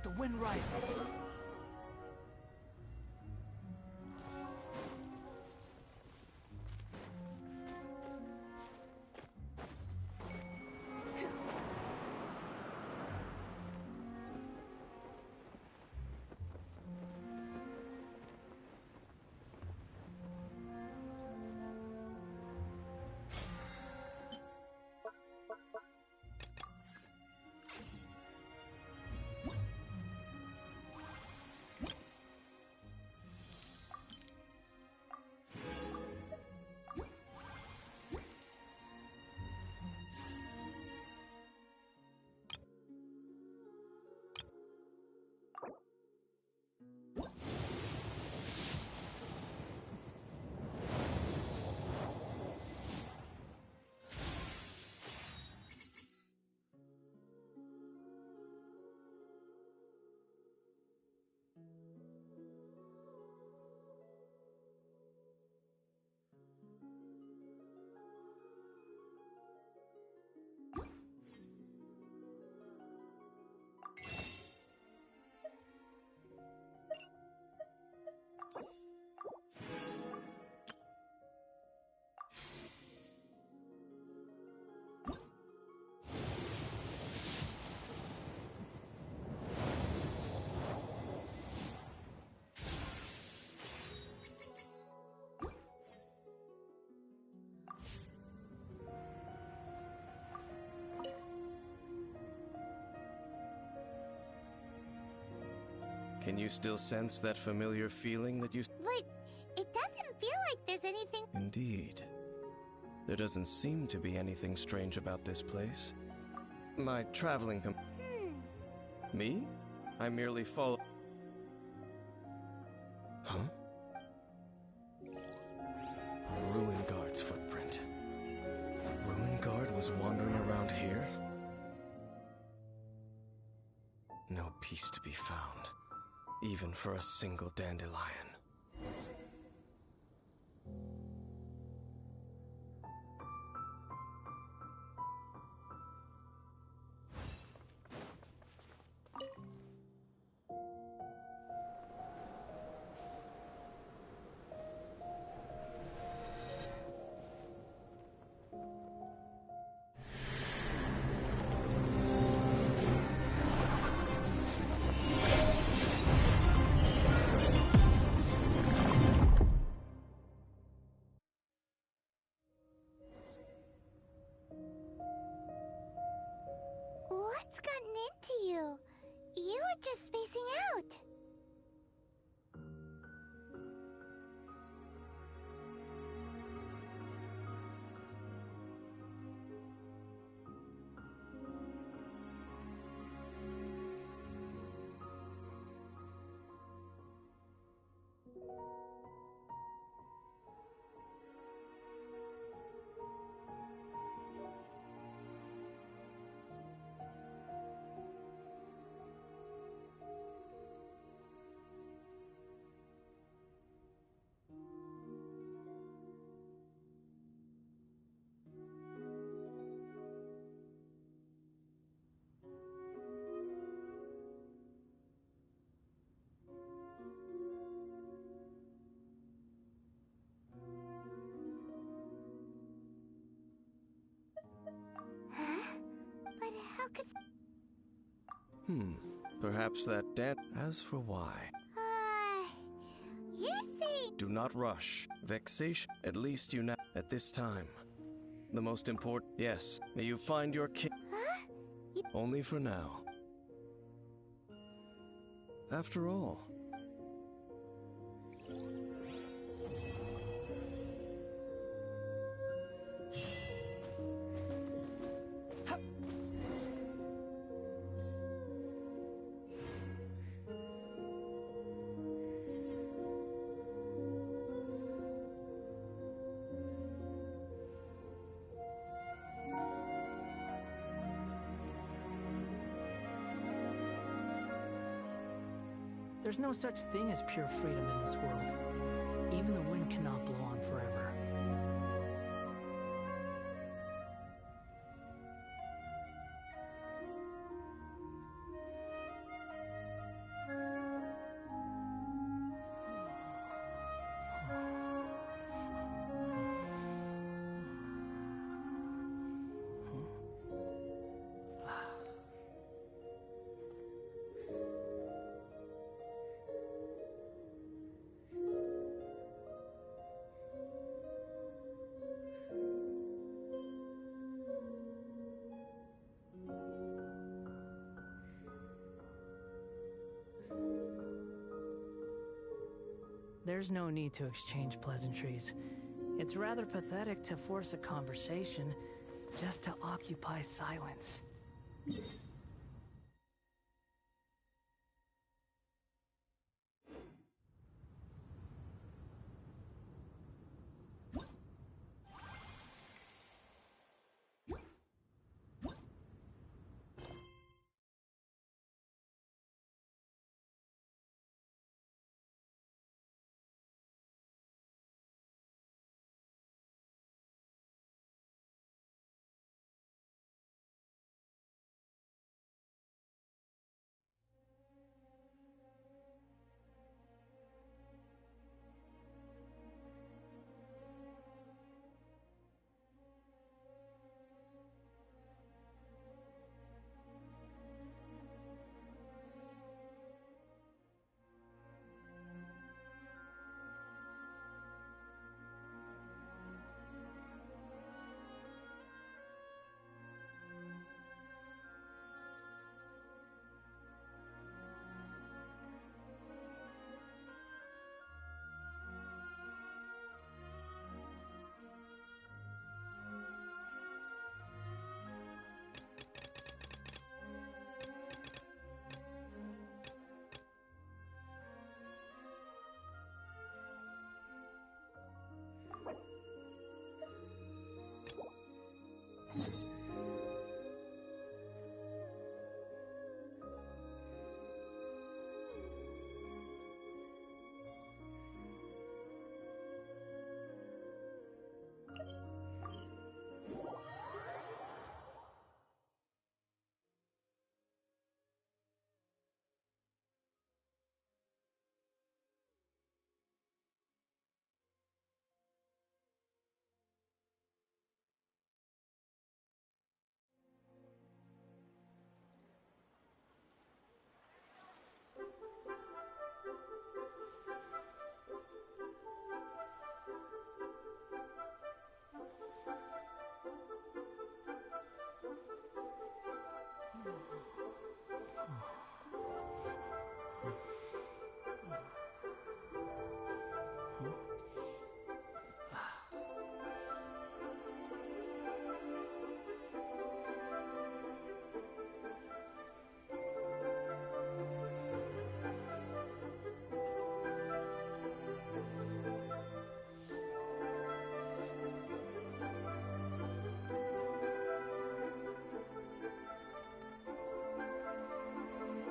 The wind rises. Can you still sense that familiar feeling that you... But it doesn't feel like there's anything... Indeed. There doesn't seem to be anything strange about this place. My traveling Me? I merely follow... Huh? A Ruin Guard's footprint. A Ruin Guard was wandering around here? No peace to be found, even for a single dandelion. What's gotten into you? You were just spacing out. Huh? But how could... Perhaps that As for why... You're saying... Do not rush. Vexation. At least you know... At this time. The most important... Yes. May you find your king... Huh? Only for now. After all... There's no such thing as pure freedom in this world. Even the wind cannot blow on forever. There's no need to exchange pleasantries. It's rather pathetic to force a conversation just to occupy silence.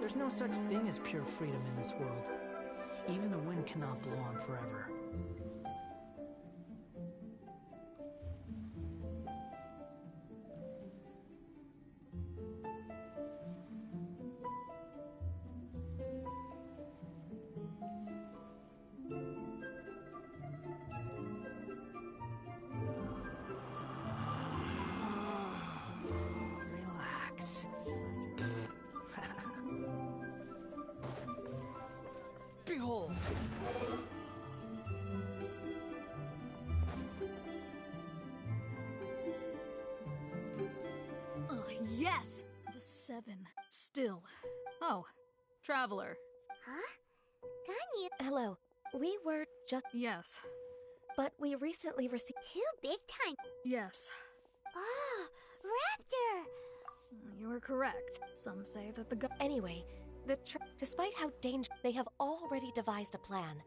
There's no such thing as pure freedom in this world. Even the wind cannot blow on forever. Relax. Behold! Oh, yes! The 7. Still. Oh, Traveler. Huh? Ganyu, Hello. We were just... Yes. But we recently received... too big time. Yes. Oh, Raptor! You are correct. Some say that the Anyway, despite how dangerous... They have already devised a plan.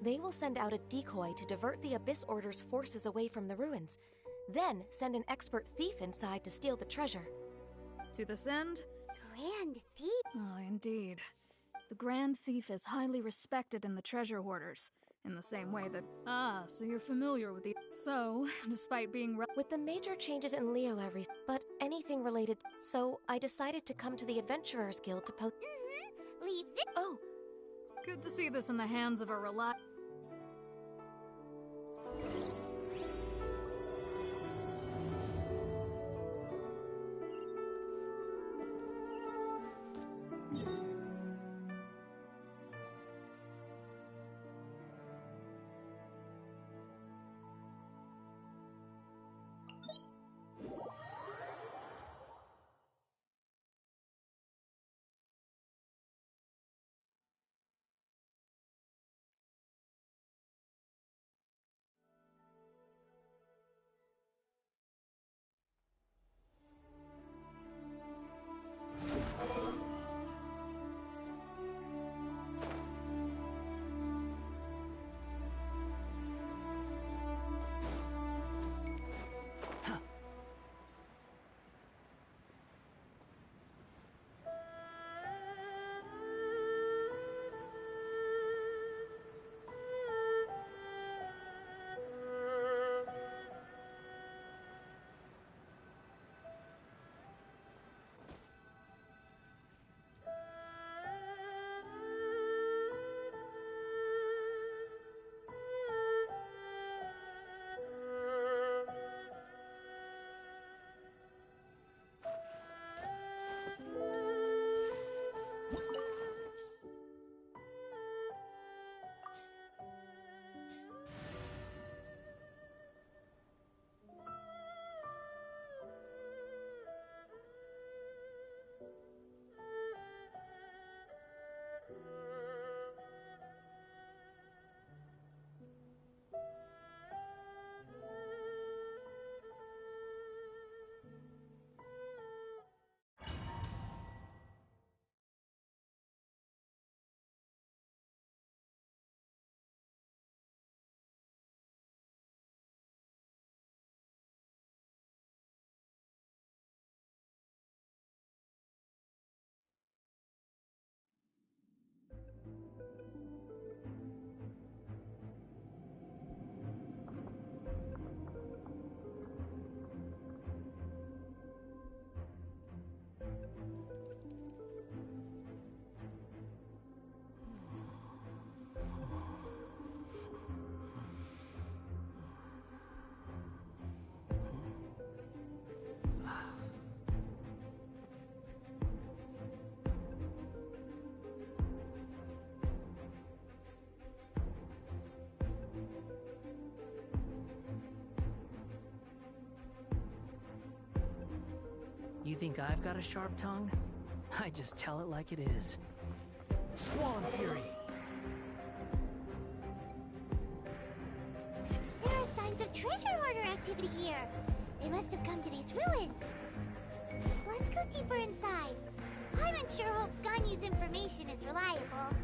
They will send out a decoy to divert the Abyss Order's forces away from the ruins. Then send an expert thief inside to steal the treasure. To this end? Grand thief. Oh, indeed. The Grand Thief is highly respected in the treasure hoarders, in the same way that... Ah, so you're familiar with the... So, despite being... With the major changes in Leo but anything related... So, I decided to come to the Adventurers Guild to Leave it. Oh! Good to see this in the hands of a You think I've got a sharp tongue? I just tell it like it is. Squall and Fury! There are signs of treasure hoarder activity here. They must have come to these ruins. Let's go deeper inside. I'm unsure Hope's Ganyu's information is reliable.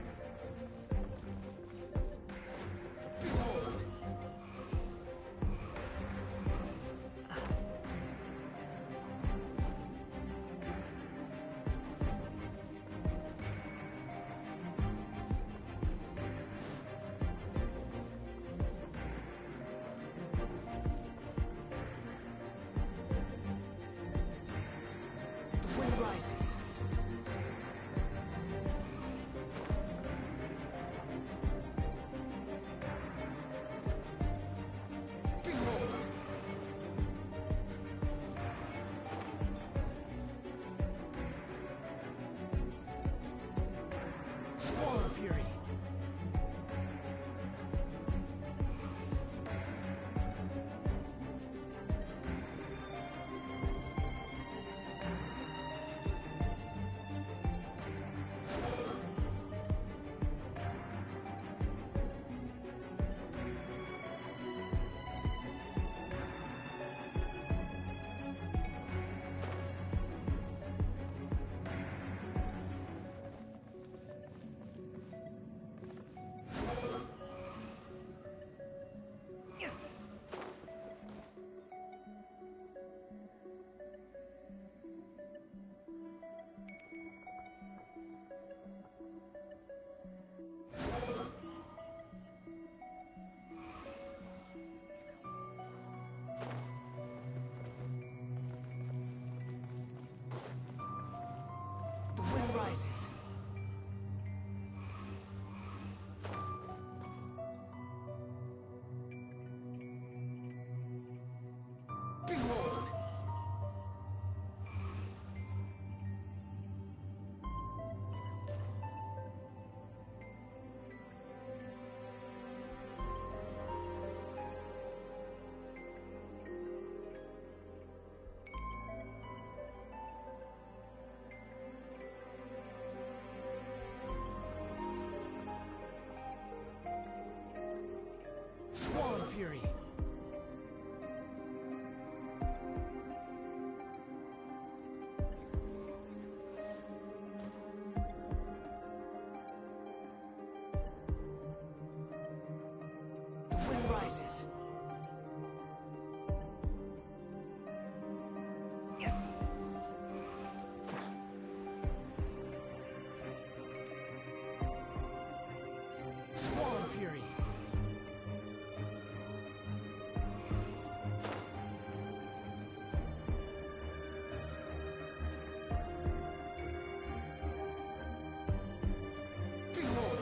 Wind rises. Squall and Fury. The wind rises. Behold! Squall and Fury. The wind rises. Squall and Fury. Behold!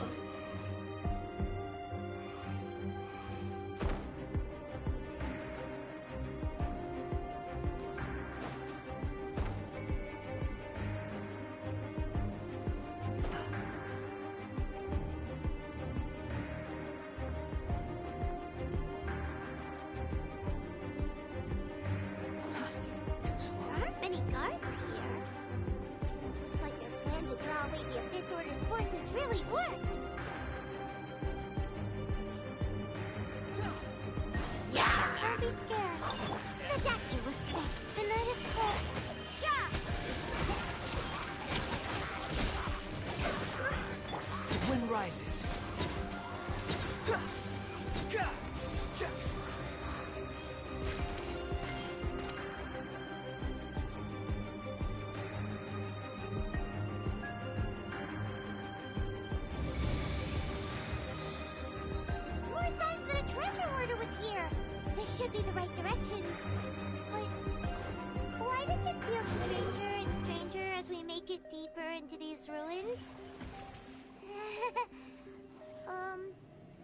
Too slow. There aren't many guards here. Looks like their plan to draw away the Abyss Order's forces really worked. Yeah, don't be scared. The doctor was sick. The night is cold. Yeah! The wind rises. More signs that a treasure hoarder was here. This should be the right direction. But why does it feel stranger and stranger as we make it deeper into these ruins?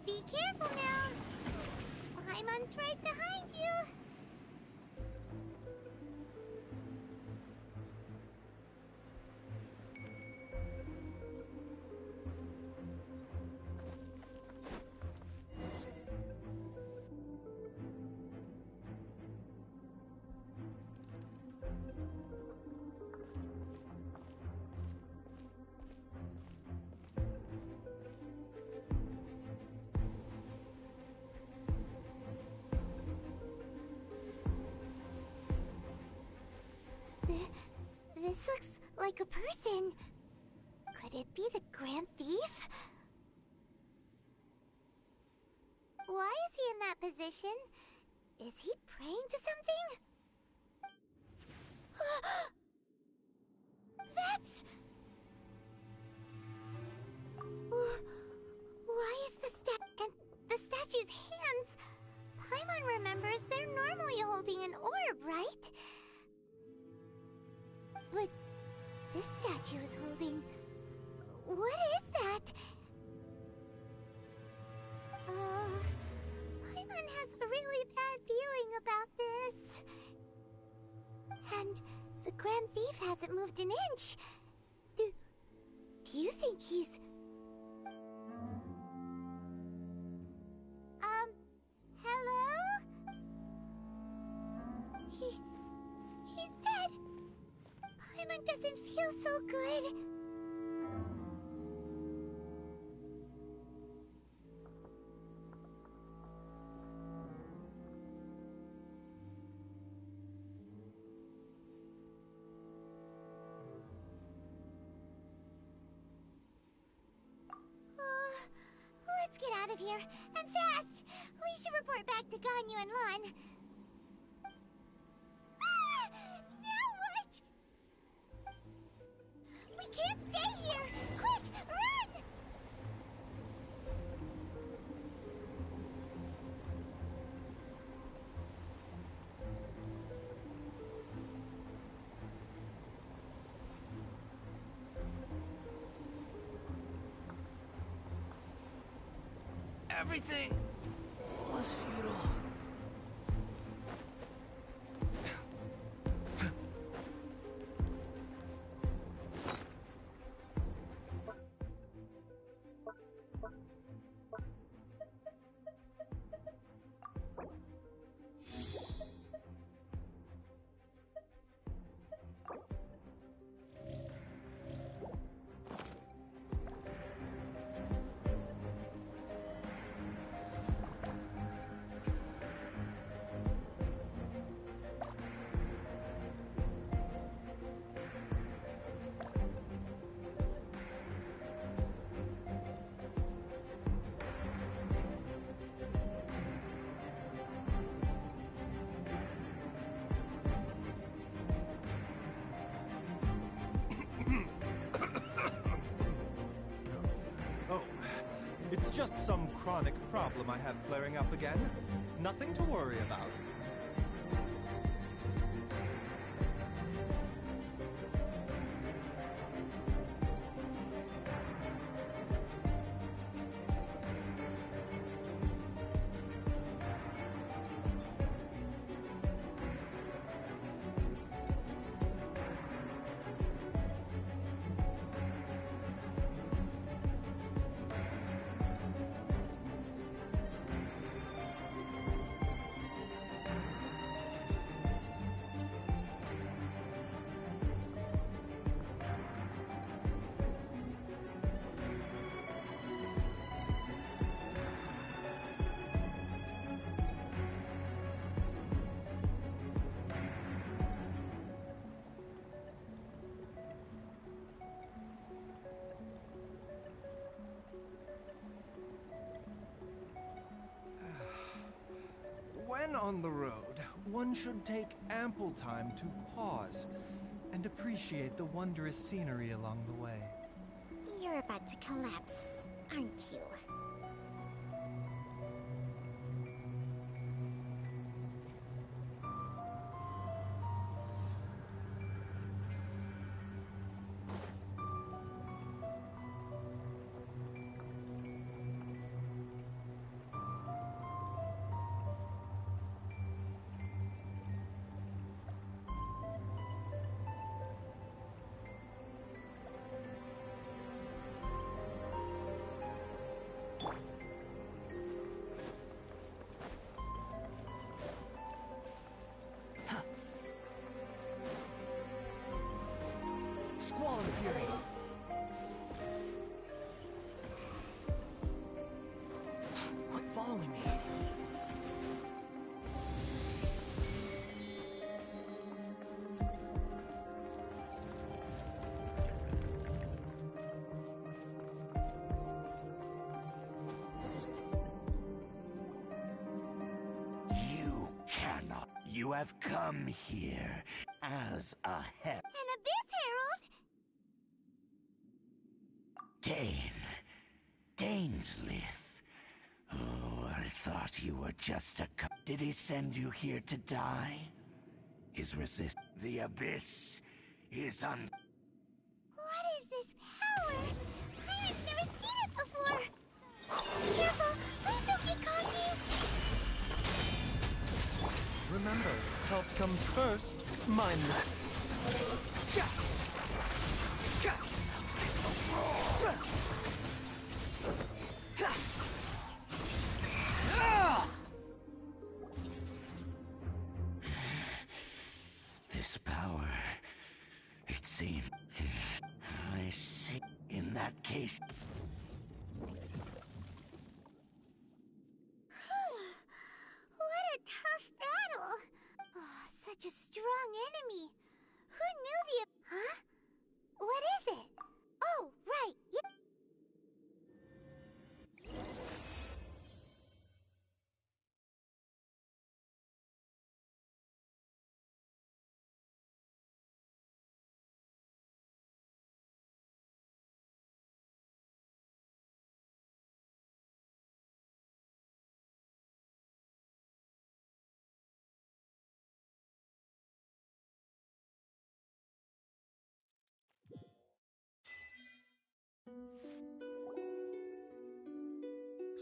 Be careful now. Paimon's right behind you. This looks like a person. Could it be the Grand Thief? Why is he in that position? Is he praying to something? That's... Why is and the statue's hands? Paimon remembers they're normally holding an orb, right? But this statue is holding... What is that? Paimon has a really bad feeling about this. And the Grand Thief hasn't moved an inch. Do you think he's... Hello? He's dead. Paimon doesn't feel so good. Let's get out of here, and fast! We should report back to Ganyu and Lon. Ah! Now what? We can't stay here! Quick, run! Everything was futile. It's just some chronic problem I have flaring up again. Nothing to worry about. When on the road, one should take ample time to pause and appreciate the wondrous scenery along the way. You're about to collapse, aren't you? You have come here as a An Abyss Herald? Dainsleif. Oh, I thought you were just a Did he send you here to die? His The Abyss is un- What is this power? I've never seen it before. Careful, please don't get cocky. Remember, health comes first. Mind this. This power, it seems. I see. In that case. What a tough battle. Oh, such a strong enemy. Who knew the... Huh? What is it? Oh, right.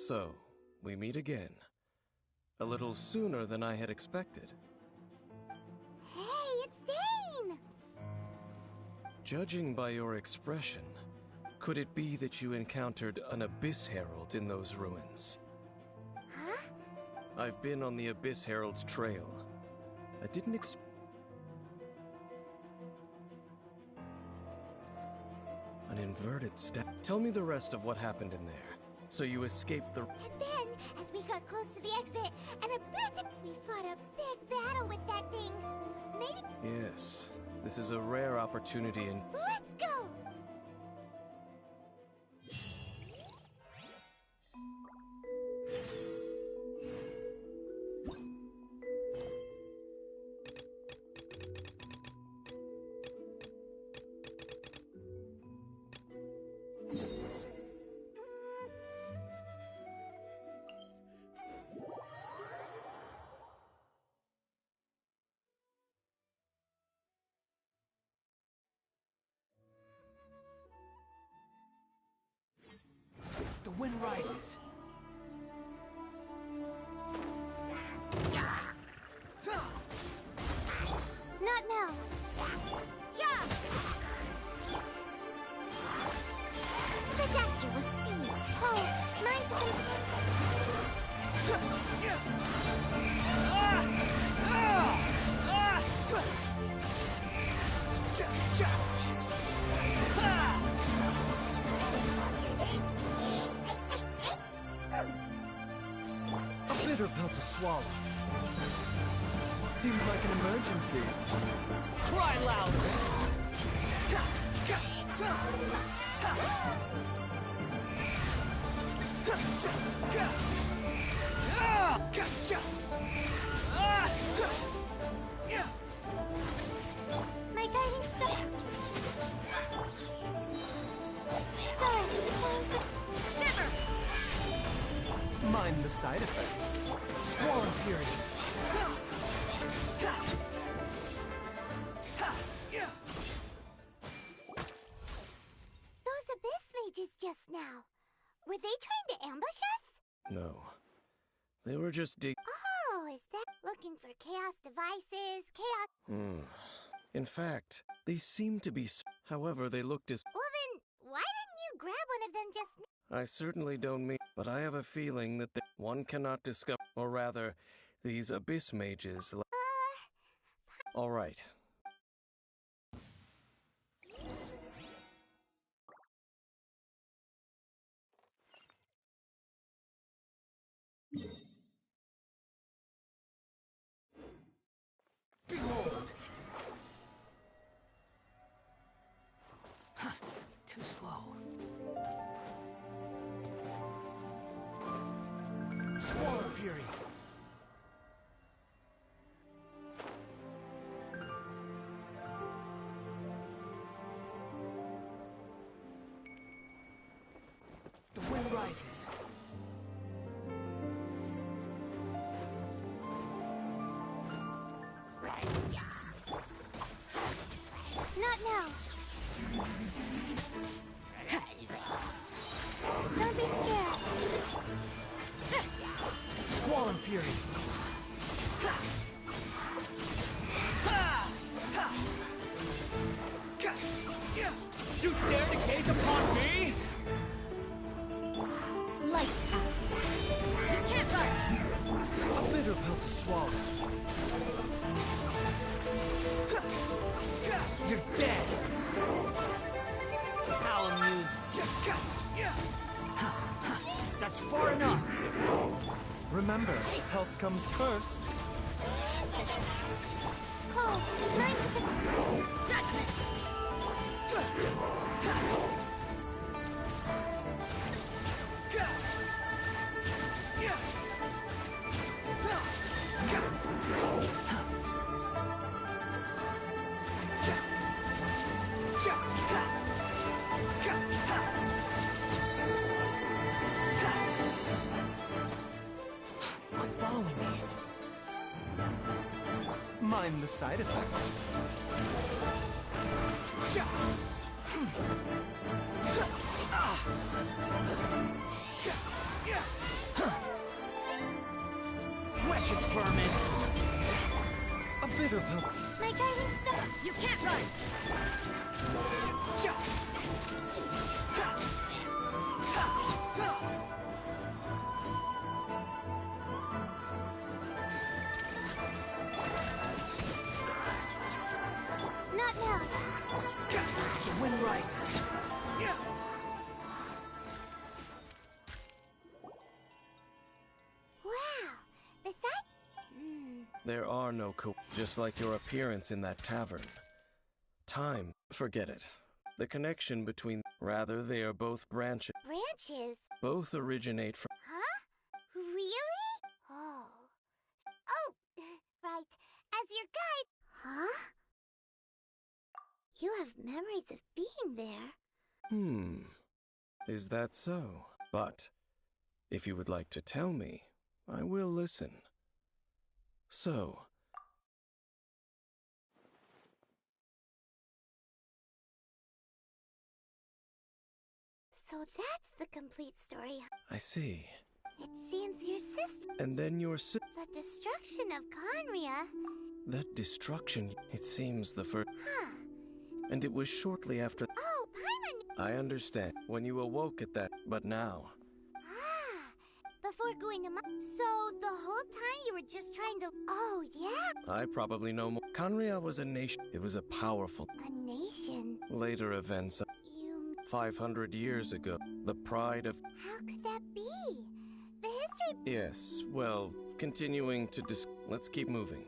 So, we meet again. A little sooner than I had expected. Hey, it's Dane! Judging by your expression, could it be that you encountered an Abyss Herald in those ruins? Huh? I've been on the Abyss Herald's trail. I didn't An inverted staff. Tell me the rest of what happened in there. So you escaped the... And then, as we got close to the exit, an abyss... We fought a big battle with that thing. Maybe... Yes, this is a rare opportunity and... Let's go! The wind rises. Not now. Yeah! Spectacular was seen. Oh, mine's A bitter pill to swallow. Seems like an emergency. Cry louder! my guiding star. Stars, shiver! Mind the side effects. Squall Fury. Those abyss mages just now. Were they trying to ambush us? No. They were just Oh, is that looking for chaos devices, chaos... In fact, they seemed to be... However, they looked as... Well then, why didn't you grab one of them just... I certainly don't mean... But I have a feeling that one cannot discover... Or rather, these Abyss mages... All right. Behold! Too slow. Squall Fury. rises. Not now. Don't be scared. Squall and fury. You dare to gaze upon me? Lights out. You can't run. A bitter pill to swallow. You're dead. How amusing. That's far enough. Remember, health comes first. Cole, learn to... Judgment! Quit following me. Mind the side effect. Wretched vermin. A bitter pill. My guiding star... You can't run! Not now. The wind rises. Wow. Besides... There are no just like your appearance in that tavern. Time, forget it. The connection between... Rather, they are both branches. branches? Both originate from... Huh? Really? Oh. Oh! Right. As your guide... Huh? You have memories of being there. Is that so? But, if you would like to tell me, I will listen. So... So that's the complete story. I see. It seems your sister... And then your The destruction of Conria... That destruction, it seems the first... Huh. And it was shortly after... Oh, Paimon... I understand. When you awoke at that, but now... Before going to So, the whole time you were just trying to... Oh, yeah? I probably know more. Conria was a nation. It was a powerful... A nation? Later events... You... 500 years ago. The pride of... How could that be? The history... Yes, well, continuing to let's keep moving.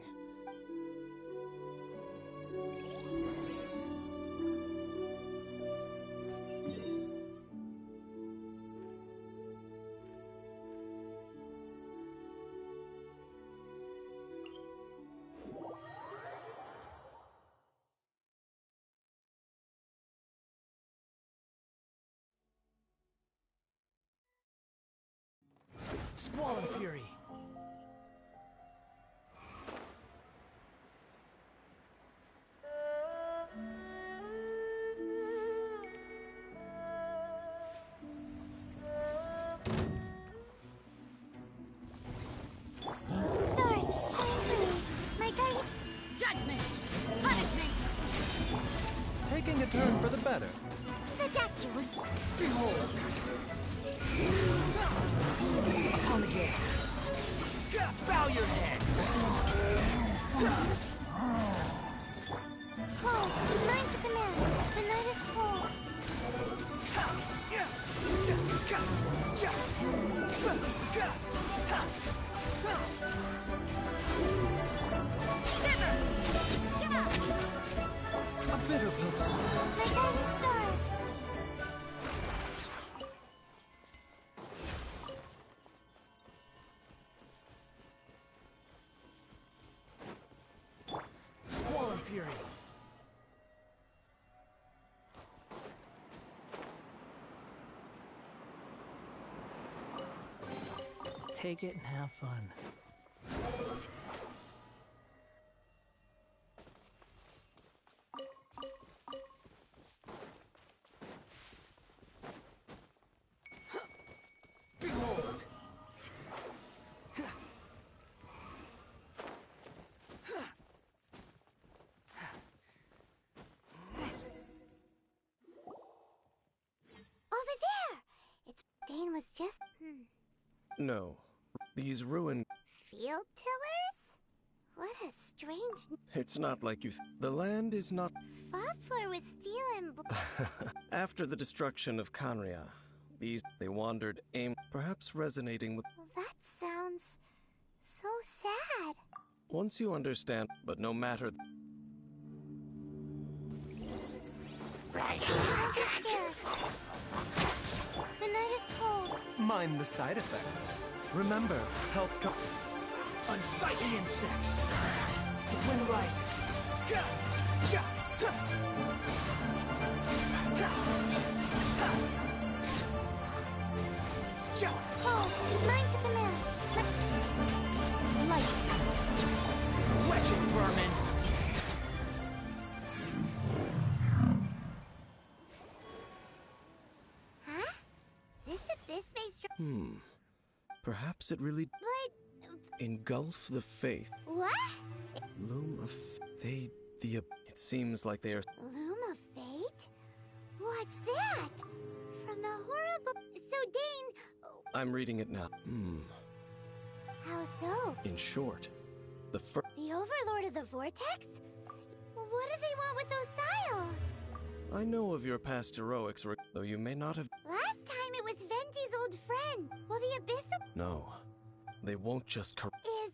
Squall and fury. Stars, shine for me. My guardian... Judgment! Punishment! Taking a turn for the better. The Dactyls. Behold! Upon the gate. Bow your head! Cole, learn to command. The night is cold. A bitter pill to swallow. My guiding stars. Squall and fury. take it and have fun. Behold! Over there! It's Dane was just No. These ruined... field tillers? What a strange It's not like you... The land is not... Faflor with steel and After the destruction of Canria, these... They wandered perhaps resonating with... Well, that sounds so sad. Once you understand, but no matter... I'm so scared. The night is cold. Mind the side effects. Remember, health Unsightly insects! The wind rises. Gah! Ja! Ha! Ha! Ha! Ja! Oh, mine to command. Light! Wretched vermin! Huh? This abyss may Perhaps it really... But Engulf the faith. what? Loom of... They... The... It seems like they are... Loom of fate? What's that? From the horrible. So Dane. I'm reading it now. How so? In short, the The Overlord of the Vortex? What do they want with Osile? I know of your past heroics, though you may not have... Last time it was Venti's old friend. Well, the Abyss No. They won't just is...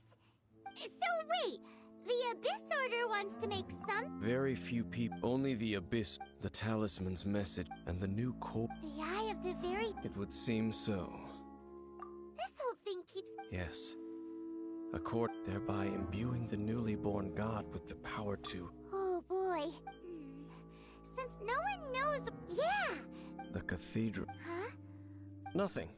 So wait, the Abyss Order wants to make some... Very few people... Only the Abyss, the Talisman's message, and the new core... The Eye of the Very... It would seem so. This whole thing keeps... Yes. A court, thereby imbuing the newly born god with the power to... Oh boy. Since no one knows... Yeah! The cathedral... Huh? Nothing.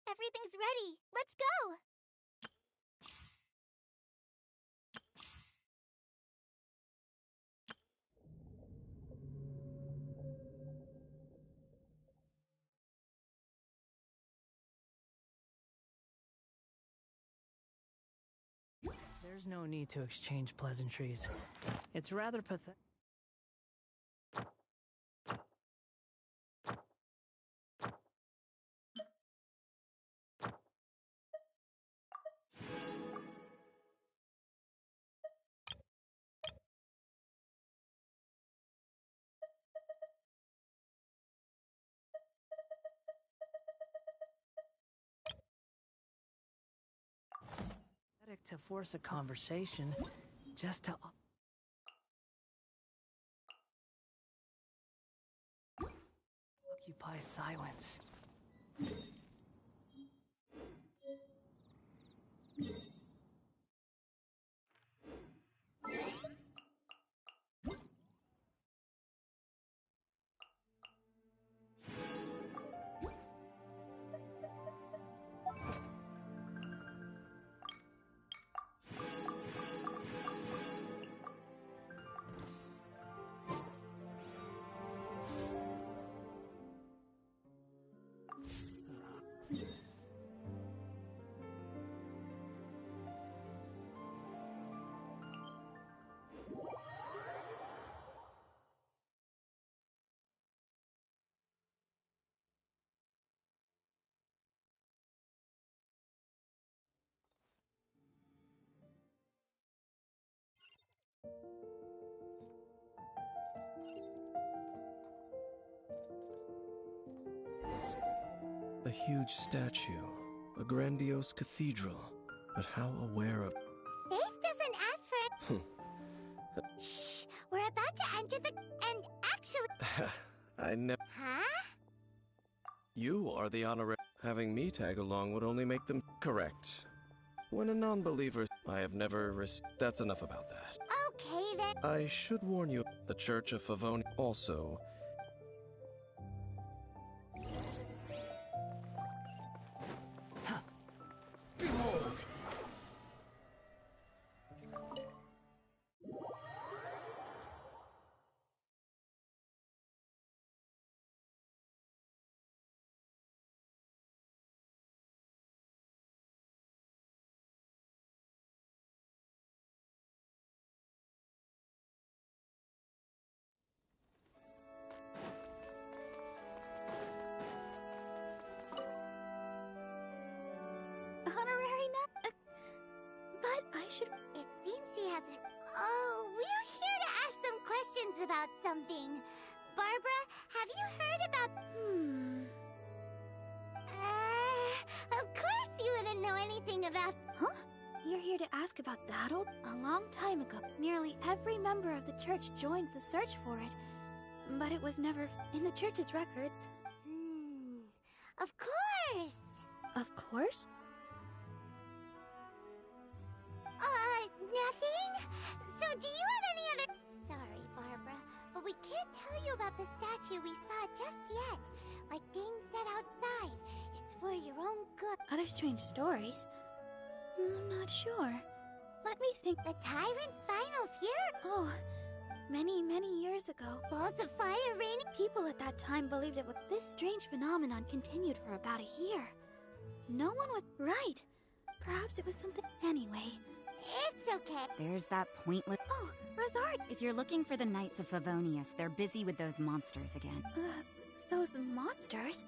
Everything's ready. Let's go! There's no need to exchange pleasantries. It's rather pathetic. To force a conversation, just to occupy silence. A huge statue, a grandiose cathedral, but how aware of... Faith doesn't ask for it. Shh! We're about to enter the... And actually... I never... Huh? You are the honorary... Having me tag along would only make them... Correct. When a non-believer... I have never... That's enough about that. Okay, then. I should warn you, the Church of Favoni also... Behold! Honorary nut? But I should... It seems she hasn't... Oh, we're here to ask some questions about something. Barbara, have you heard about... Of course you wouldn't know anything about... Huh? You're here to ask about that old... A long time ago, nearly every member of the church joined the search for it. But it was never in the church's records. Of course! Of course? Nothing? So do you have any other... Sorry, Barbara, but we can't tell you about the statue we saw just yet. Like Ding said outside, it's for your own good. Other strange stories? I'm not sure. Let me think. The tyrant's final fury? Oh, many, many years ago. Balls of fire raining? People at that time believed it would... This strange phenomenon continued for about a year. No one was... Right. Perhaps it was something... Anyway... It's okay. There's that pointless... Oh, Rosard! If you're looking for the Knights of Favonius, they're busy with those monsters again. Those monsters?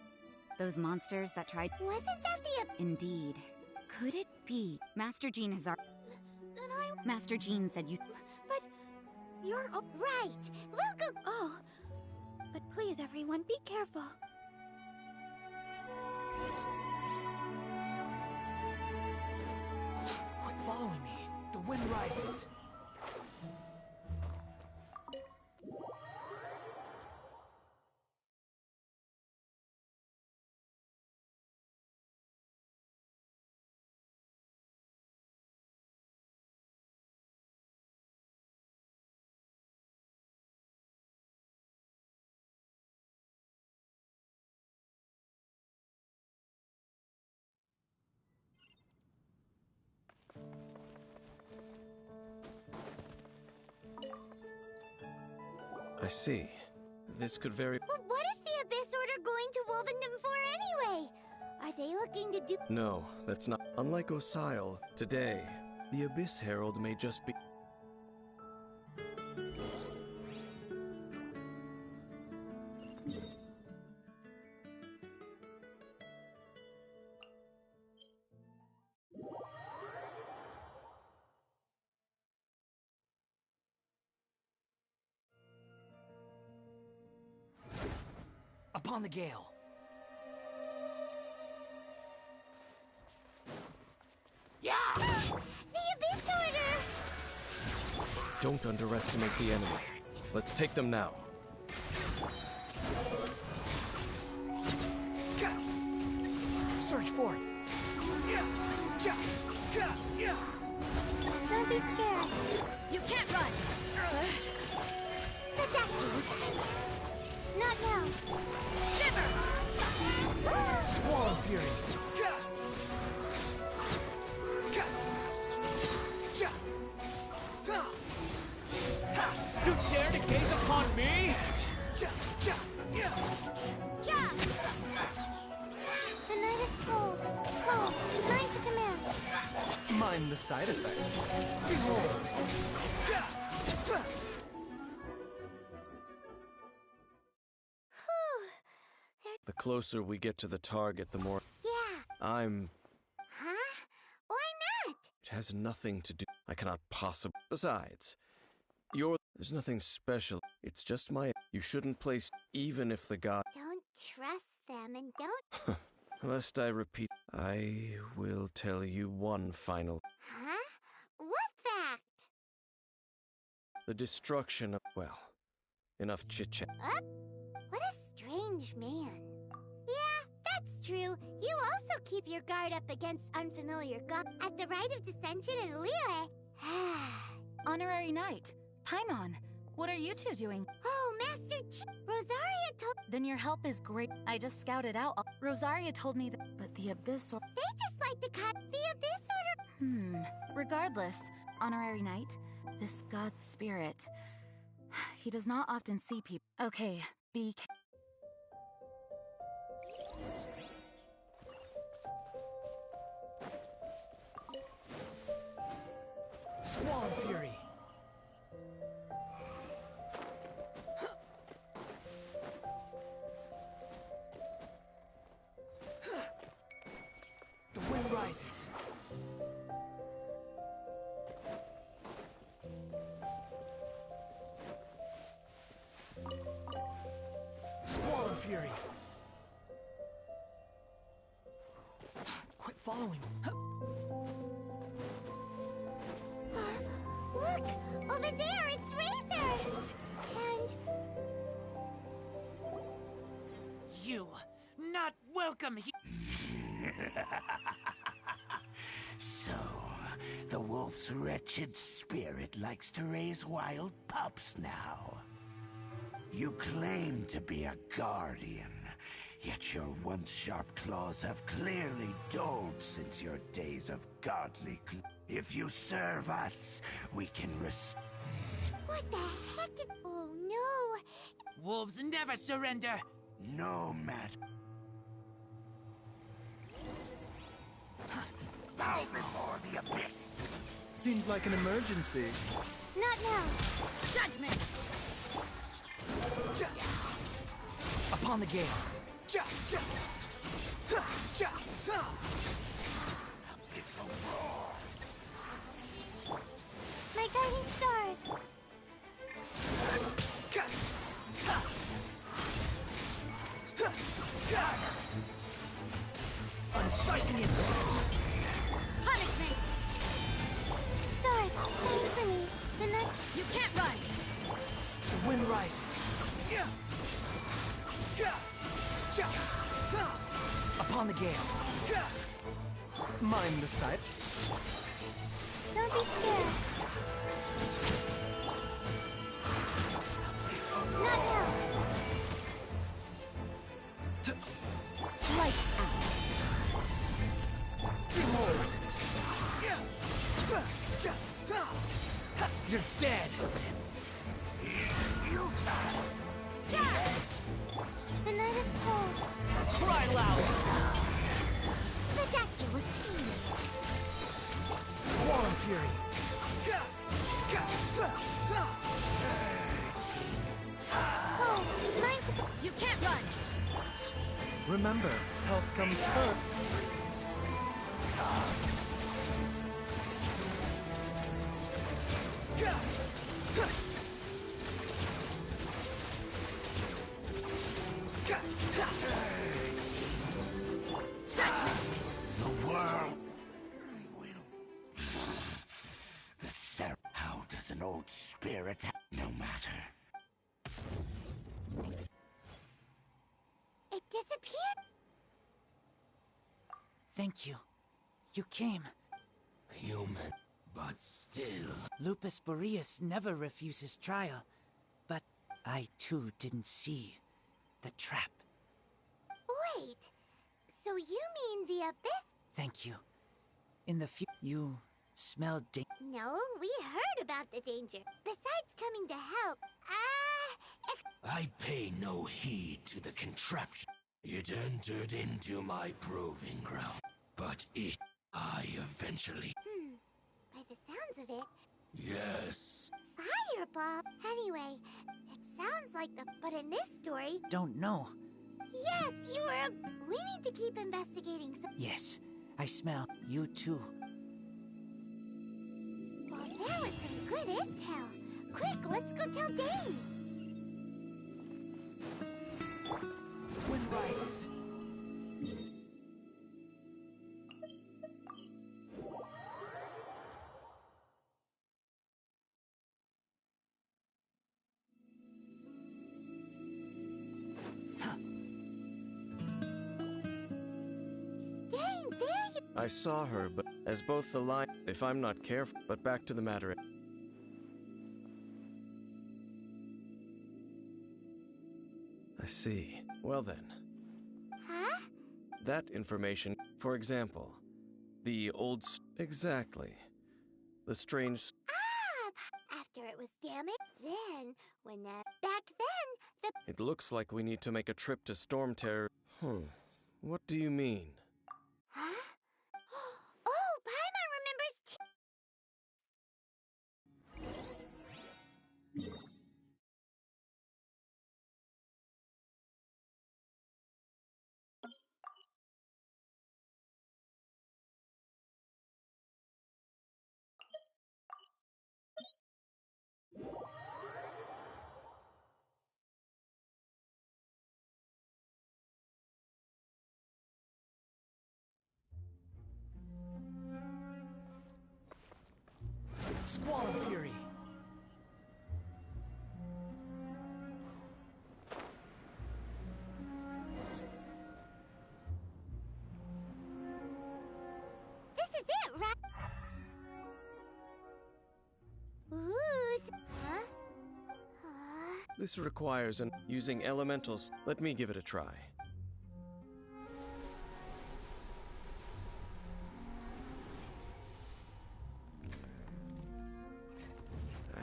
Those monsters that tried... Wasn't that the... Indeed. Could it be? Master Jean has... Then I... Master Jean said you... But... You're... Right! We'll go... Oh. But please, everyone, be careful. Quit following me. The wind rises. I see. This could very... But what is the Abyss Order going to Wolvendom for anyway? Are they looking to do... No, that's not... Unlike Osile, today, the Abyss Herald may just be... Upon the gale. Yeah! The Abyss Order! Don't underestimate the enemy. Let's take them now. Search for it. Don't be scared. You can't run! Protect Not now. Shiver! Squall and Fury. You dare to gaze upon me? Yeah! mind the side effects. The closer we get to the target, the more Yeah. Huh? Why not? It has nothing to do. I cannot possibly. Besides, there's nothing special. It's just my. You shouldn't place, even if the god. Don't trust them and don't. Lest I repeat, I will tell you one final. Huh? What fact? The destruction of. Well, enough chit chat. What a strange man. Yeah, that's true. You also keep your guard up against unfamiliar gods. At the rite of dissension in Liyue. Honorary Knight, Paimon, what are you two doing? Oh, Master Rosaria told. Then your help is great. I just scouted out. Rosaria told me that. But the Abyss or. They just like to cut the Abyss Order. Regardless, Honorary Knight, this god's spirit. He does not often see people. Okay, be. Squall Fury. The wind rises. Squall Fury. Quit following. Look! Over there, it's Razor! And... You, not welcome here. So, the wolf's wretched spirit likes to raise wild pups now. You claim to be a guardian, yet your once sharp claws have clearly dulled since your days of godly. If you serve us, we can What the heck is... Oh no! Wolves never surrender. No matter. Bow before the abyss! Seems like an emergency. Not now! Judgment! Upon the gale. Ja, ja. Ha, ja, ha. My guiding stars! Ka, ha. Ha, ka. Unsightly insects. Punish me! Stars, shine for me. The night... You can't run! The wind rises. Yeah. Ka, ja, ha. Upon the gale. Ka. Mind the side. Don't be scared. Not now! Lights out! Behold. Yeah. Ha, ja, ha. Ha. You're dead. The night is cold. Cry loud. The doctor was seen. Squall Fury. Ka, ka, ha, ha. Oh, mine's... You can't run! Remember, health comes first. Ka, ha. Ka, ha. The world will... How does an old spirit... No matter. It disappeared? Thank you. You came. Human, but still... Lupus Boreas never refuses trial. But I too didn't see the trap. Wait, so you mean the abyss? Thank you. In the you smelled No, we heard about the danger. Besides coming to help, I pay no heed to the contraption. It entered into my proving ground, but I eventually... sounds of it. Yes. Fireball? Anyway, it sounds like the... But in this story... Don't know. Yes, you were... We need to keep investigating some... Yes, I smell you too. Well, there was some good intel. Quick, let's go tell Dane. Wind rises. Dane, there you... I saw her, but as both the line, if I'm not careful, but back to the matter. I see. Well then. Huh? That information, for example, the old... Exactly. The strange... Ah! After it was damaged, then, when that... Back then, the... It looks like we need to make a trip to Storm Terror. What do you mean? Huh? Oh, Paimon remembers... Squall of Fury. This is it, right? Ooh, huh? This requires using elementals. Let me give it a try.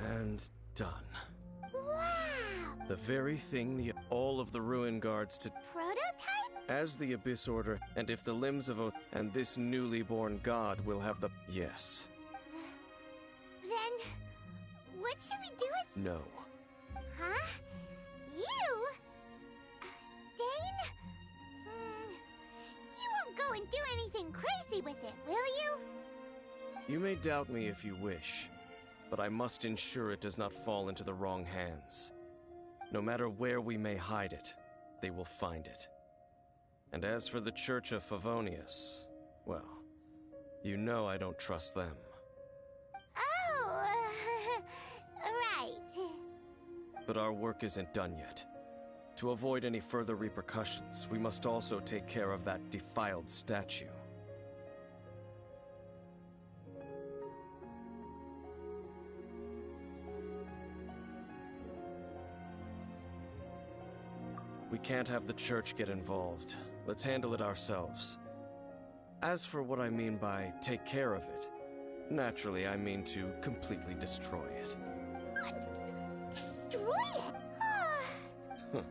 And done. Wow! The very thing all of the ruin guards to... Prototype? As the Abyss Order, and if the limbs of and this newly born god will have the... Yes. Then, what should we do with... No. Huh? You? Dane? You won't go and do anything crazy with it, will you? You may doubt me if you wish, but I must ensure it does not fall into the wrong hands. No matter where we may hide it, they will find it. And as for the Church of Favonius, well, you know I don't trust them. Oh, right. But our work isn't done yet. To avoid any further repercussions, we must also take care of that defiled statue. We can't have the church get involved. Let's handle it ourselves. As for what I mean by take care of it, naturally I mean to completely destroy it. What? Destroy it?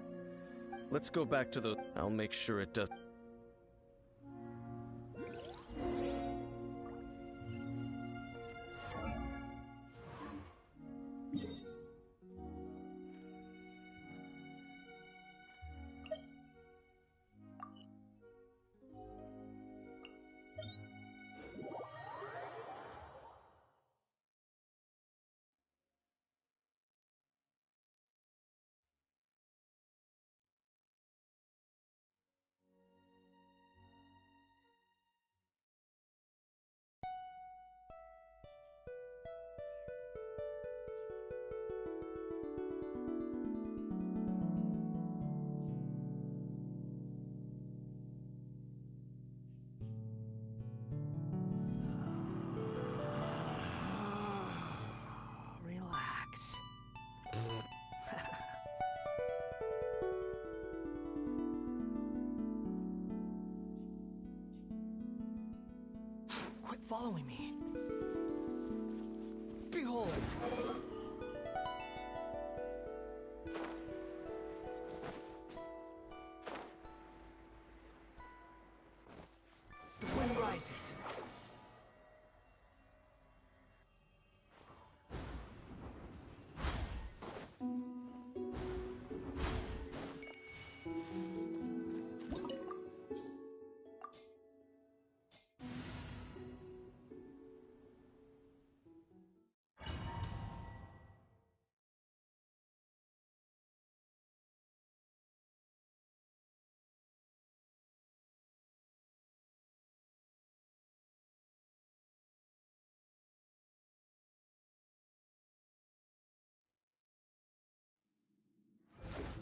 Let's go back to the... I'll make sure it does... Relax. Quit following me. Behold! The wind rises.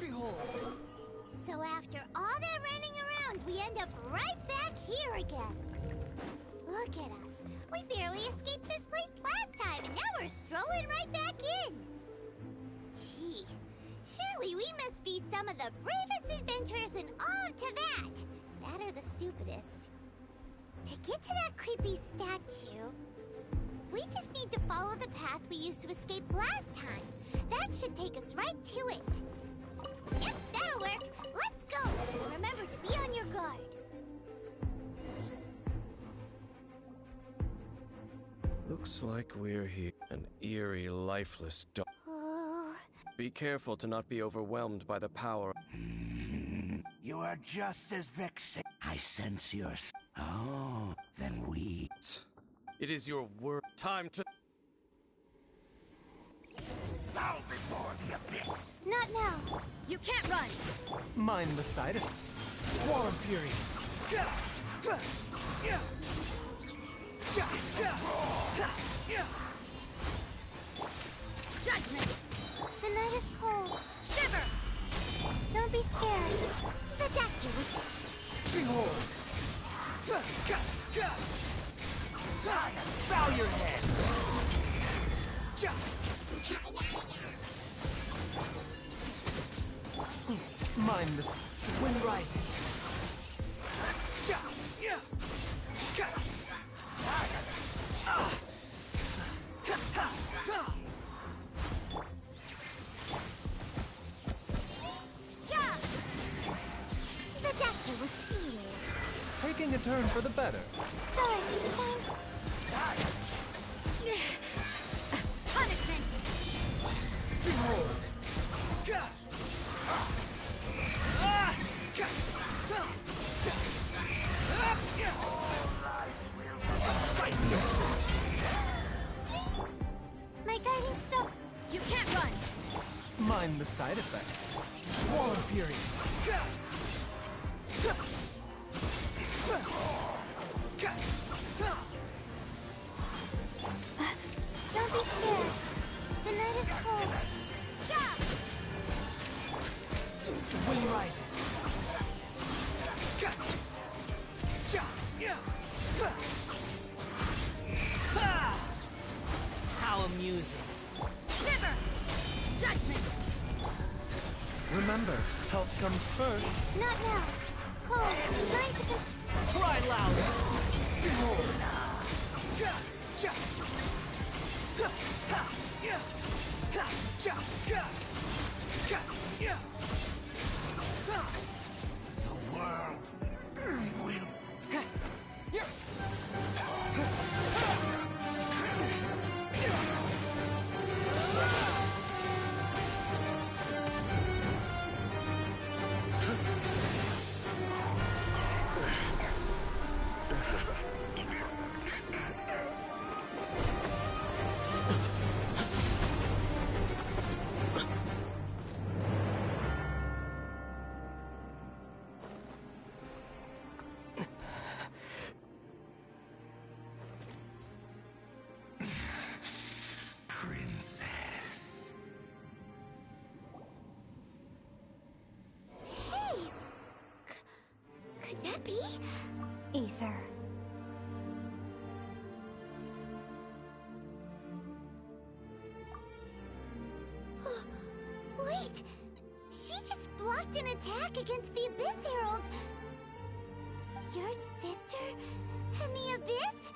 Behold! So after all that running around, we end up right back here again. Look at us. We barely escaped this place last time, and now we're strolling right back in. Gee, surely we must be some of the bravest adventurers in all of Teyvat. That or the stupidest. To get to that creepy statue, we just need to follow the path we used to escape last time. That should take us right to it. Yep, that'll work. Let's go. Remember to be on your guard. Looks like we're here. An eerie, lifeless dog. Oh. Be careful to not be overwhelmed by the power. You are just as vexing. I sense your... Oh, then we... It is your word. Time to... Bow before the abyss! Not now. You can't run! Mind the side effect. Squall Fury! Judgment! The night is cold. Shiver! Don't be scared. The doctor was... Behold! Bow your head! Mind the... Wind rises. The doctor was seeing. Taking a turn for the better. Stars shine. Punishment! Behold! Sight the insects! My guiding star. You can't run! Mind the side effects. Squall Fury! Don't be scared. The night is cold. Wind rises. How amusing. Shiver! Judgment! Remember, health comes first. Not now. Cold. Going to be... Cry louder! Behold! The world will... Princess. Hey! Could that be? Ether. Wait! She just blocked an attack against the Abyss Herald! Your sister and the Abyss?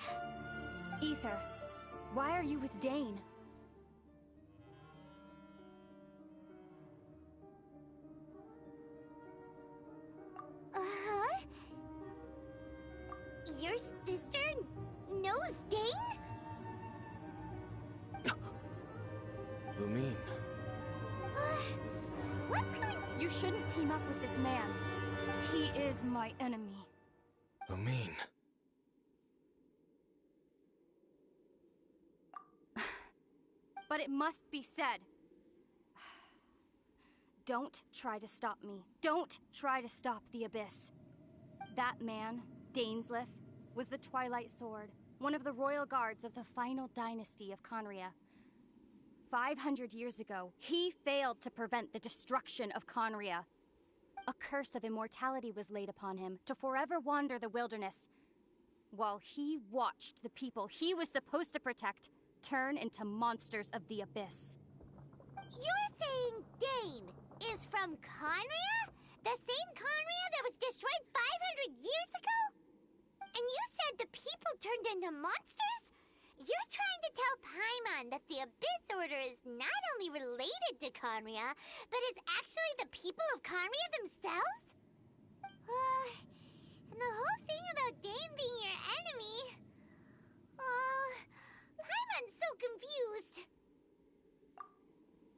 Ether. Why are you with Dane? Uh-huh? Your sister knows Dane? Lumine. What's going... You shouldn't team up with this man. He is my enemy. Lumine. But it must be said. Don't try to stop me. Don't try to stop the Abyss. That man, Dainsleif, was the Twilight Sword, one of the royal guards of the final dynasty of Conria. 500 years ago, he failed to prevent the destruction of Conria. A curse of immortality was laid upon him to forever wander the wilderness, while he watched the people he was supposed to protect turn into monsters of the abyss. You're saying Dane is from Conria? The same Conria that was destroyed 500 years ago? And you said the people turned into monsters? You're trying to tell Paimon that the Abyss Order is not only related to Conria, but is actually the people of Conria themselves? And the whole thing about Dane being your enemy... Paimon's so confused.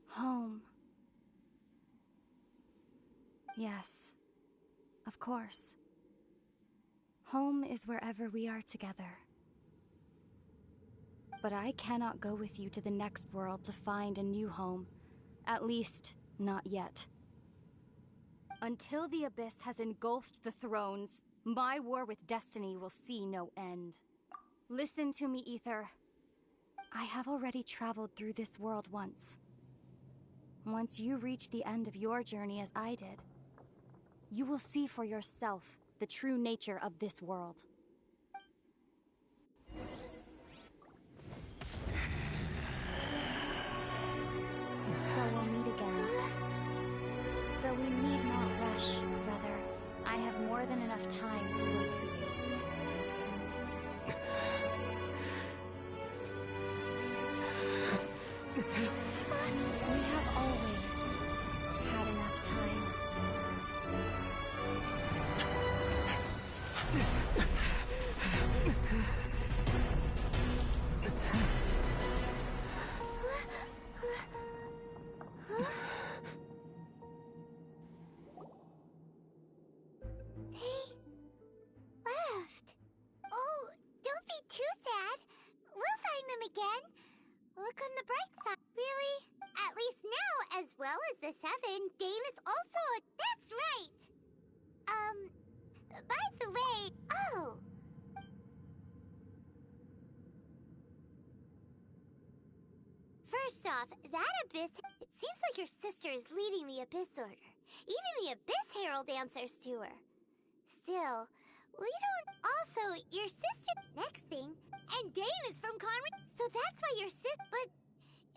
Home. Yes, of course. Home is wherever we are together. But I cannot go with you to the next world to find a new home. At least, not yet. Until the Abyss has engulfed the thrones, my war with destiny will see no end. Listen to me, Ether. I have already traveled through this world once. Once you reach the end of your journey as I did, you will see for yourself the true nature of this world. So we'll meet again. Though we need not rush, brother. I have more than enough time to wait for you. We have always had enough time. Left. Oh, don't be too sad. We'll find them again. Look on the bright side. Really? At least now, as well as the Seven, Dane is also a... That's right! By the way... Oh! First off, that Abyss... It seems like your sister is leading the Abyss Order. Even the Abyss Herald answers to her. Still, we don't... Also, your sister... Next thing... And Dane is from Conria, so that's why your But...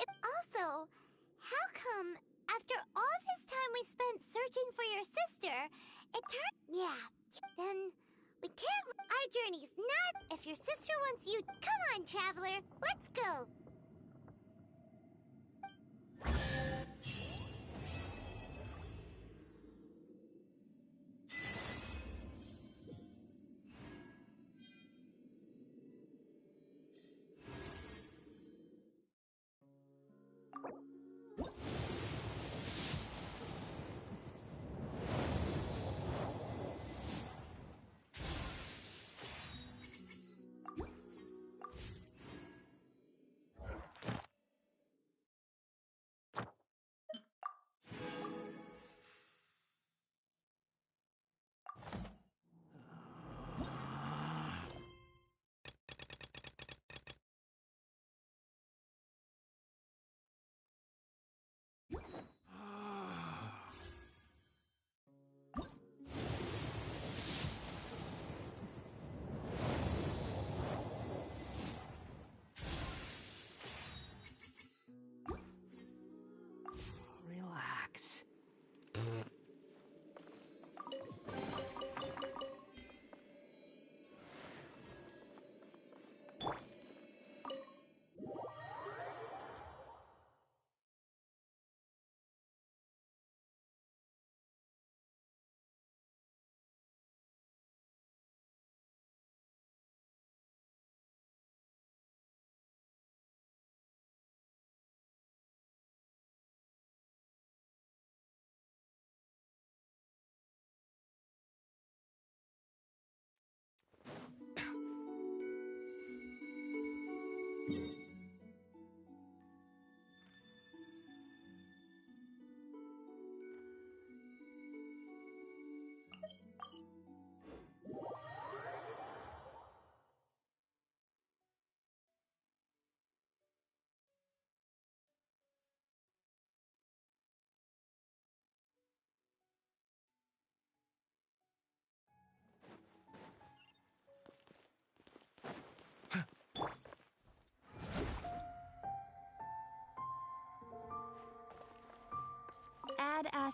Also, how come, after all this time we spent searching for your sister, it turned... Yeah, then... We can't... Our journey's not... If your sister wants you... Come on, Traveler, let's go!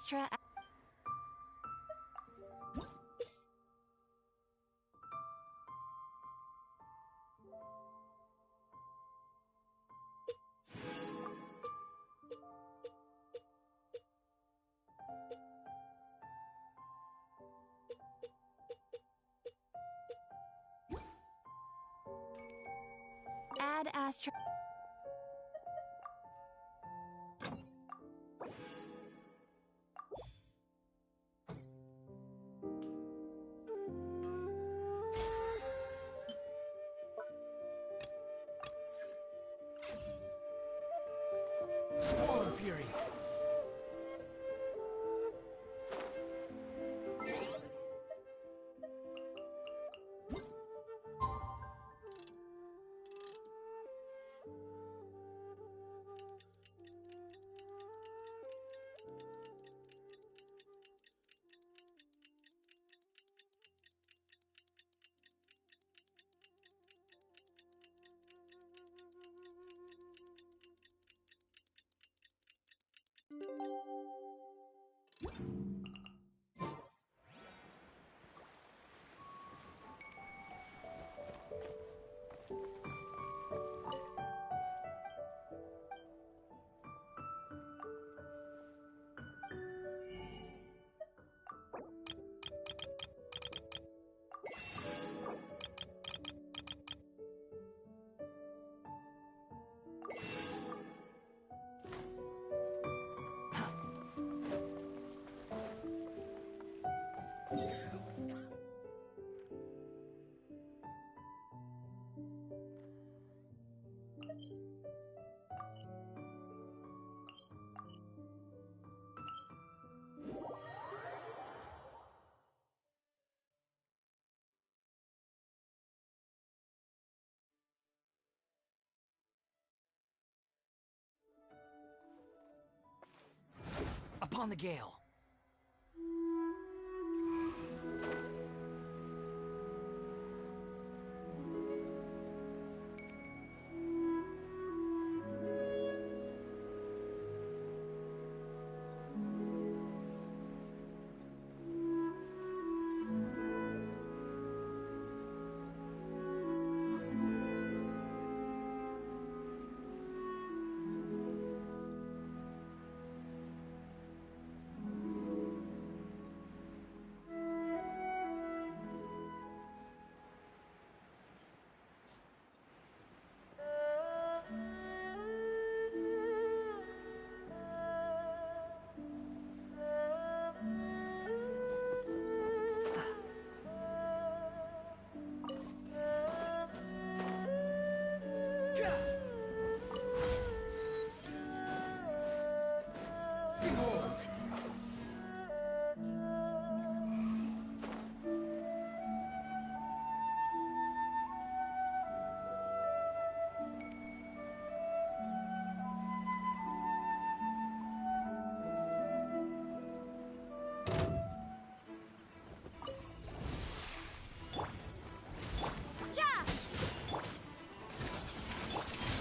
Astra... Add Astra... Squall Fury. Upon the gale.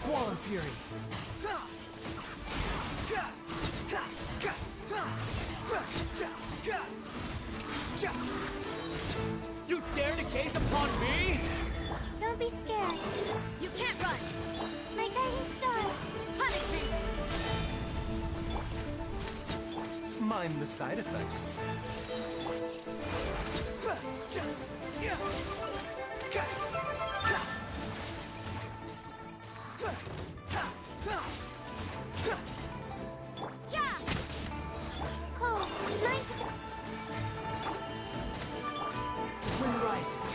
Squall Fury. You dare to gaze upon me? Don't be scared. You can't run! My guiding star. Punish me! Mind the side effects. Cold. Nice. Wind rises.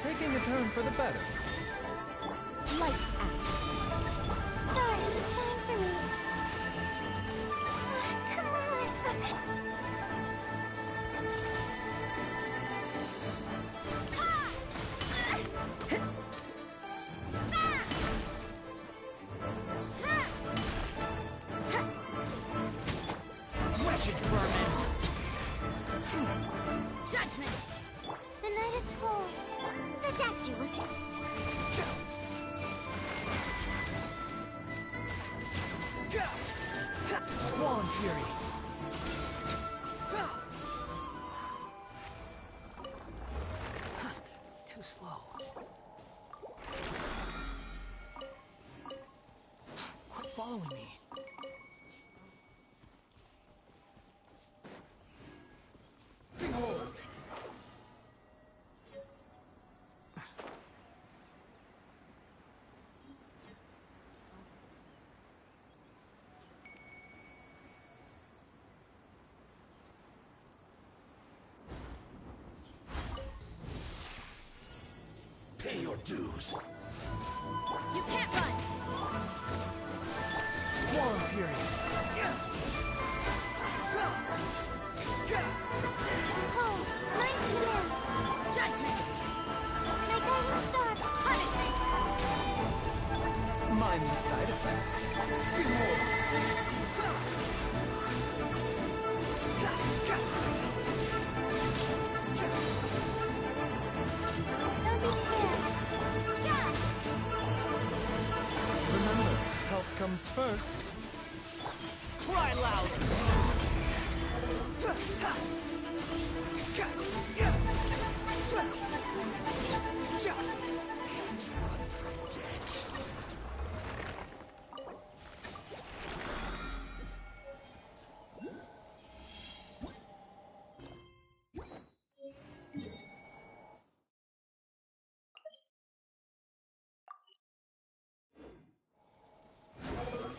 Taking a turn for the better. Lights out. Stars, shine for me. Come on. Wretched vermin. Judgment! The night is cold. Ridiculous. Squall and Fury. Too slow. Quit following me. Behold! Pay your dues. You can't run! Squall and Fury. Oh, nice command. Judgment! My guiding star. Punish me! Mind the side effects. Don't be scared. Remember, health comes first. Cry louder!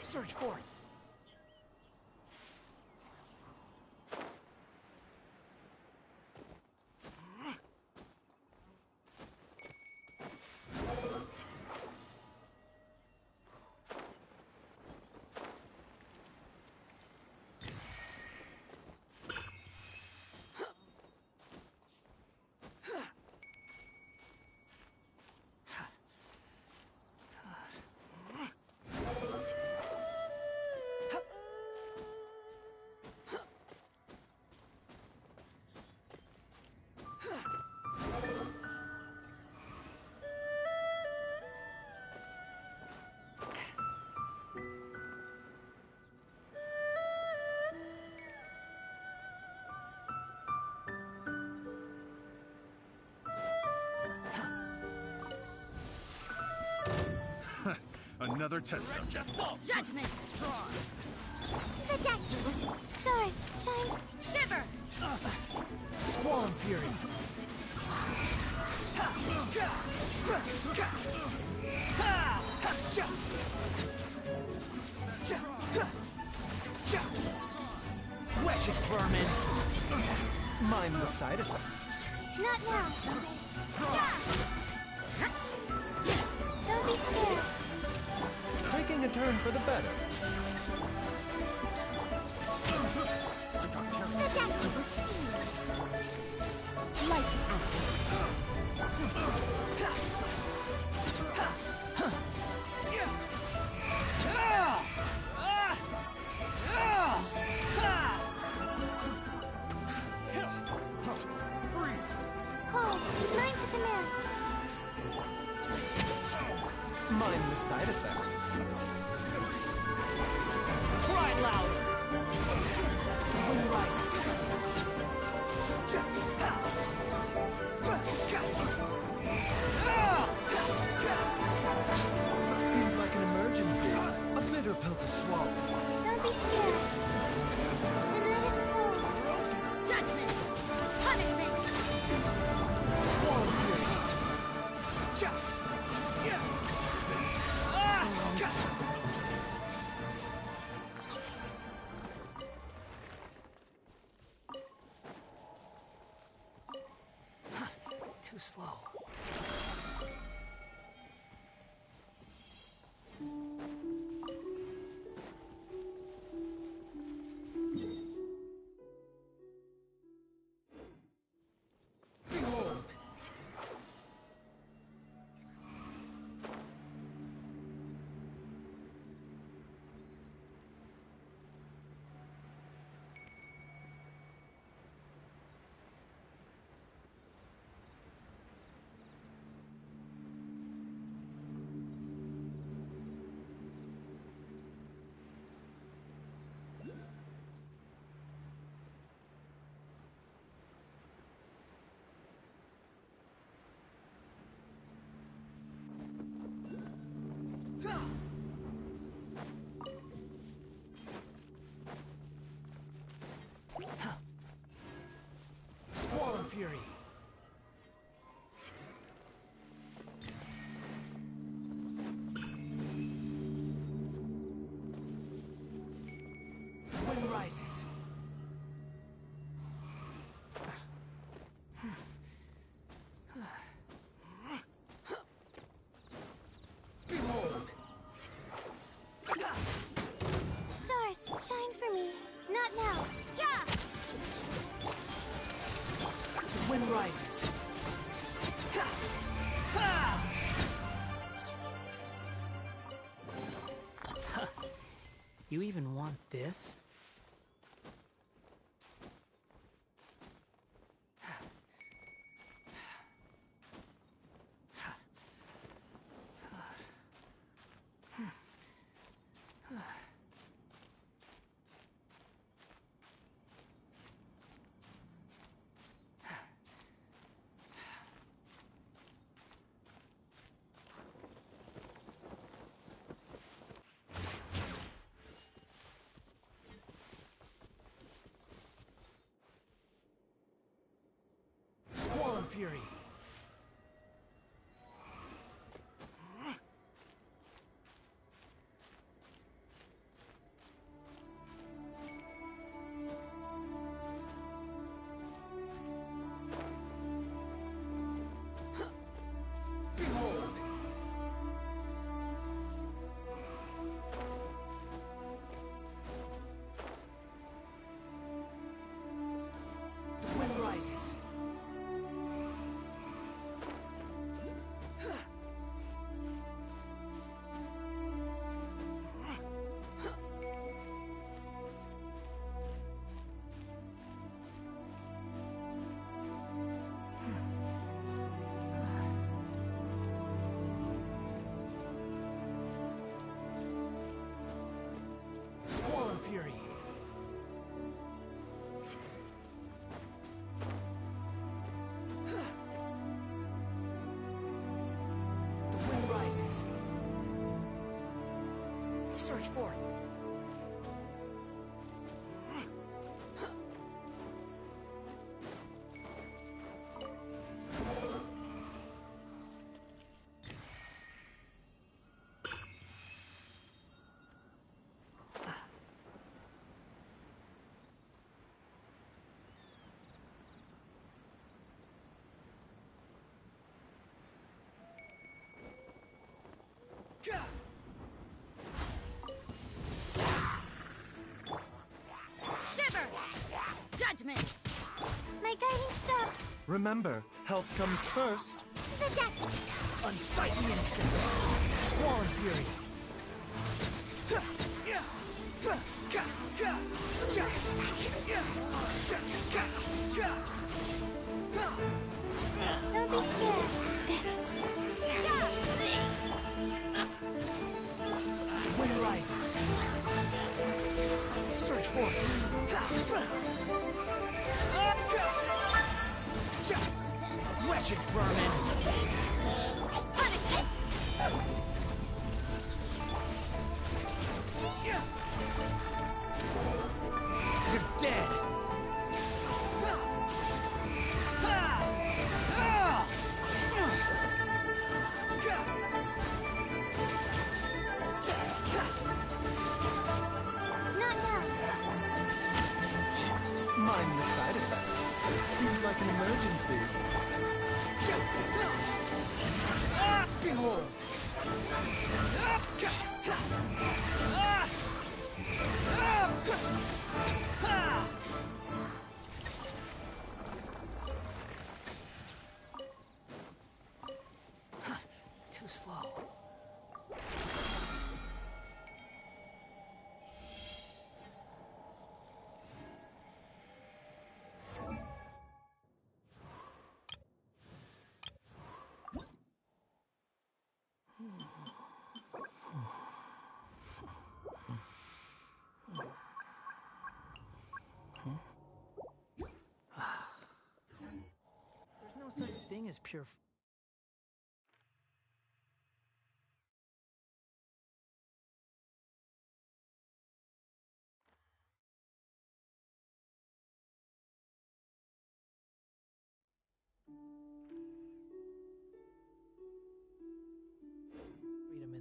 Search for it. Another test subject. Judgment! Ridiculous. Stars, shine. Shiver! Squall and Fury. Wretched vermin. Mind the side effects. Not now. Don't be scared. Taking a turn for the better. Ridiculous. Light Cold, learn to command. Mind the side effect. Cry louder! The wind rises. Seems like an emergency. A bitter pill to swallow. Don't be scared. The night is cold. Judgment! Punishment! Squall and Fury. Too slow. Behold! Fury. Wind rises. Behold! Stars, shine for me. Not now. Yeah! The wind rises. Ha! Ha! Huh. You even want this? Squall and Fury. Behold! The wind rises. Squall and Fury. The wind rises. Search forth. Shiver! Judgment! My guiding star. Remember, health comes first. The deck. Unsightly insects. Squall and Fury. Don't be scared. Wind rises. Search forth. Wretched vermin. Punishment! You're dead. Not now. Mind the side effects. Seems like an emergency. Behold. Too slow. There's no such thing as pure.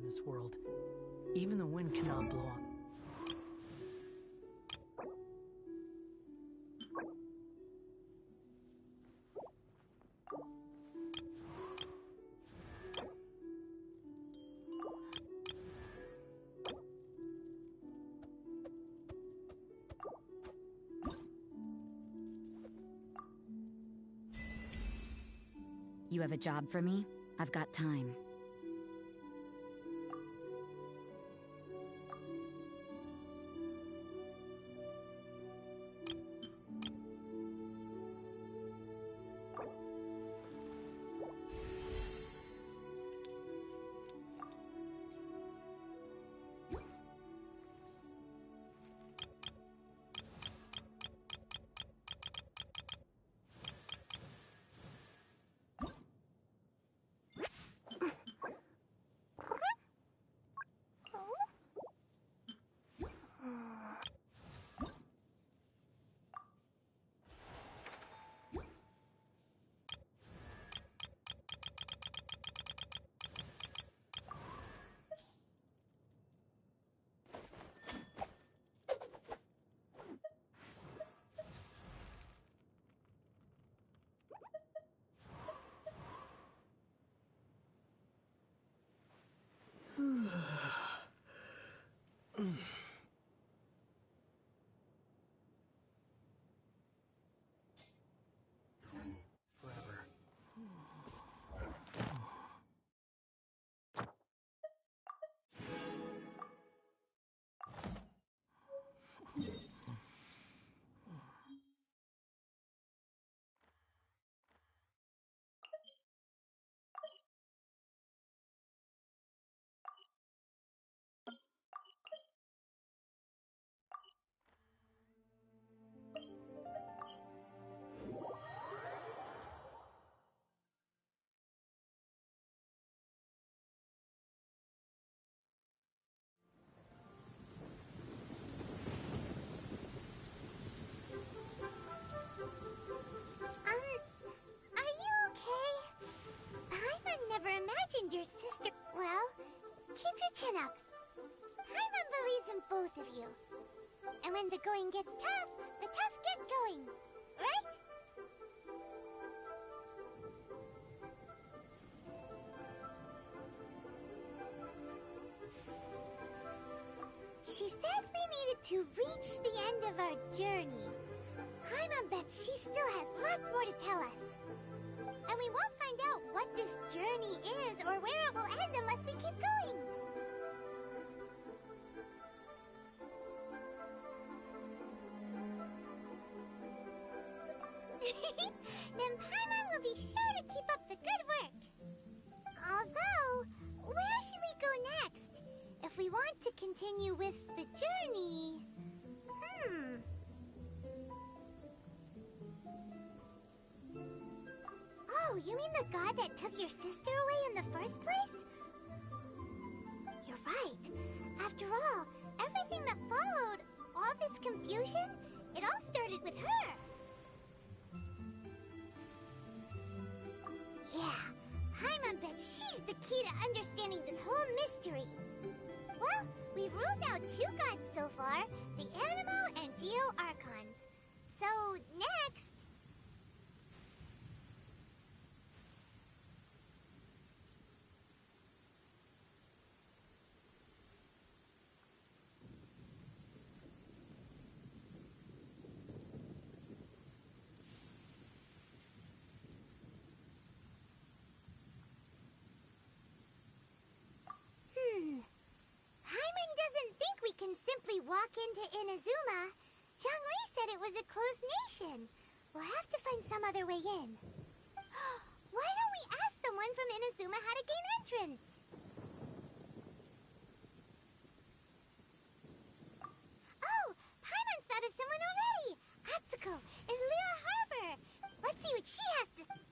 this world. Even the wind cannot blow on. You have a job for me? I've got time. Are you okay? Paimon never imagined your sister... Well, keep your chin up. Paimon believes in both of you. And when the going gets tough, the tough get going. Right? She said we needed to reach the end of our journey. Paimon bets she still has lots more to tell us. And we won't find out what this journey is or where it will end unless we keep going. Then Paimon will be sure to keep up the good work. Although, where should we go next? If we want to continue with the journey... Oh, you mean the god that took your sister away in the first place? You're right. After all, everything that followed, all this confusion, it all started with her. Yeah, Paimon bets she's the key to understanding this whole mystery. Well, we've ruled out two gods so far, the Animal and Geo Archons. So, next... Paimon doesn't think we can simply walk into Inazuma. Zhongli said it was a closed nation. We'll have to find some other way in. Why don't we ask someone from Inazuma how to gain entrance? Oh, Paimon thought of someone already! Atsuko in Liyue Harbor! Let's see what she has to say.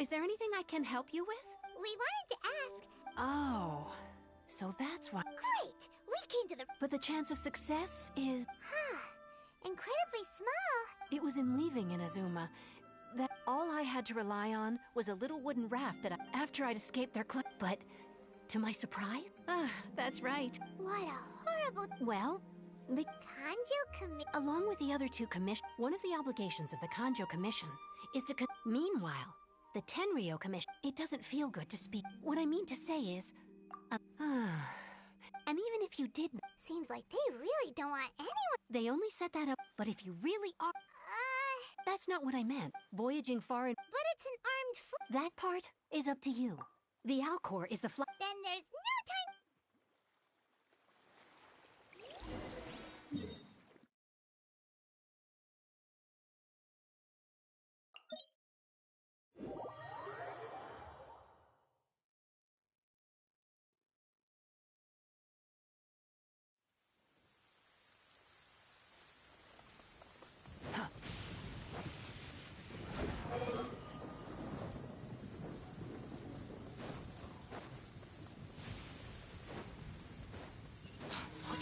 Is there anything I can help you with? We wanted to ask. Oh, so that's why. Great! We came to the. But the chance of success is. Incredibly small. It was in leaving Inazuma that all I had to rely on was a little wooden raft that after I'd escaped their but to my surprise, that's right. What a horrible. Well, the Kanjo Commission. Along with the other two commission, one of the obligations of the Kanjo Commission is to meanwhile, the Tenryo Commission, it doesn't feel good to speak. What I mean to say is, and even if you did, seems like they really don't want anyone. They only set that up, but if you really are, that's not what I meant. Voyaging far and. But it's an armed That part is up to you. The Alcor is the Then there's no time.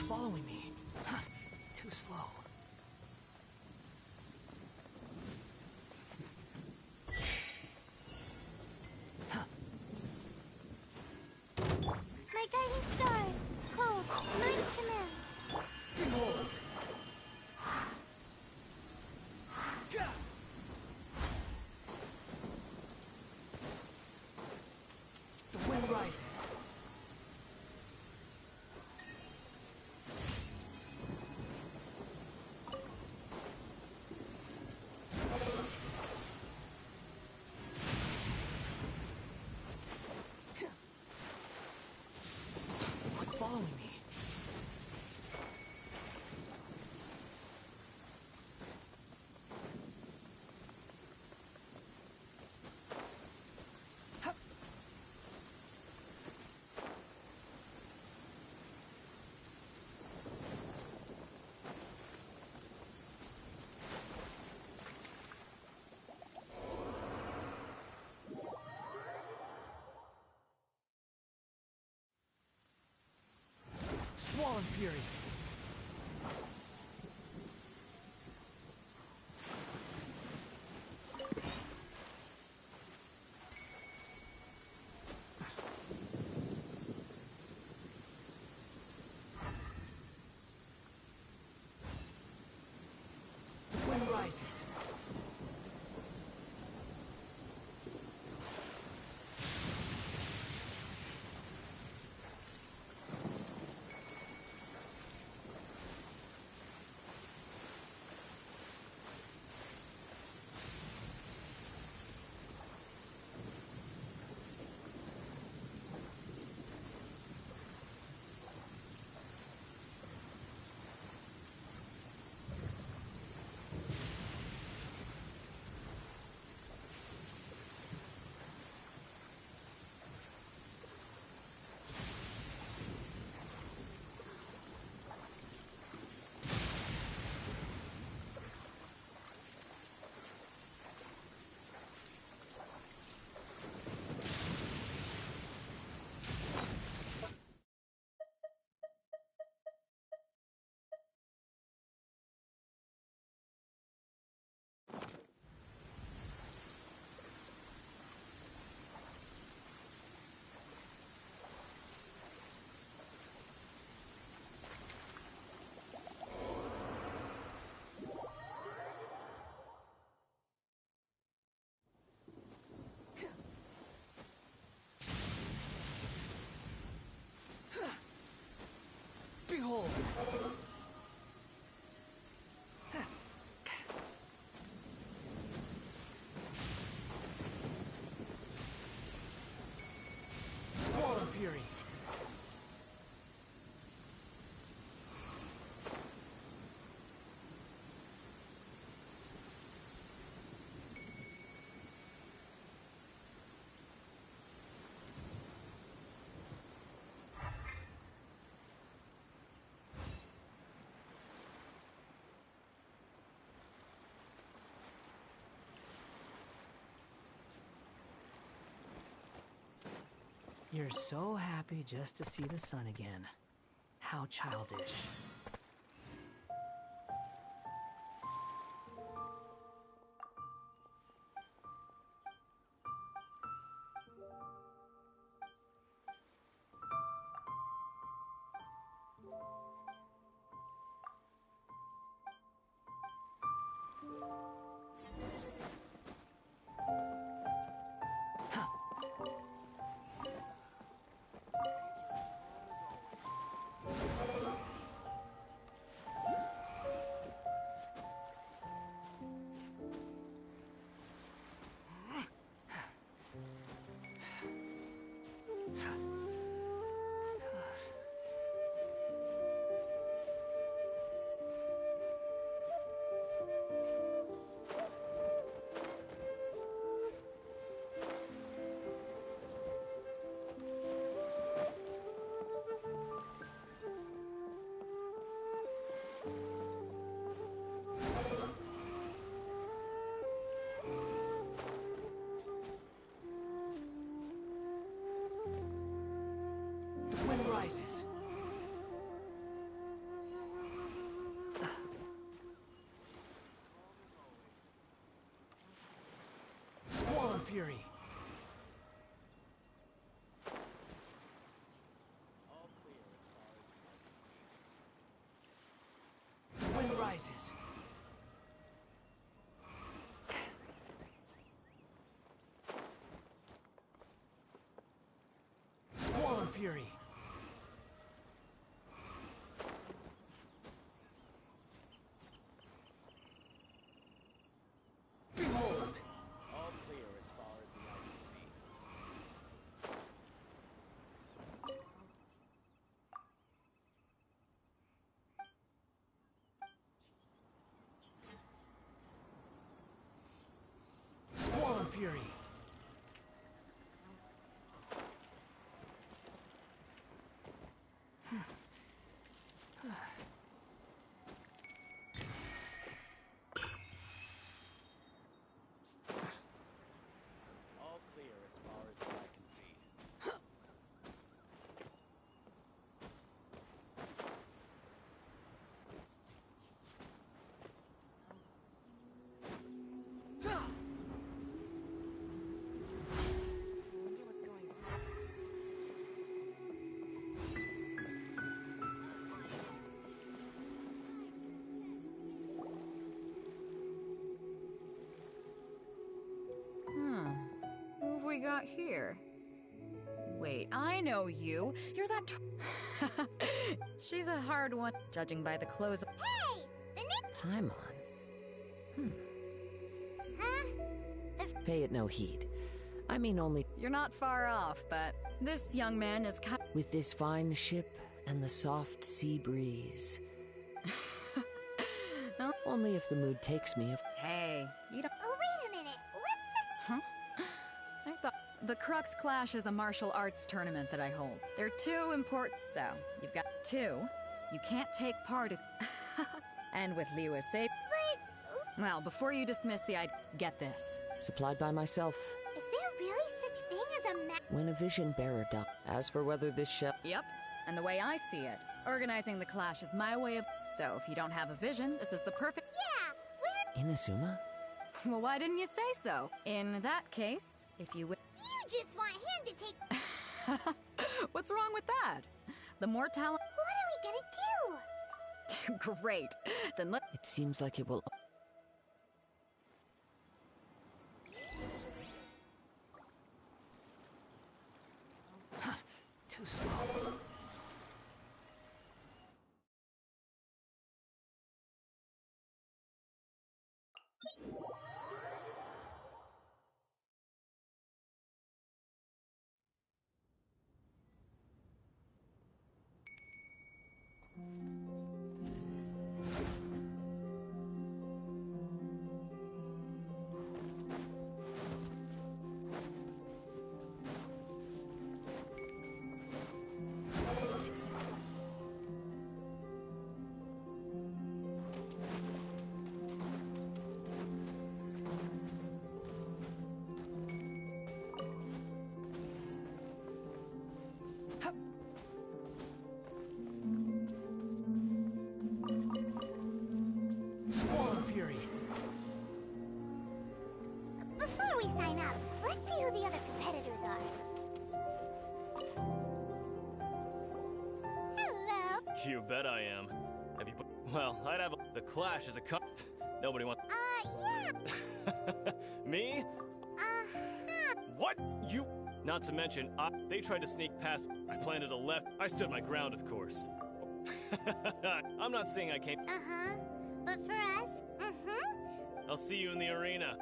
Following me. Too slow. My guiding stars. Cold. Nice command. Behold. The wind rises. Following me. Squall and Fury. The wind rises. You're so happy just to see the sun again. How childish. The wind rises. Squall and fury. The wind rises. Squall and fury. Behold! All clear as far as the eye can see. Squall and fury. All clear as far as the eye can see. Who have we got here? Wait, I know you. You're that She's a hard one, judging by the clothes. Hey! The name. Paimon. Huh? Pay it no heed. I mean only You're not far off, but this young man is with this fine ship and the soft sea breeze. Only if the mood takes me. Hey, you don't. Oh, wait a minute. What's Huh? I thought the Crux Clash is a martial arts tournament that I hold. They're too important. So, you've got two. You can't take part if. And with Liu as safe. But. Well, before you dismiss the idea, get this. Supplied by myself. Is there really such thing as a When a vision bearer dies. As for whether this shall. Yep. And the way I see it, organizing the clash is my way of. So, if you don't have a vision, this is the perfect. Yeah, we're. Inazuma? Well, why didn't you say so? In that case, if you would. You just want him to take. What's wrong with that? The more talent. What are we gonna do? Great. Then let. It seems like it will. Too slow. You bet I am. Have you put... Well, I'd have the Clash as a Nobody wants... Yeah. Me? What? You... Not to mention, they tried to sneak past... I planted a left... I stood my ground, of course. I'm not saying I can't... Uh-huh. But for us, I'll see you in the arena.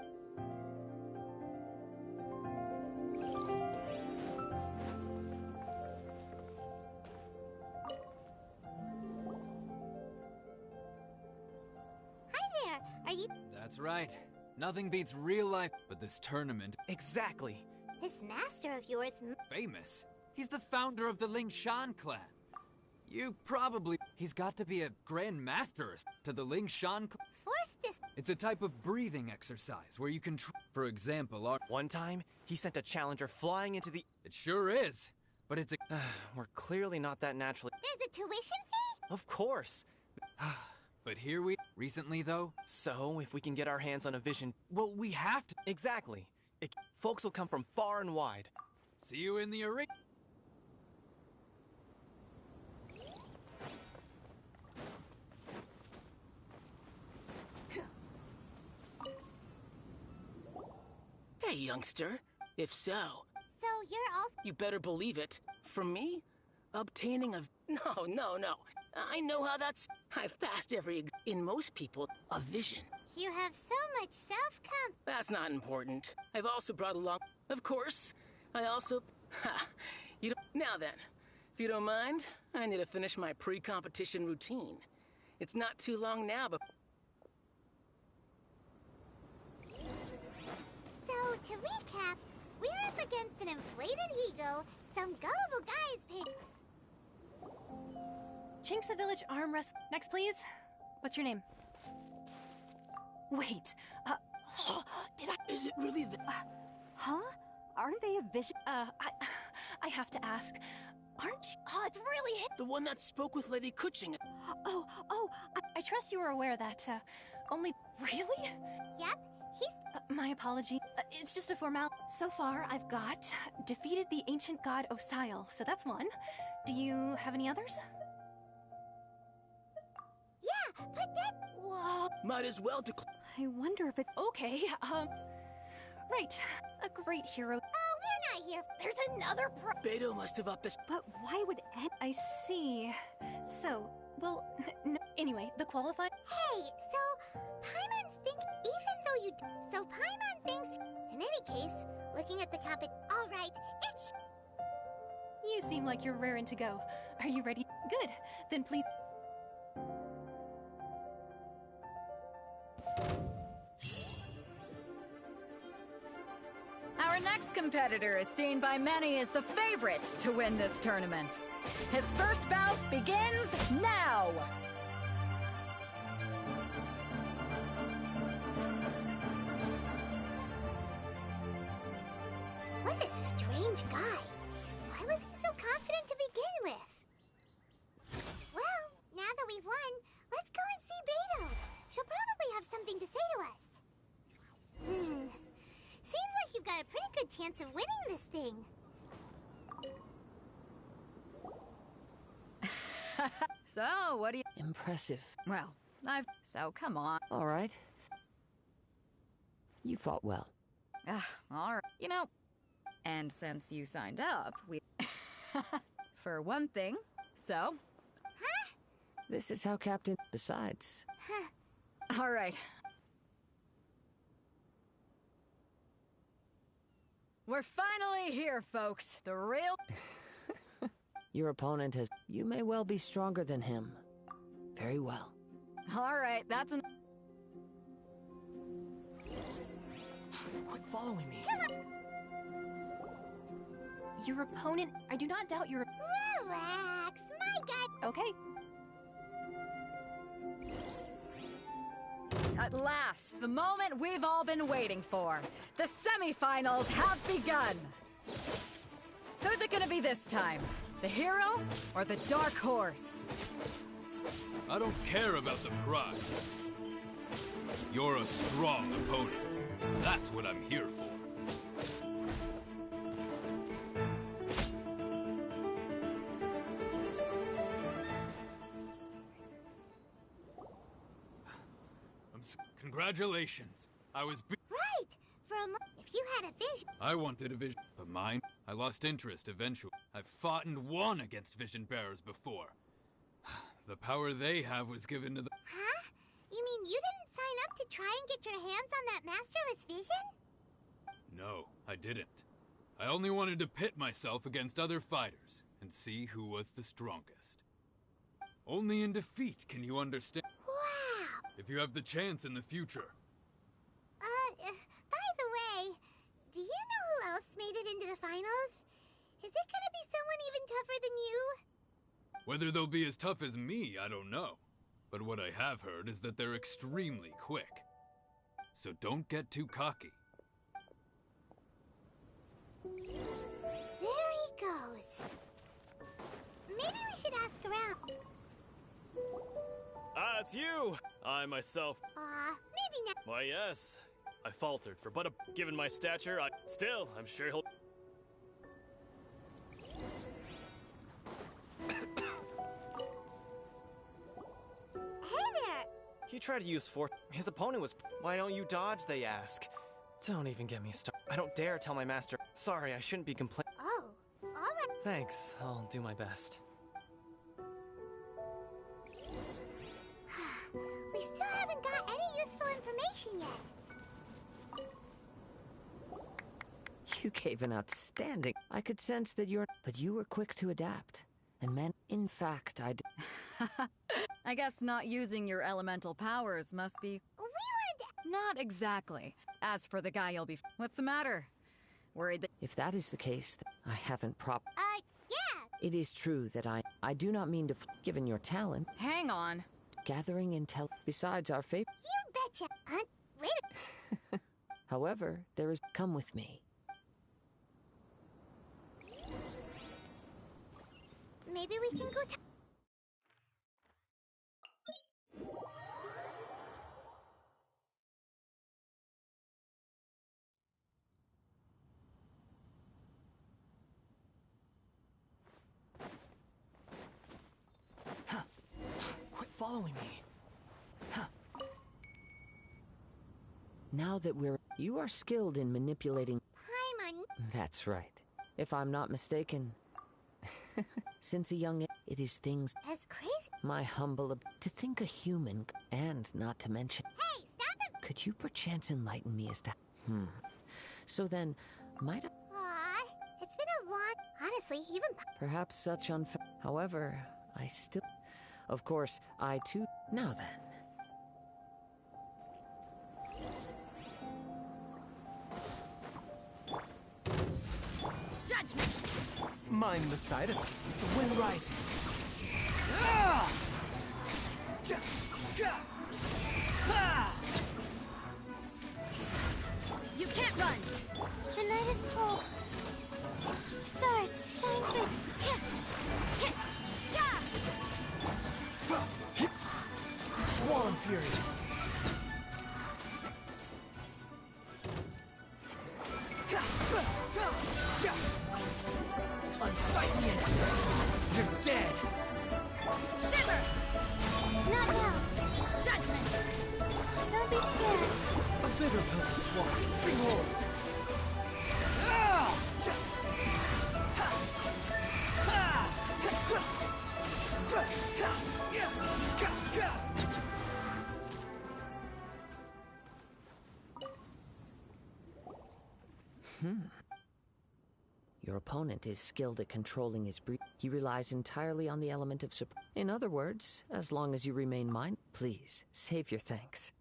Are you... That's right. Nothing beats real life but this tournament. Exactly. This master of yours... Famous? He's the founder of the Ling Shan clan. You probably... He's got to be a grand master to the Ling Shan clan. Forced this... It's a type of breathing exercise where you can... For example, our... One time, he sent a challenger flying into the... It sure is. But it's a... We're clearly not that naturally... There's a tuition fee? Of course. But here we... Recently, though... So, if we can get our hands on a vision... Well, we have to... Exactly. Folks will come from far and wide. See you in the arena. Hey, youngster. If so... So, you're also... You better believe it. From me? Obtaining a... No. I know how that's... I've passed in most people, a vision. You have so much self-conf... That's not important. I've also brought along... Of course. I also... You don't... Now then, if you don't mind, I need to finish my pre-competition routine. It's not too long now, but... So, to recap, we're up against an inflated ego, some gullible guys paid... Chinxa Village Arm Wrest... Next, please. What's your name? Wait, did I... Is it really the... Huh? Aren't they a vision? I have to ask. Aren't you... Oh, it's really hit... The one that spoke with Lady Kuching. I trust you were aware that, only... Really? Yep, he's... My apology. It's just a formality. So far, I've got... defeated the ancient god Osile, so that's one. Do you have any others? Yeah, but that... Whoa. Might as well I wonder if it... Okay, Right. A great hero. Oh, we're not here... There's another Beto must have upped this... But why would I see. So, well, no. Anyway, the qualifying... Hey, so... Paimon's think... Even though you... So Paimon thinks... In any case, looking at the Alright, it's... You seem like you're raring to go. Are you ready? Good. Then please... Our next competitor is seen by many as the favorite to win this tournament. His first bout begins now! What a strange guy. Why was he so confident to begin with? Well, now that we've won, let's go and see Beto. She'll probably have something to say to us. Seems like you've got a pretty good chance of winning this thing. So, what do you... Impressive. Well, So, come on. All right. You fought well. All right. You know, and since you signed up, we... For one thing, so... Huh? This is how Captain... Besides... Huh. All right. We're finally here, folks. The real... Your opponent has... You may well be stronger than him. Very well. All right, that's an... Quit following me. Come on. Your opponent... I do not doubt your... Relax, my guy... Okay. At last, the moment we've all been waiting for. The semifinals have begun. Who's it gonna be this time? The hero or the dark horse? I don't care about the prize. You're a strong opponent. That's what I'm here for. Congratulations. I was Right! If you had a vision... I wanted a vision, but mine? I lost interest eventually. I've fought and won against vision bearers before. The power they have was given to the... Huh? You mean you didn't sign up to try and get your hands on that masterless vision? No, I didn't. I only wanted to pit myself against other fighters and see who was the strongest. Only in defeat can you understand. Wow! If you have the chance in the future. By the way, do you know who else made it into the finals? Is it gonna be someone even tougher than you? Whether they'll be as tough as me, I don't know. But what I have heard is that they're extremely quick. So don't get too cocky. There he goes. Maybe we should ask around. Ah, it's you! I myself... maybe not. Why, yes. I faltered for but given my stature, Still, I'm sure he'll... Hey there! He tried to use force. His opponent was... Why don't you dodge, they ask. Don't even get me started. I don't dare tell my master. Sorry, I shouldn't be complaining. Oh, alright. Thanks, I'll do my best. We still haven't got any useful information yet. You gave an outstanding... I could sense that you're... But you were quick to adapt. And man, in fact, I guess not using your elemental powers must be... We wanted to... Not exactly. As for the guy you'll be... What's the matter? Worried that... If that is the case, I haven't yeah! It is true that I do not mean to... Given your talent... Hang on. Gathering intel... Besides our favorite... You betcha! Wait However, there is... Come with me. Maybe we can go Quit following me. Now that we're... You are skilled in manipulating... Hi, Mon. That's right. If I'm not mistaken... Since a young age, it is things... As crazy... My humble... To think a human... And not to mention... Hey, stop it! Could you perchance enlighten me as to... So then, might I... It's been a long... Honestly, even... Perhaps such unfair... However, I still... Of course, I too... Now then... Judgment! Mind the side effect. The wind rises. You can't run! The night is cold. Stars shine through. Swarm Fury. Unsightly insects. You're dead. Shiver! Not now. Judgment! Don't be scared. A vigor pelted swarm. Behold. Your opponent is skilled at controlling his breath. He relies entirely on the element of surprise. In other words, as long as you remain mine, please, save your thanks.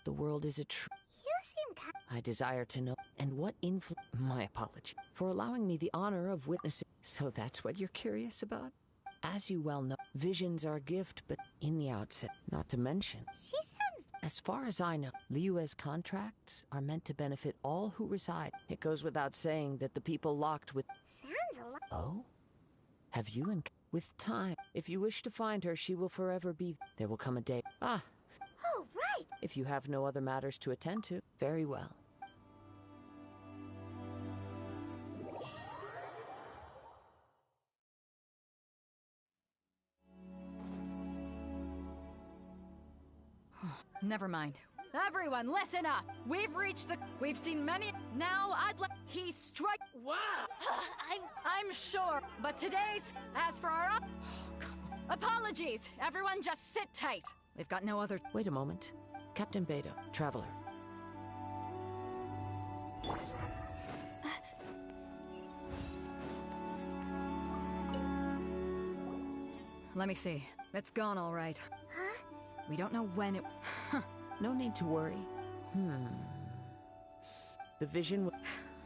The world is a You seem kind... I desire to know, and what influence... My apology for allowing me the honor of witnessing. So that's what you're curious about? As you well know, visions are a gift, but in the outset, not to mention... She sounds... As far as I know, Liyue's contracts are meant to benefit all who reside. It goes without saying that the people locked with... Sounds a lot... Oh? Have you with time, if you wish to find her, she will forever be... There will come a day... Ah! Oh, right! If you have no other matters to attend to, very well. Never mind. Everyone, listen up. We've reached the... We've seen many... Now I'd like... He strike... Wow! I'm sure. But today's... As for our... Apologies. Everyone just sit tight. We've got no other... Wait a moment. Captain Beta, Traveler. Let me see. It's gone all right. Huh? We don't know when it... No need to worry. The vision...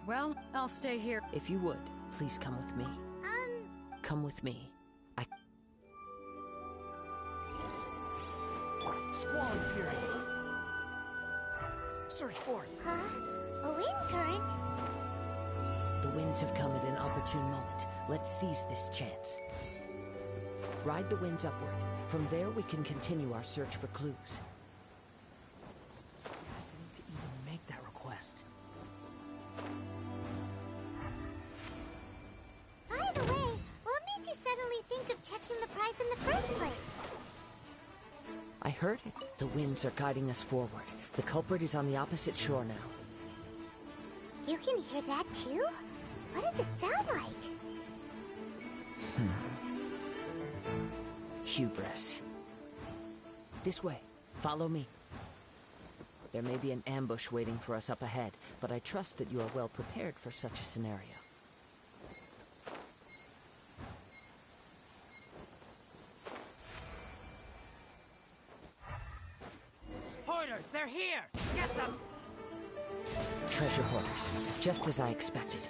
Well, I'll stay here. If you would, please come with me. Come with me. Squall Fury! Search for it! Huh? A wind current? The winds have come at an opportune moment. Let's seize this chance. Ride the winds upward. From there, we can continue our search for clues. Hesitant to even make that request. By the way, what made you suddenly think of checking the prize in the first place? I heard it. The winds are guiding us forward. The culprit is on the opposite shore now. You can hear that too? What does it sound like? Hubris. This way. Follow me. There may be an ambush waiting for us up ahead, but I trust that you are well prepared for such a scenario. Hoarders, they're here! Get them! Treasure hoarders, just as I expected.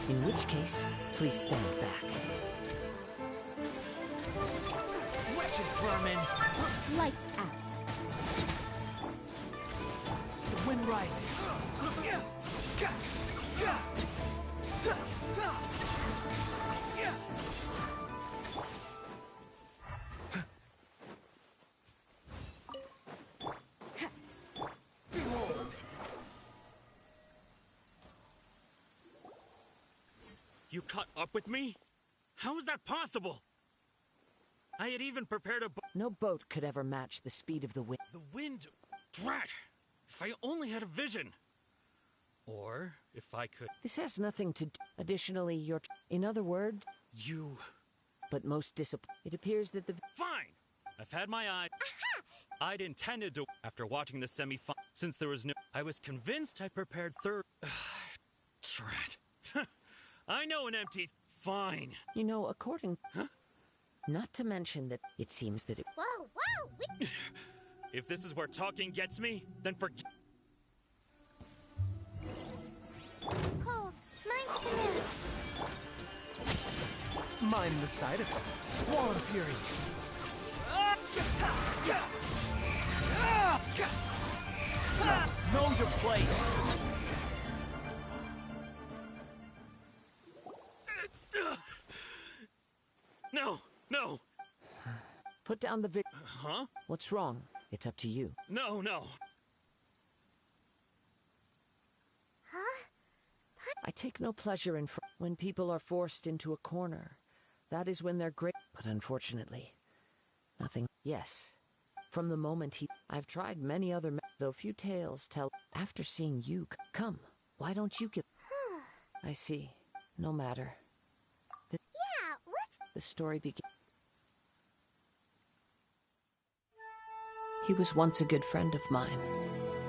In which case, please stand back. Wretched vermin! Lights out. The wind rises. You caught up with me? How is that possible? I had even prepared a No boat could ever match the speed of the wind. The wind... Drat! If I only had a vision! Or, if I could... This has nothing to do... Additionally, you're... In other words... You... But most disappointing. It appears that the... Fine! I've had my eye... I'd intended to... After watching the semi-final... Since there was no... I was convinced I prepared third... Drat. I know an empty... Fine. You know, according... Huh? Not to mention that it seems that it... Whoa, whoa! If this is where talking gets me, then forget... Cold. Mine's familiar. Mind the side effect. Squall Fury! Know your place! No! No! Put down the Huh? What's wrong? It's up to you. No, no! Huh? I take no pleasure in when people are forced into a corner. That is when they're great. But unfortunately, nothing. Yes. From the moment I've tried many other though few tales tell. After seeing you come, why don't you give... I see. No matter. Yeah, what's... The story begins. He was once a good friend of mine.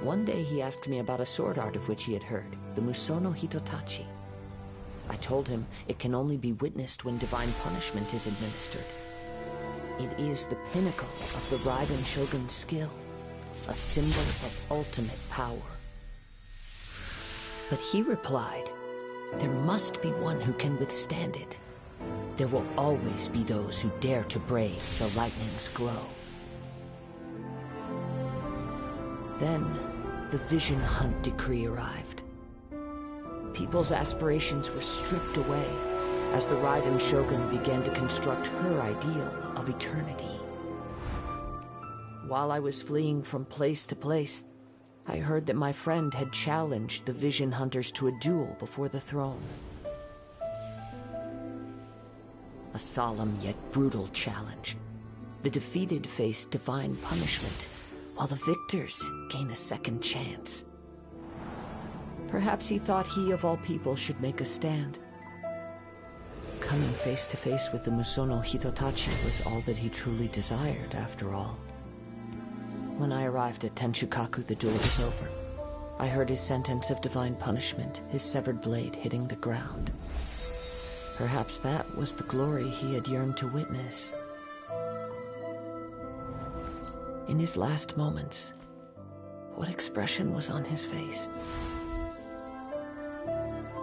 One day he asked me about a sword art of which he had heard, the Musono Hitotachi. I told him it can only be witnessed when divine punishment is administered. It is the pinnacle of the Raiden Shogun's skill, a symbol of ultimate power. But he replied, there must be one who can withstand it. There will always be those who dare to brave the lightning's glow. Then, the Vision Hunt decree arrived. People's aspirations were stripped away as the Raiden Shogun began to construct her ideal of eternity. While I was fleeing from place to place, I heard that my friend had challenged the Vision Hunters to a duel before the throne. A solemn yet brutal challenge. The defeated faced divine punishment, while the victors gain a second chance. Perhaps he thought he of all people should make a stand. Coming face to face with the Musono Hitotachi was all that he truly desired, after all. When I arrived at Tenshukaku, the duel was over. I heard his sentence of divine punishment, his severed blade hitting the ground. Perhaps that was the glory he had yearned to witness. In his last moments, what expression was on his face?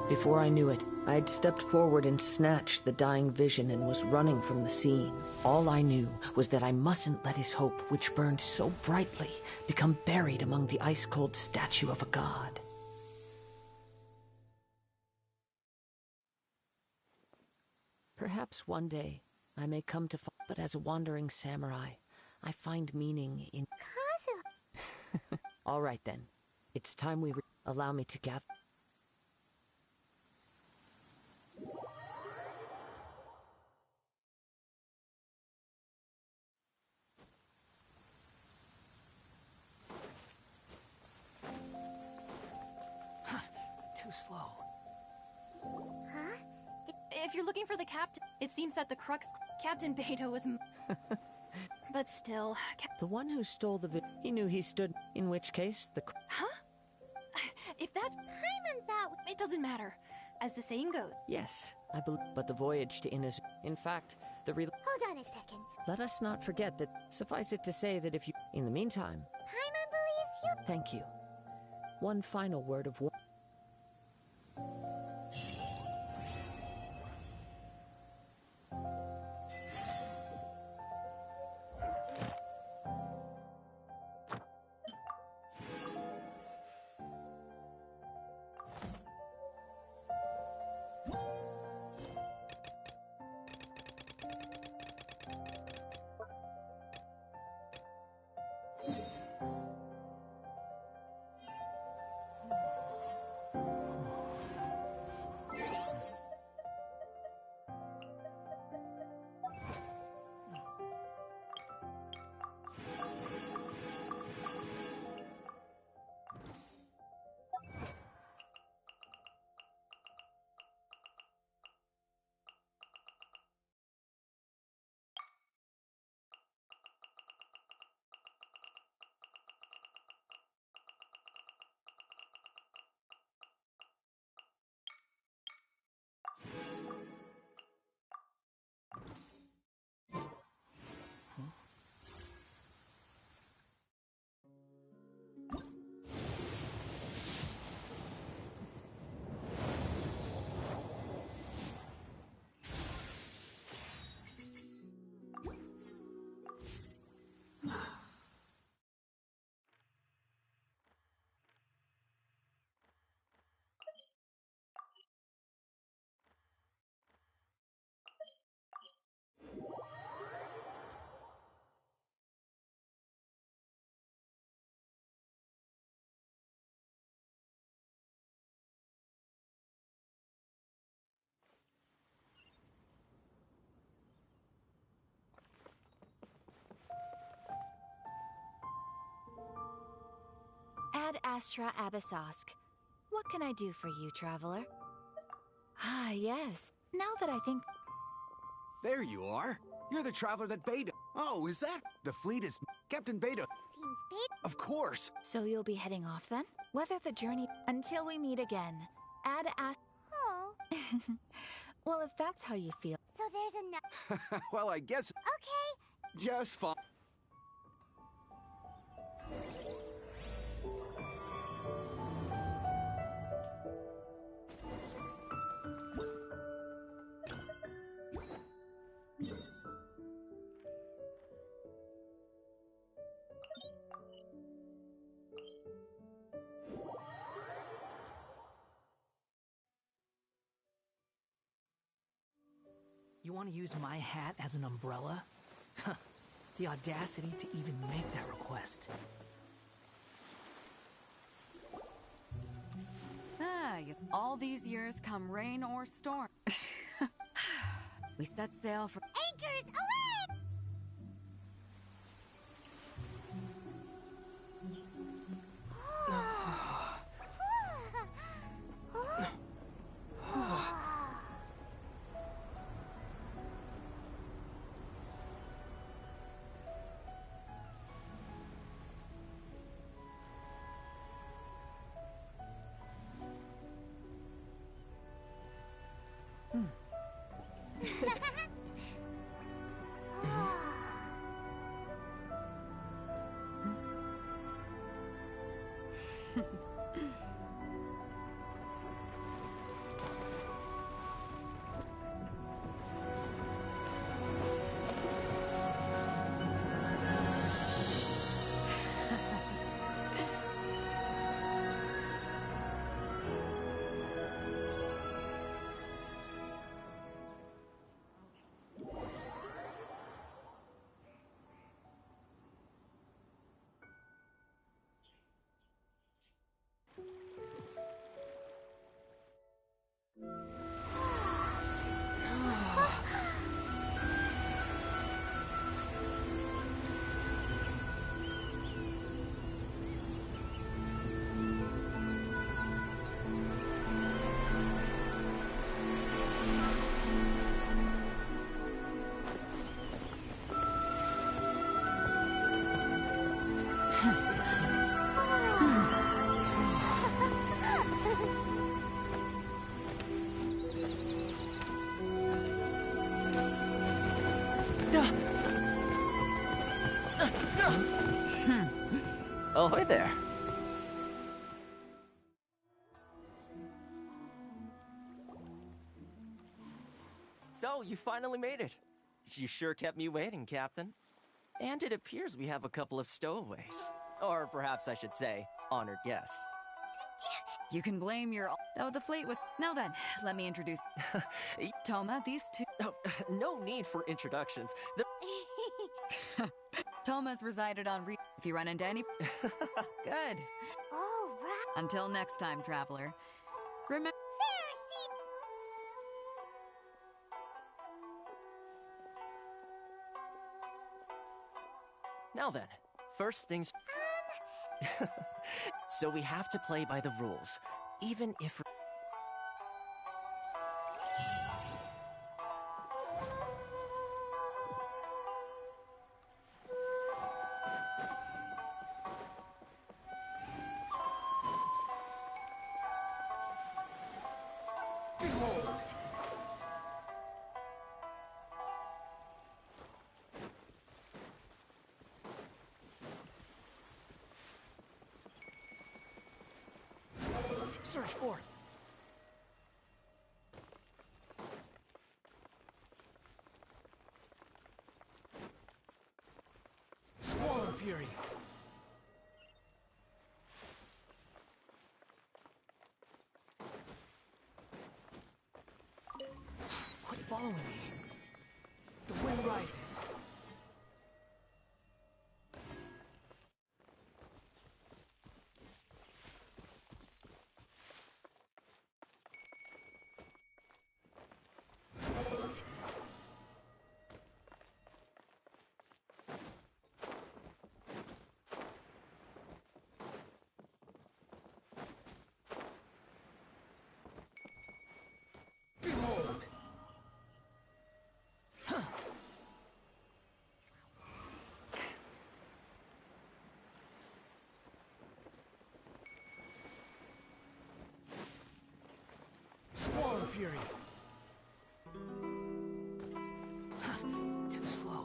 Before I knew it, I had stepped forward and snatched the dying vision and was running from the scene. All I knew was that I mustn't let his hope, which burned so brightly, become buried among the ice-cold statue of a god. Perhaps one day I may come to find, but as a wandering samurai, I find meaning in... Kazu! All right then. It's time we allow me to gather... Too slow. Huh? If you're looking for the captain, it seems that the Crux Captain Beto was... But still... The one who stole the he knew he stood, in which case the... Huh? If that's... Paimon that... It doesn't matter. As the saying goes. Yes, I believe, but the voyage to Inazuma... In fact, the Hold on a second. Let us not forget that, suffice it to say that if you... In the meantime... Paimon believes you... Thank you. One final word of warning. Ad Astra Abyssosk. What can I do for you, traveler? Ah, yes. Now that I think... There you are. You're the traveler that Beta... Oh, is that... The fleet is... Captain Beta... Seems Beta... Of course. So you'll be heading off then? Weather the journey until we meet again. Ad Astra... Oh. Well, if that's how you feel... So there's a... Well, I guess... Okay. Just fine. You want to use my hat as an umbrella? The audacity to even make that request. All these years come rain or storm. We set sail for... Anchors, away! Oh, hey there. So, you finally made it. You sure kept me waiting, Captain. And it appears we have a couple of stowaways. Or perhaps I should say, honored guests. You can blame your... Oh, the fleet was... Now then, let me introduce... Toma, these two... Oh, no need for introductions. Toma's resided on If you run into any... Good. All right. Until next time, traveler. Remember... Now then, first things... So we have to play by the rules, even if... Search for it. Squall Fury. Quit following me. The wind rises. Behold! Huh. Squall Fury! Too slow.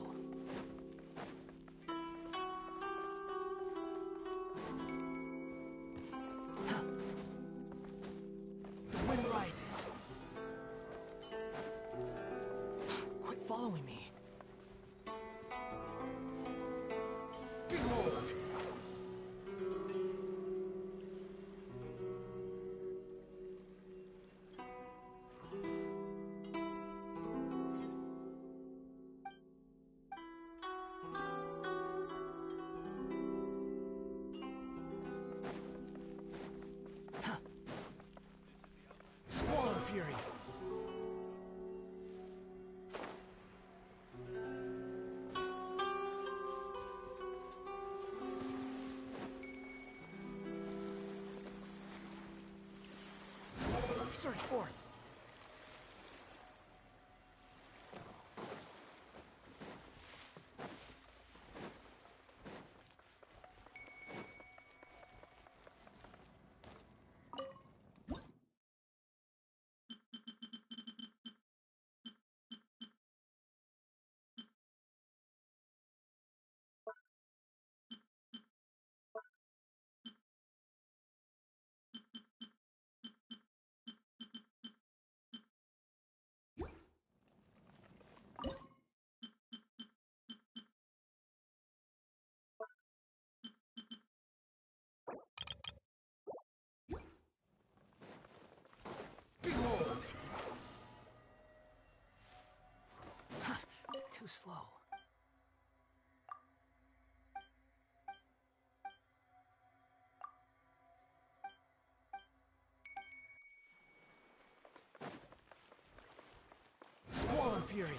The wind rises. Quit following me. Behold! Squall Fury! Search for it. too slow. Squall and Fury.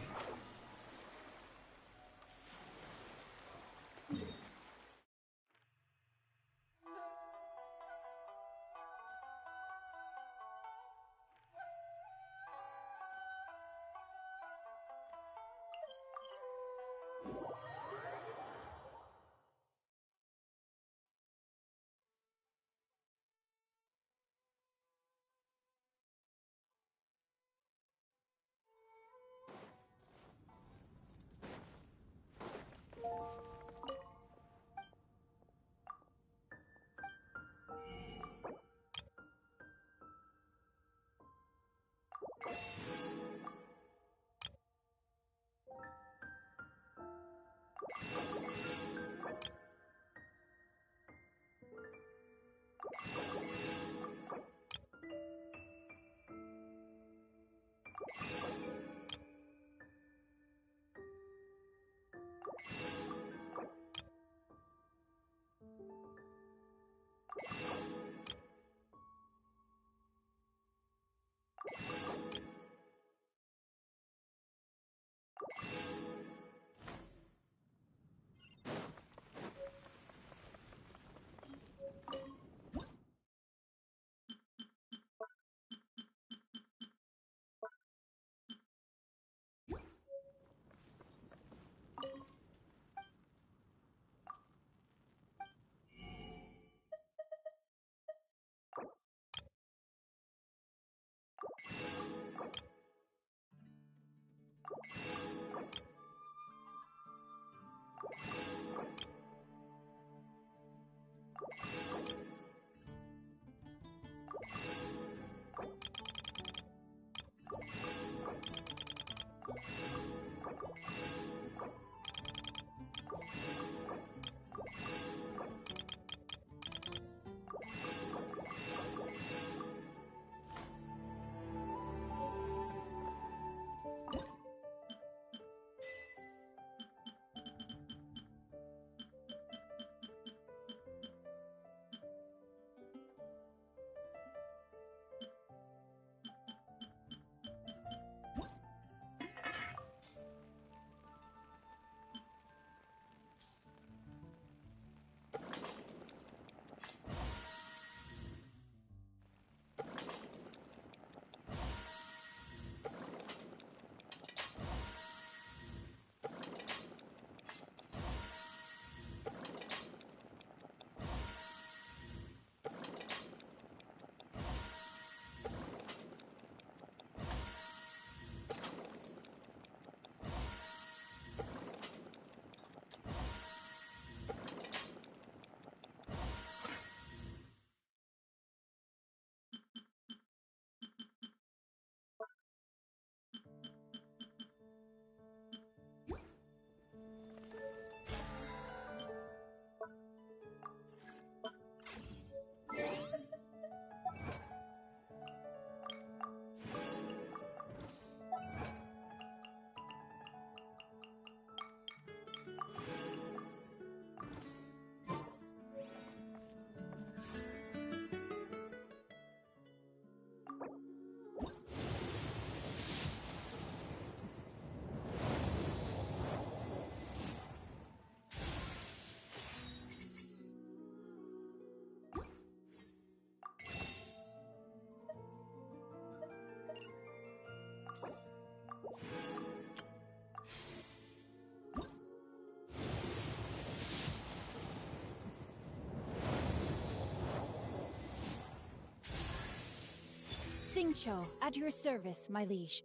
Xingqiu, at your service, my liege.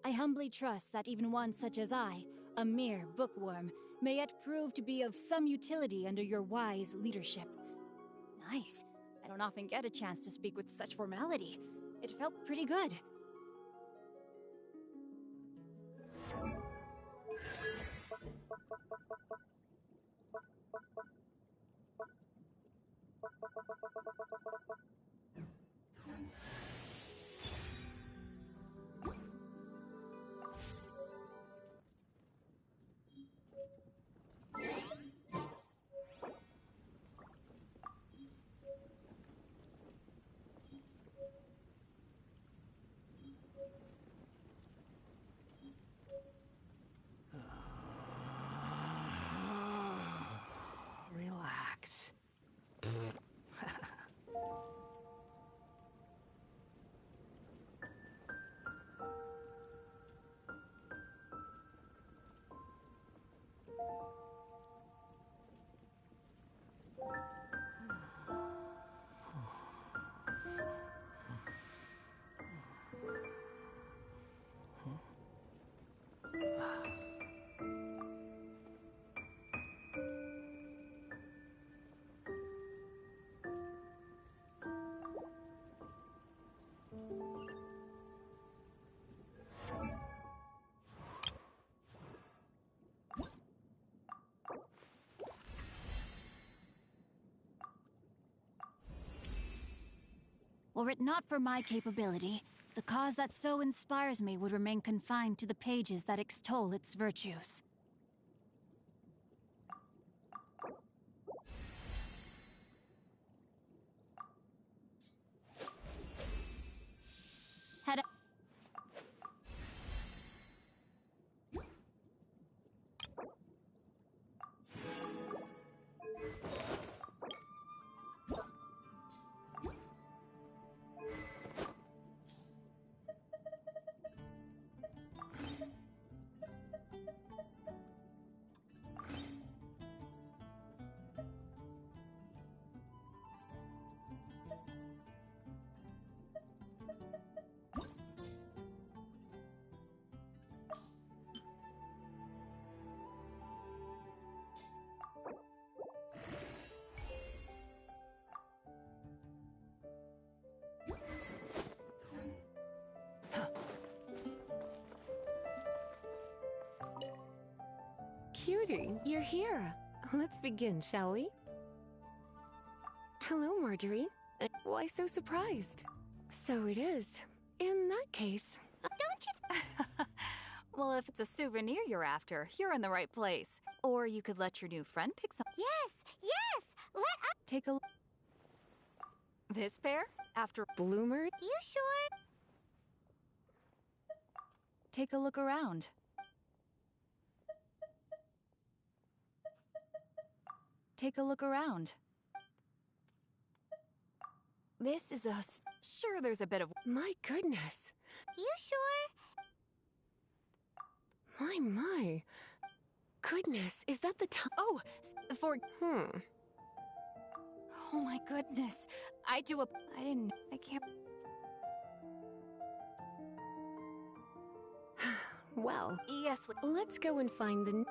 I humbly trust that even one such as I, a mere bookworm, may yet prove to be of some utility under your wise leadership. Nice. I don't often get a chance to speak with such formality. It felt pretty good. Were it not for my capability, the cause that so inspires me would remain confined to the pages that extol its virtues. Head up. Cutie, you're here. Let's begin, shall we? Hello, Marjorie. Why so surprised? So it is. In that case... Don't you... Well, if it's a souvenir you're after, you're in the right place. Or you could let your new friend pick some... Yes! Yes! Let us... Take a look. This pair? After... Bloomer? You sure? Take a look around. Take a look around. This is a... Sure, there's a bit of... My goodness. You sure? My. Goodness, is that the time? Oh, for... Oh my goodness. I can't... Well, yes, let's go and find the...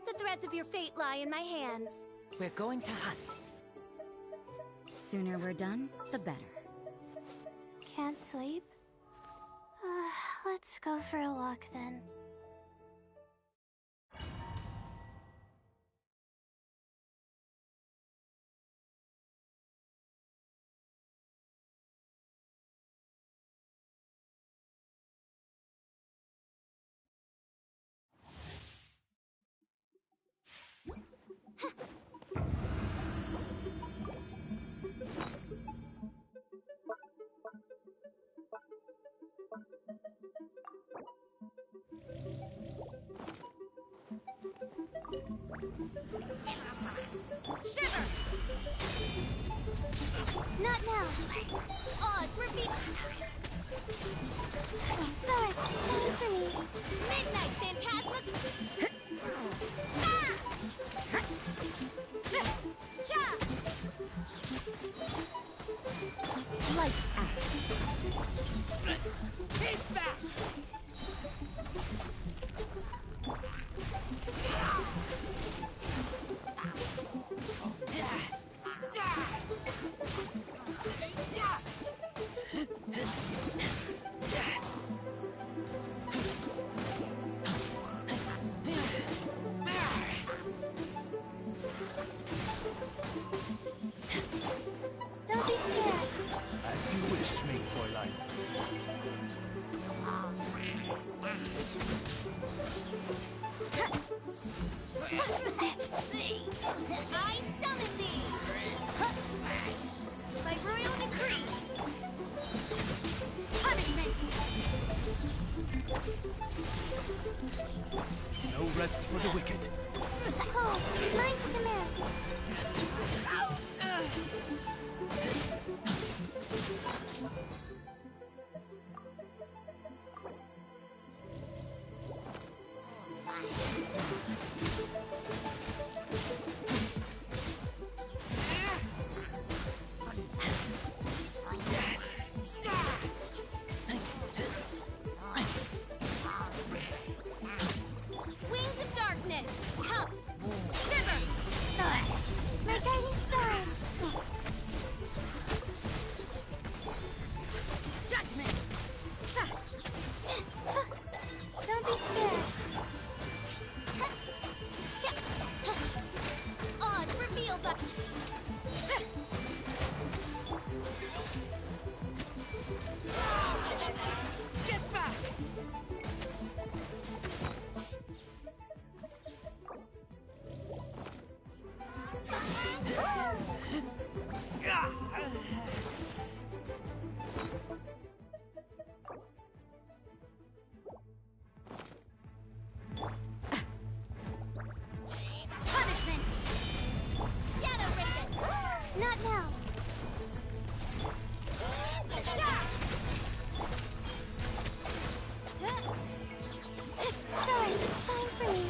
The threads of your fate lie in my hands. We're going to hunt. Sooner we're done, the better. Can't sleep? Let's go for a walk then. Shiver! Not now! Odds reveal! Stars, shine for me! Midnight Phantasma! Light out. Hit back! Don't be scared. As you wish, mate for life. I summon thee! By royal decree! Punishment! No rest for the wicked. Cole, mine's command. Wings of darkness, come! Shiver! My guiding stars. Judgment! Don't be scared. Odd reveal by... Get back! Punishment! Shadow Raven! Not now. Stars, shine for me.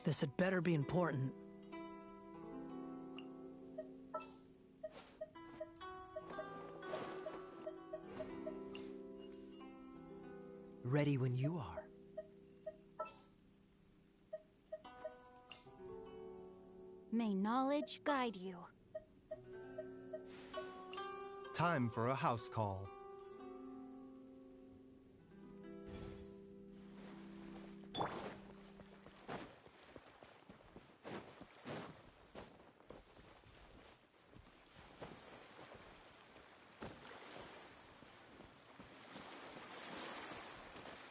This had better be important. Ready when you are. May knowledge guide you. Time for a house call.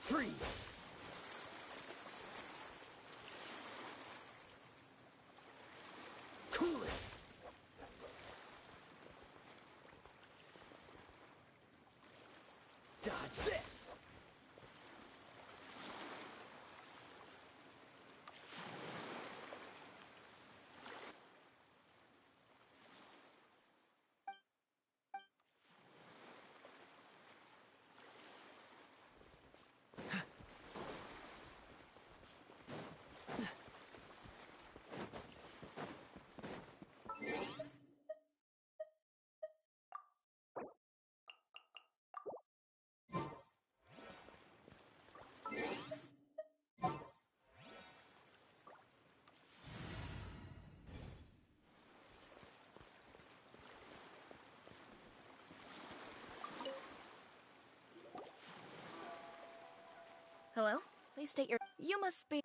Freeze! Cool it! Dodge this! Hello? Please state your... You must be...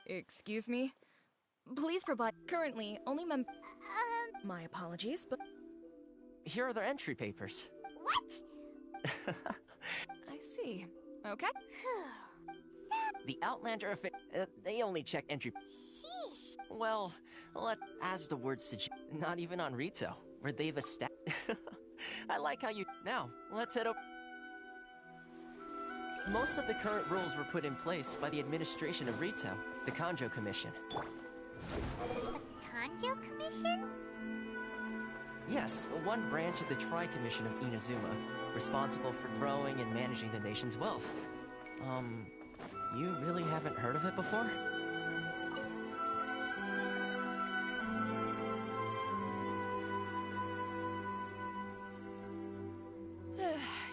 Excuse me? Please provide... Currently, only My apologies, but... Here are their entry papers. What? I see. Okay. The Outlander they only check entry... Sheesh. Well, as the word suggests, not even on Rito, where they've established... I like how you... Now, let's head over... Most of the current rules were put in place by the administration of Rito, the Kanjo Commission. The Kanjo Commission? Yes, one branch of the Tri-Commission of Inazuma, responsible for growing and managing the nation's wealth. You really haven't heard of it before?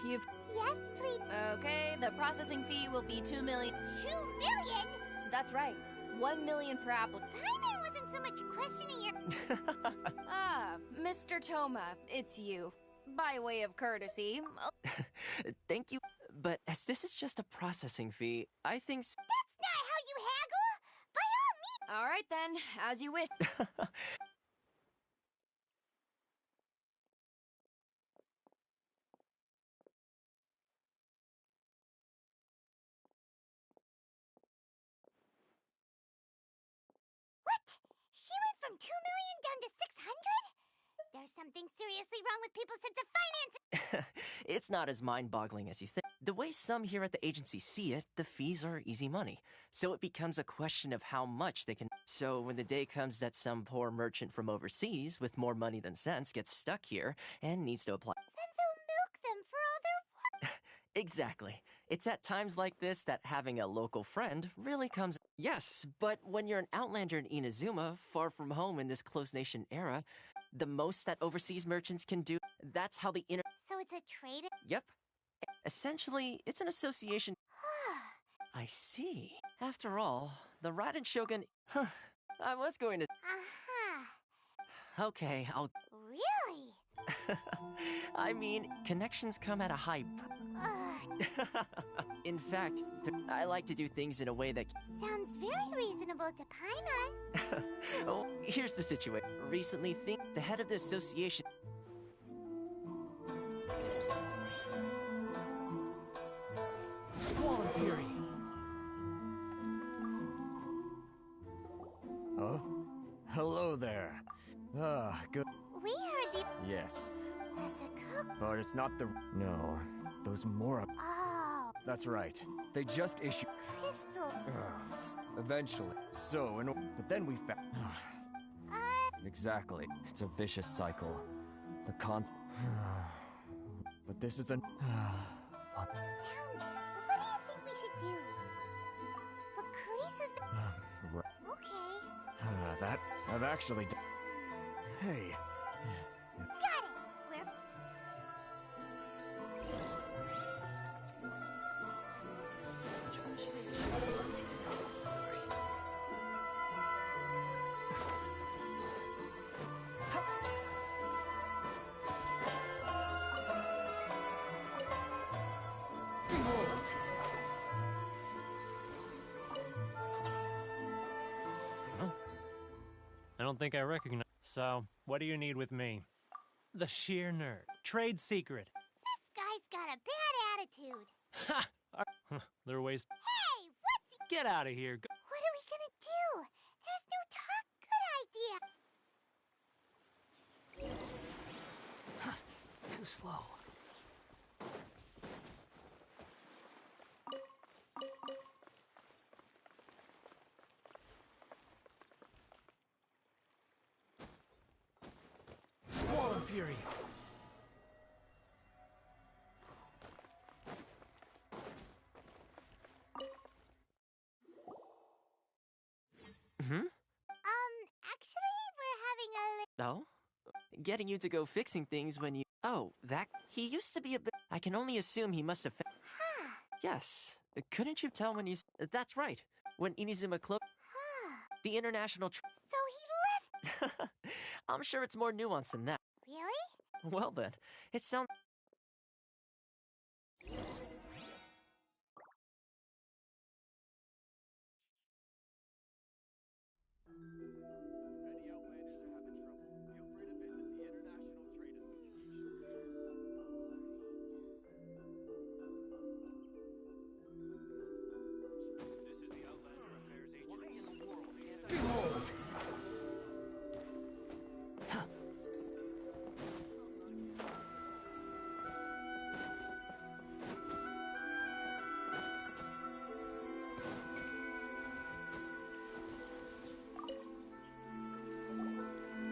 You've... Yes, please. Okay, the processing fee will be 2 million. 2 million? That's right. 1 million per applicant. Paimon wasn't so much questioning your... Ah, Mr. Toma, it's you. By way of courtesy. Thank you, but as this is just a processing fee, I think... That's not how you haggle! By all means... All right then, as you wish. What? She went from 2 million down to 600? There's something seriously wrong with people's sense of finance. It's not as mind-boggling as you think. The way some here at the agency see it, the fees are easy money. So it becomes a question of how much they can... So when the day comes that some poor merchant from overseas with more money than sense gets stuck here and needs to apply... Then they'll milk them for all their work. Exactly. It's at times like this that having a local friend really comes... Yes, but when you're an outlander in Inazuma, far from home in this closed nation era, the most that overseas merchants can do, that's how the inner... So it's a trade? Yep. Essentially, it's an association... I see. After all, the Raiden Shogun... Huh. I was going to... Uh-huh. Okay, I'll... Really? I mean, connections come at a high... In fact, I like to do things in a way that... Sounds very reasonable to Paimon. Oh, here's the situation. Recently, the head of the association... Squall and Fury. Oh? Hello there. Ah, good. We heard the... Yes. The Sakuku... But it's not the... No. Those Mora... Oh. That's right. They just issued... Crystal... Eventually. So, but then we found... Exactly. It's a vicious cycle. The But this is an... What do you think we should do? But Carice's... Right. Okay. That... I've actually... Hey. Got it! We're... I don't think I recognize. So, what do you need with me? The sheer nerd. Trade secret. This guy's got a bad attitude. Ha! There are ways. Hey, what's... Get out of here. What are we gonna do? There's no talk. Good idea. Too slow. Squall and Fury. Actually, we're having a... Oh? Getting you to go fixing things when you... Oh, that... He used to be a bit... I can only assume he must have... Yes. Couldn't you tell when you... That's right. When Inazuma closed... The international... So he left... I'm sure it's more nuanced than that. Really? Well then, it sounds...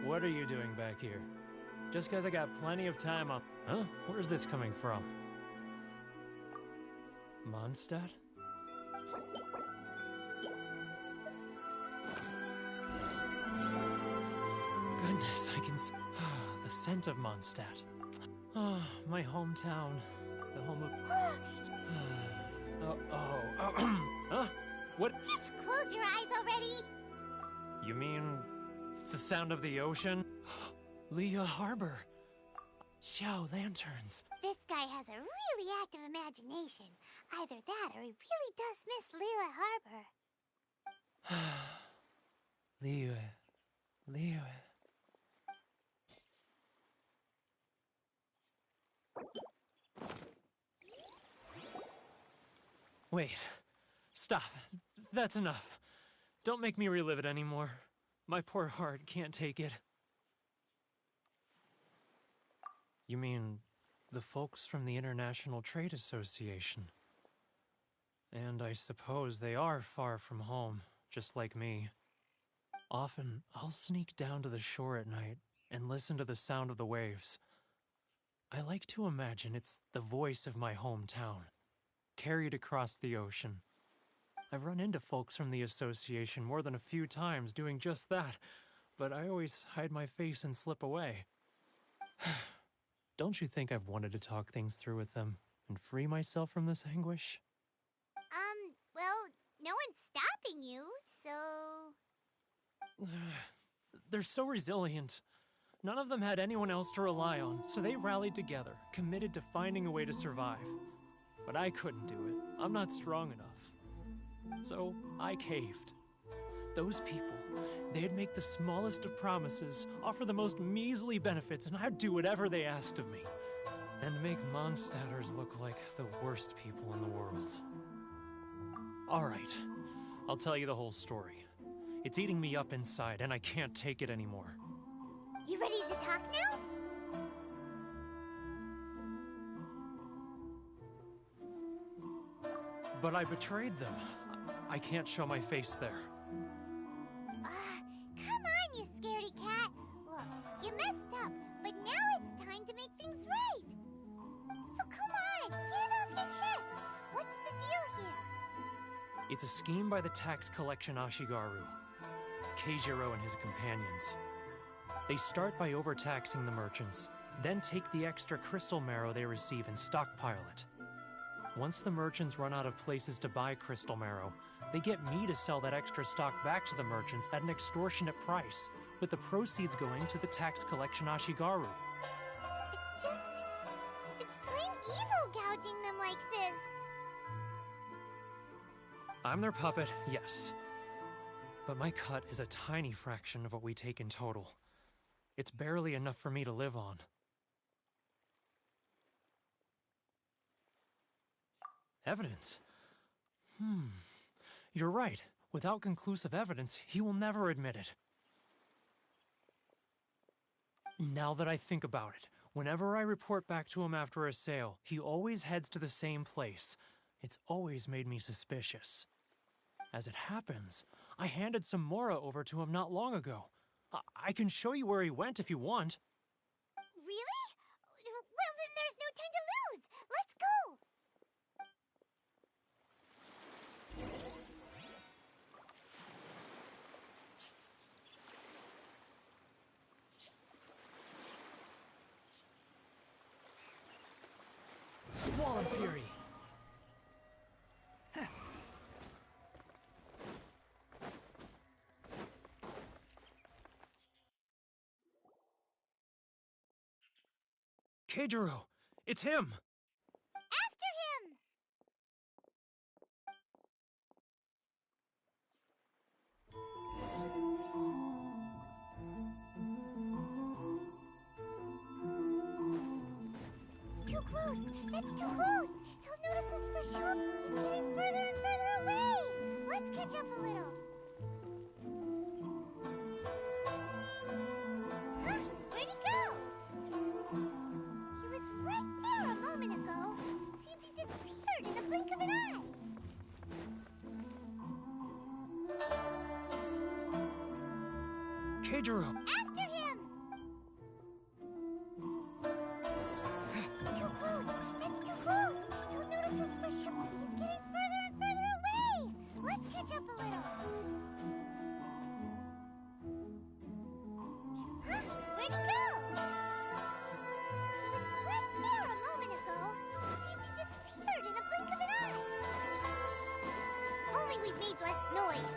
What are you doing back here? Just because I got plenty of time on... Huh? Where's this coming from? Mondstadt? Goodness, I can see... the scent of Mondstadt. Ah, my hometown. The home of... Huh? What? Just close your eyes already! You mean... the sound of the ocean? Leah Harbor. Xiao lanterns. This guy has a really active imagination. Either that or he really does miss Leela Harbor. Liu. Liu. Wait. Stop. That's enough. Don't make me relive it anymore. My poor heart can't take it. You mean the folks from the International Trade Association? And I suppose they are far from home, just like me. Often, I'll sneak down to the shore at night and listen to the sound of the waves. I like to imagine it's the voice of my hometown, carried across the ocean. I've run into folks from the association more than a few times doing just that, but I always hide my face and slip away. Don't you think I've wanted to talk things through with them and free myself from this anguish? Well, no one's stopping you, so... They're so resilient. None of them had anyone else to rely on, so they rallied together, committed to finding a way to survive. But I couldn't do it. I'm not strong enough. So I caved. Those people, they'd make the smallest of promises, offer the most measly benefits, and I'd do whatever they asked of me. And make Mondstadters look like the worst people in the world. Alright, I'll tell you the whole story. It's eating me up inside, and I can't take it anymore. You ready to talk now? But I betrayed them. I can't show my face there. Come on, you scaredy cat. Look, you messed up, but now it's time to make things right. So come on, get it off your chest. What's the deal here? It's a scheme by the tax collection Ashigaru, Keijiro and his companions. They start by overtaxing the merchants, then take the extra crystal marrow they receive and stockpile it. Once the merchants run out of places to buy crystal marrow, they get me to sell that extra stock back to the merchants at an extortionate price, with the proceeds going to the tax collection Ashigaru. It's plain evil gouging them like this. I'm their puppet, yes. But my cut is a tiny fraction of what we take in total. It's barely enough for me to live on. Evidence? You're right. Without conclusive evidence, he will never admit it. Now that I think about it, whenever I report back to him after a sale, he always heads to the same place. It's always made me suspicious. As it happens, I handed some Mora over to him not long ago. I can show you where he went if you want. Really? Well, then there's no time to lose. Let's go. Squall and Fury. Keijiro! It's him! After him! Too close! It's too close! He'll notice us for sure! He's getting further and further away! Let's catch up a little! Huh? Where'd he go? He was right there a moment ago. Seems he disappeared in a blink of an eye. Keijiro! After him! Too close! That's too close! He'll notice us for sure. He's getting further and further away. Let's catch up a little. Huh? Where'd he go? He was right there a moment ago. Seems he disappeared in a blink of an eye. If only we'd made less noise.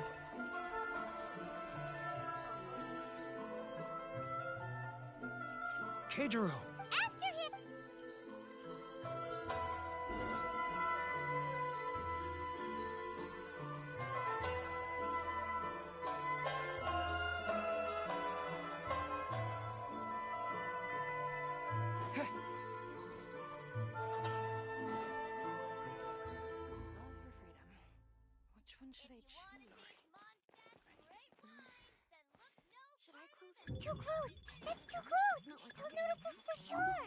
Keijiro! After him! Too close! It's too close! He'll notice us for sure!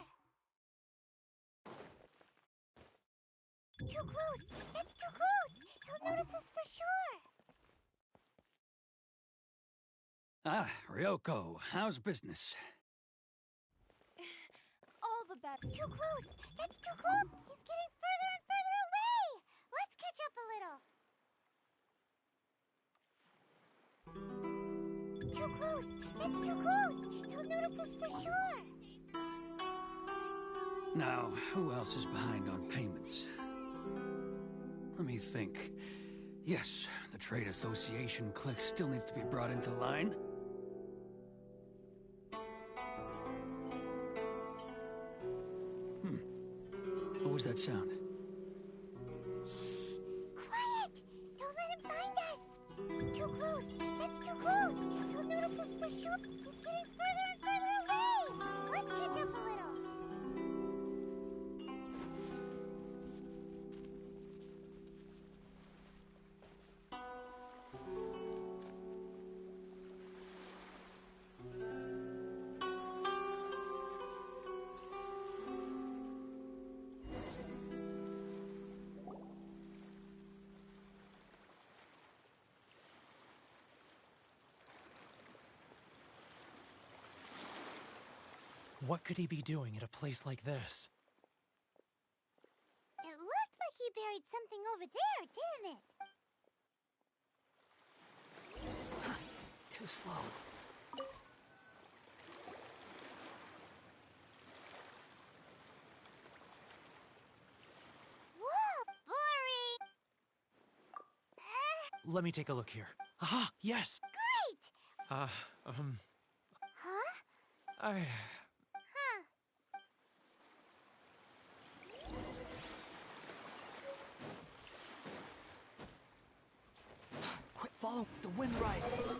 Too close! It's too close! He'll notice us for sure! Ah, Ryoko, how's business? All the better. Too close! It's too close! He's getting further and further away! Let's catch up a little! Too close! It's too close! He'll notice us for sure! Now, who else is behind on payments? Let me think. Yes, the Trade Association clique still needs to be brought into line. What was that sound? Quiet! Don't let him find us! Too close! It's too close! He'll notice us for sure! He's getting further and further away! Let's catch up a little! What could he be doing at a place like this? It looked like he buried something over there, didn't it? Too slow. Whoa! Boring! Let me take a look here. Aha! Yes! Great! Huh? I... Huh. Quick, follow. The wind rises.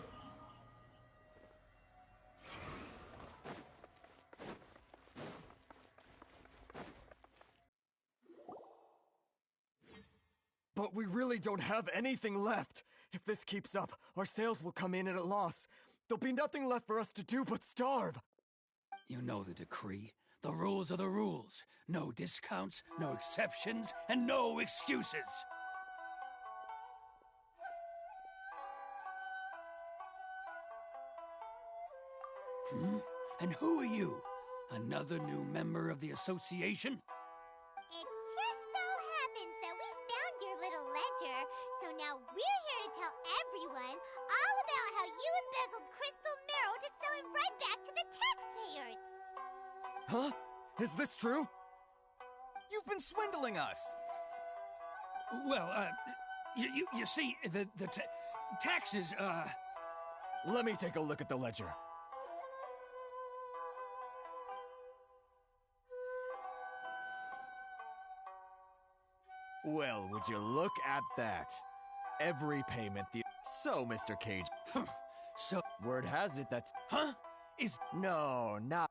But we really don't have anything left. If this keeps up, our sales will come in at a loss. There'll be nothing left for us to do but starve. You know the decree. The rules are the rules. No discounts, no exceptions, and no excuses. And who are you? Another new member of the association? It just so happens that we found your little ledger, so now we're here to tell everyone all about how you embezzled crystal marrow to sell it right back to the taxpayers. Huh? Is this true? You've been swindling us! Well, you see, the taxes, Let me take a look at the ledger. Well, would you look at that? Every payment So, Mr. Cage. So... Word has it that's... Huh? Is... No, not...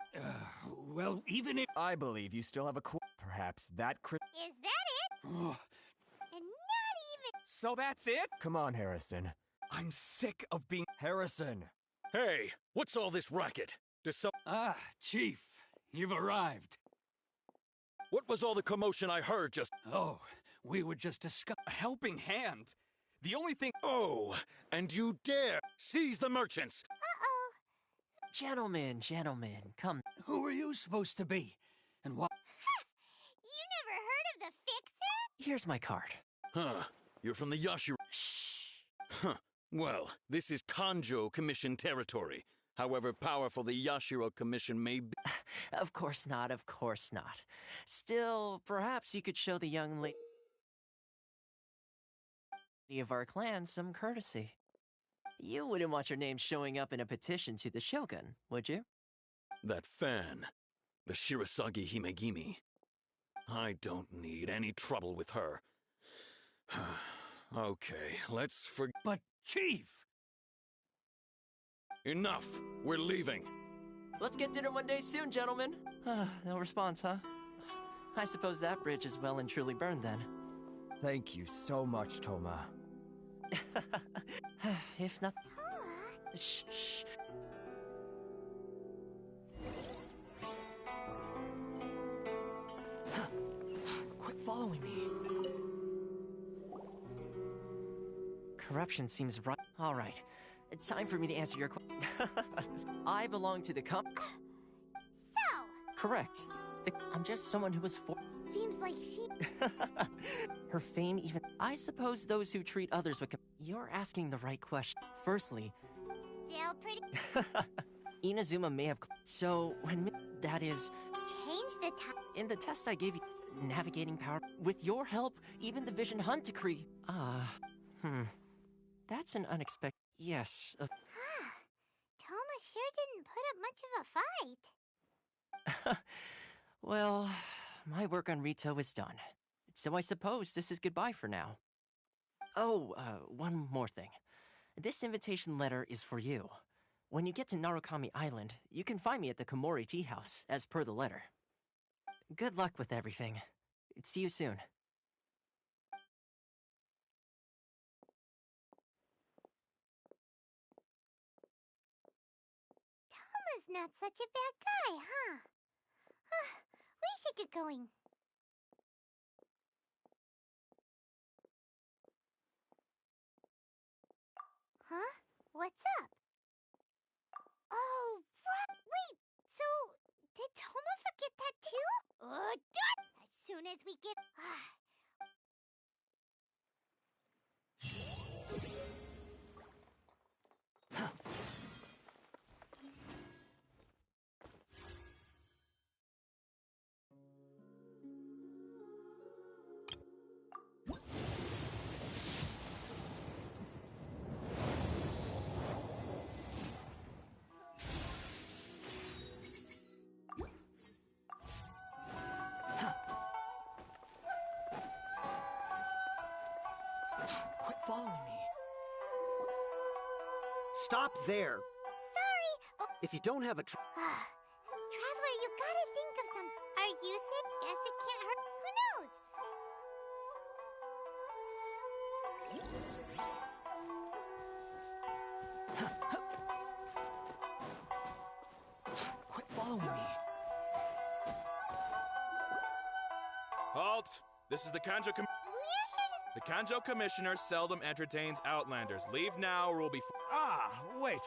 well, even if... I believe you still have a Perhaps that Is that it? And not even... So that's it? Come on, Harrison. I'm sick of being... Harrison! Hey, what's all this racket? Ah, Chief, you've arrived. What was all the commotion I heard just... Oh, we were just discussing... A helping hand. The only thing... Oh, and you dare seize the merchants! Uh-oh. Gentlemen, come. Who are you supposed to be? And what... You never heard of the Fixer? Here's my card. Huh, you're from the Yashiro... Shh. Huh, well, this is Kanjo Commission territory. However powerful the Yashiro Commission may be... Of course not, of course not. Still, perhaps you could show the young lady of our clan some courtesy. You wouldn't want your name showing up in a petition to the Shogun, would you? That fan, the Shirasagi Himegimi. I don't need any trouble with her. Okay, let's forget... But, Chief! Enough! We're leaving! Let's get dinner one day soon, gentlemen. No response, huh? I suppose that bridge is well and truly burned then. Thank you so much, Toma. If not... Toma? Shh, shh. following me. Corruption seems right. All right. Time for me to answer your question. I belong to the So, Correct. I'm just someone who was seems like she... Her fame even... I suppose those who treat others with... You're asking the right question. Firstly... Still pretty... Inazuma may have... So, when... That is... Change the time... In the test I gave you... Navigating power... With your help, even the Vision Hunt decree... That's an unexpected... Yes... Toma sure didn't put up much of a fight. Well, my work on Rito is done. So I suppose this is goodbye for now. Oh, one more thing. This invitation letter is for you. When you get to Narukami Island, you can find me at the Komori Tea House, as per the letter. Good luck with everything. See you soon. Toma's not such a bad guy, huh? We should get going. Huh? What's up? Oh, right. Wait, so did Toma forget that too? As soon as we get... Quit following me. Stop there! Sorry! Oh. If you don't have a Traveler, you gotta think of some... Are you sick? Guess it can't hurt. Who knows? Quit following me. Halt! This is the Kanjo The Kanjo Commissioner seldom entertains Outlanders. Leave now or we'll be... Wait.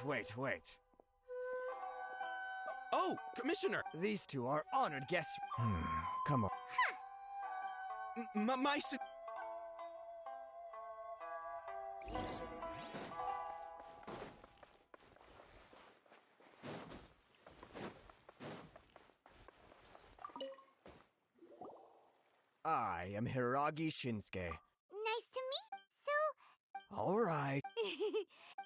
Oh, Commissioner! These two are honored guests. Come on. My... I am Hiragi Shinsuke. Nice to meet. So... All right.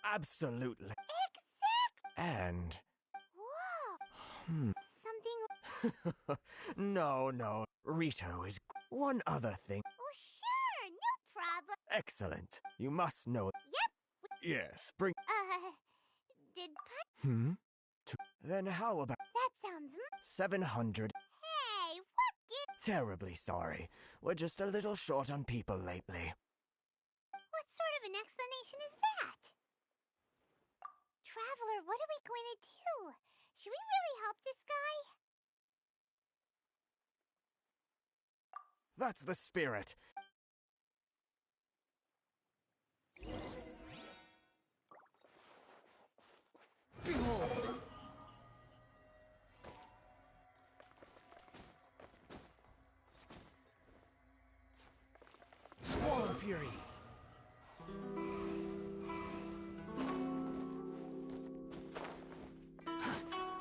Absolutely. Exact. And... Whoa. Something... No. Rito is... One other thing. Oh, sure. No problem. Excellent. You must know... Yep. Yes, bring... Did... Then how about... That sounds... 700... Hey, what gives... Terribly sorry. We're just a little short on people lately. What sort of an explanation is that? Traveler, what are we going to do? Should we really help this guy? That's the spirit. Behold! Squall Fury!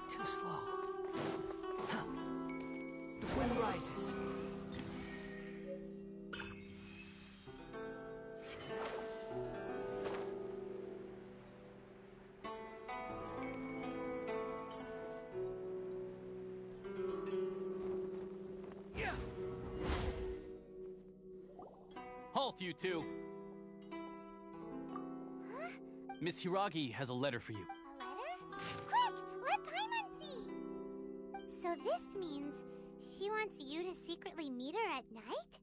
Too slow. The wind rises. Halt, you two! Huh? Miss Hiragi has a letter for you. A letter? Quick! Let Paimon see! So this means she wants you to secretly meet her at night?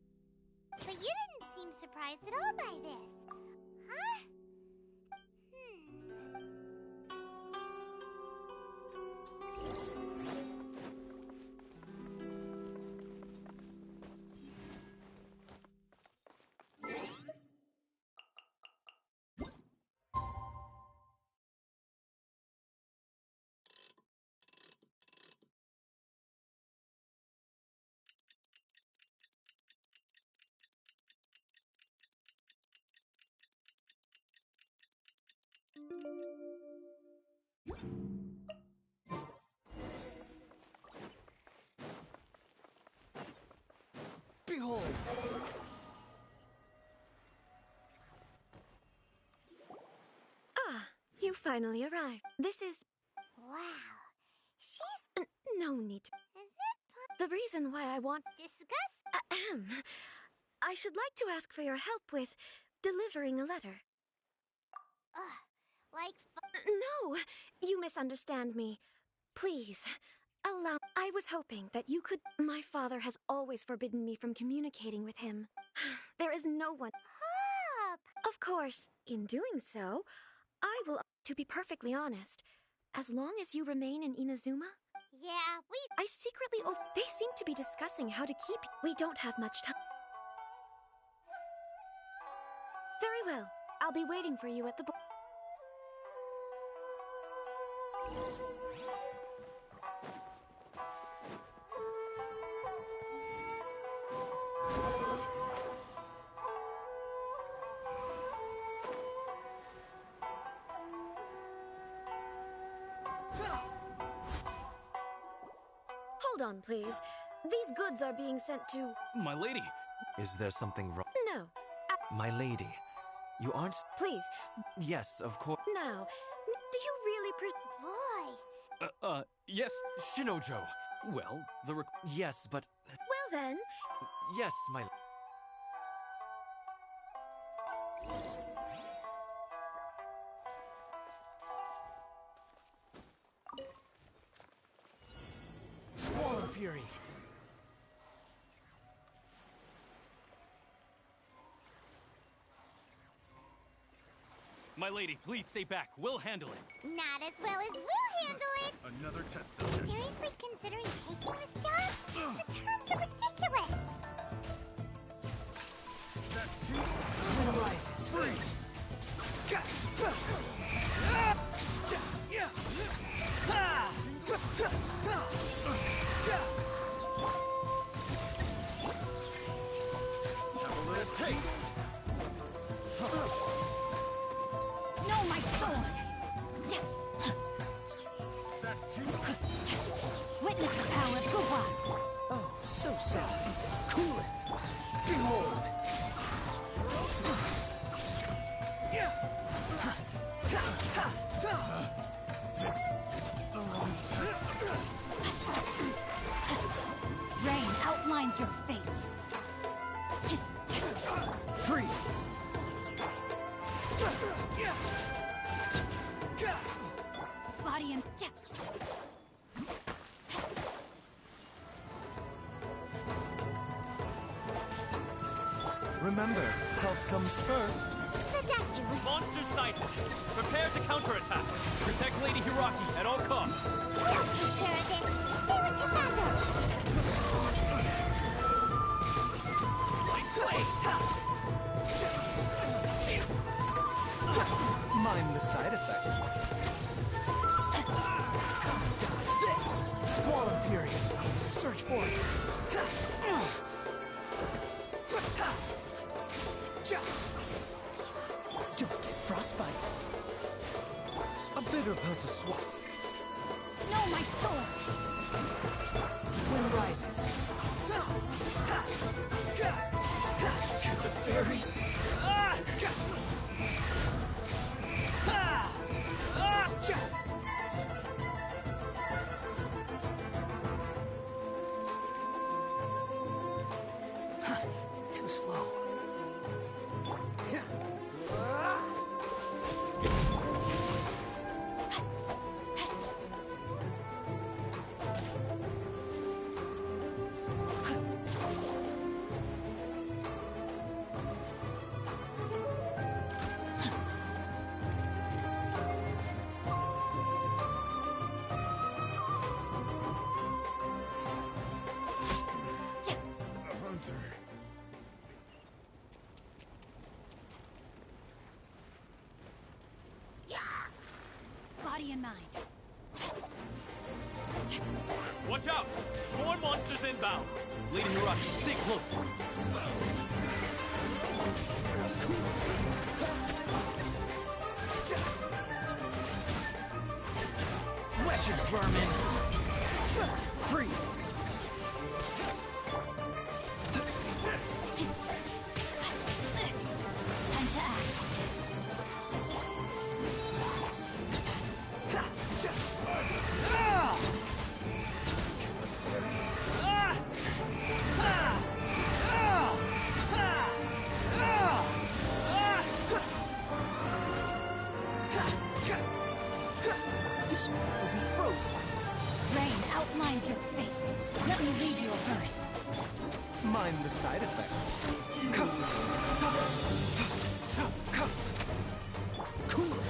But you didn't seem surprised at all by this. Huh? Behold! Ah, you finally arrived. This is... Wow. She's... no need to... Is it The reason why I want... disgust? Ahem. I should like to ask for your help with delivering a letter. Like No, you misunderstand me. Please, allow... I was hoping that you could... My father has always forbidden me from communicating with him. There is no one... Hop! Of course, in doing so, I will... To be perfectly honest, as long as you remain in Inazuma... Yeah, I secretly... They seem to be discussing how to keep... We don't have much time. Very well. I'll be waiting for you at the... Hold on, please. These goods are being sent to... My lady. Is there something wrong? No. My lady, you aren't... Please. Yes, of course. Now, do you really Boy. Yes, Shinojo. Well, Yes, but... Well then... Yes, my... Squall of Fury. My lady, please stay back. We'll handle it. Not as well as we'll handle it. Another test subject. Seriously considering taking this job? The terms are ridiculous. Wind rises. Have a little taste. No, my sword! Witness the power of Guhua! Oh, so sad. Cool it. Behold. Rain outlines your fate. Freeze. Body and... Remember, health comes first. Monster sighted. Prepare to counterattack. Protect Lady Hiraki at all costs. Mind the side effects. Squall of Fury. Search for it. Don't get frostbite. A bitter pill to swallow. No, my sword! Wind rises. The fairy. Too slow. Body and mind. Watch out! More monsters inbound. Lady Hiraki, stay close. Wretched vermin. Freeze. mind the side effects. Cool it.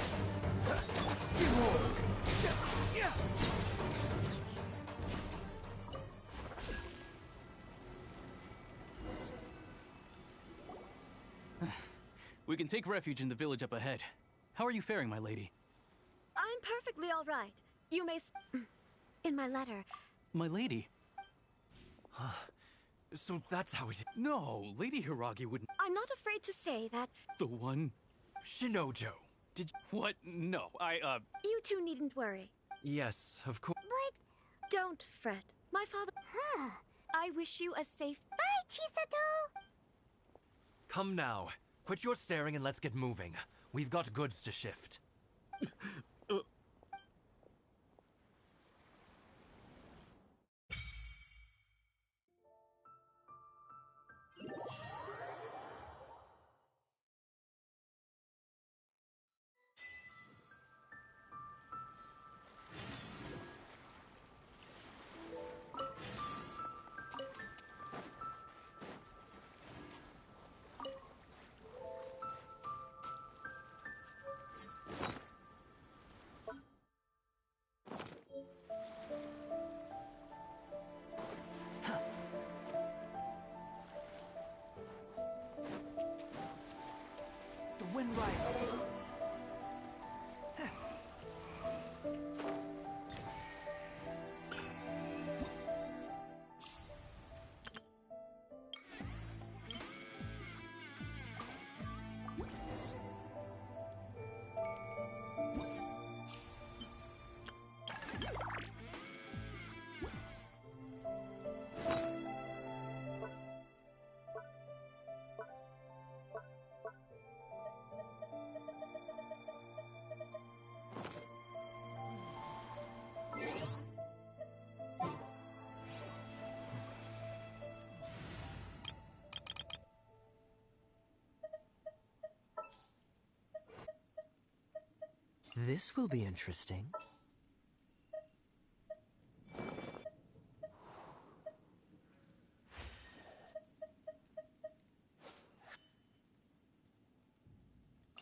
Behold. We can take refuge in the village up ahead. How are you faring, my lady? I'm perfectly all right. You may in my letter. My lady? So that's how it... No, Lady Hiragi wouldn't... I'm not afraid to say that... The one... Shinojo, did you... What? No, You two needn't worry. Yes, of course. But... Don't fret. My father... Huh. I wish you a safe... Bye, Chisato! Come now. Quit your staring and let's get moving. We've got goods to shift. The wind rises. This will be interesting.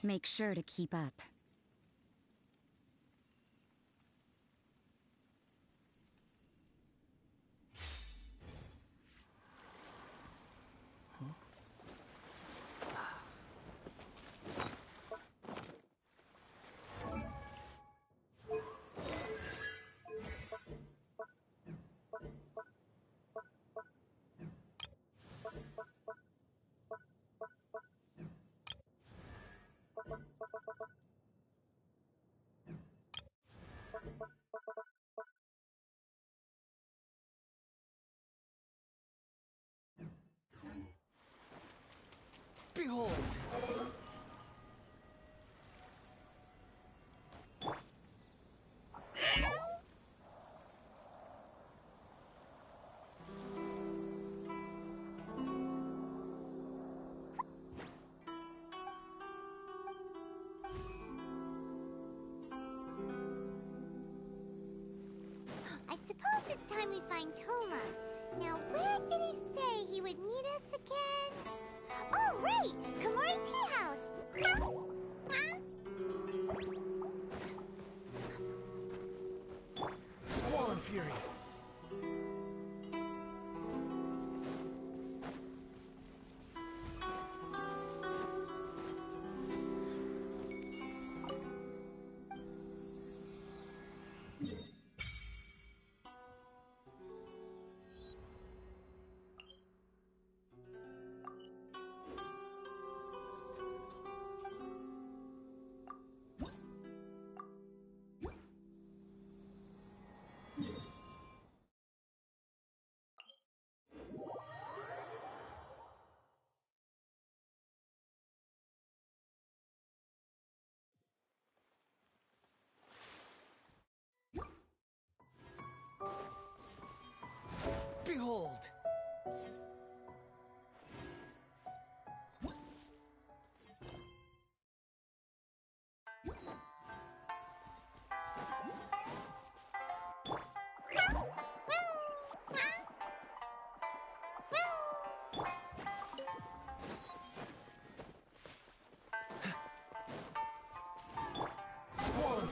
Make sure to keep up. Behold! I suppose it's time we find Toma. Now, where did he say he would meet us again? Oh, right! Komori Tea House! Squall and Fury.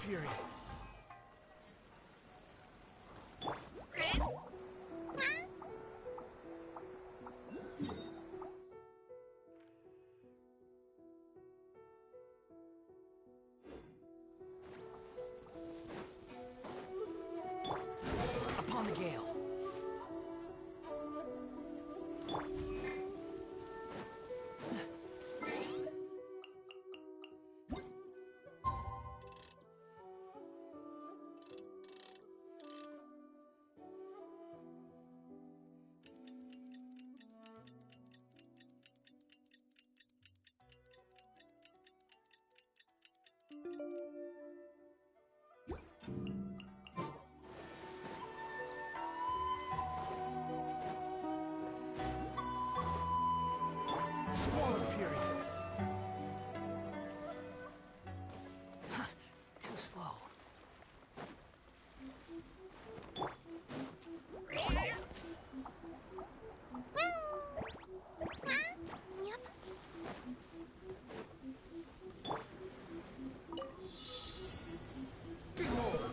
Fury. Upon the gale. Squall of Fury. Too slow. Yep. Behold!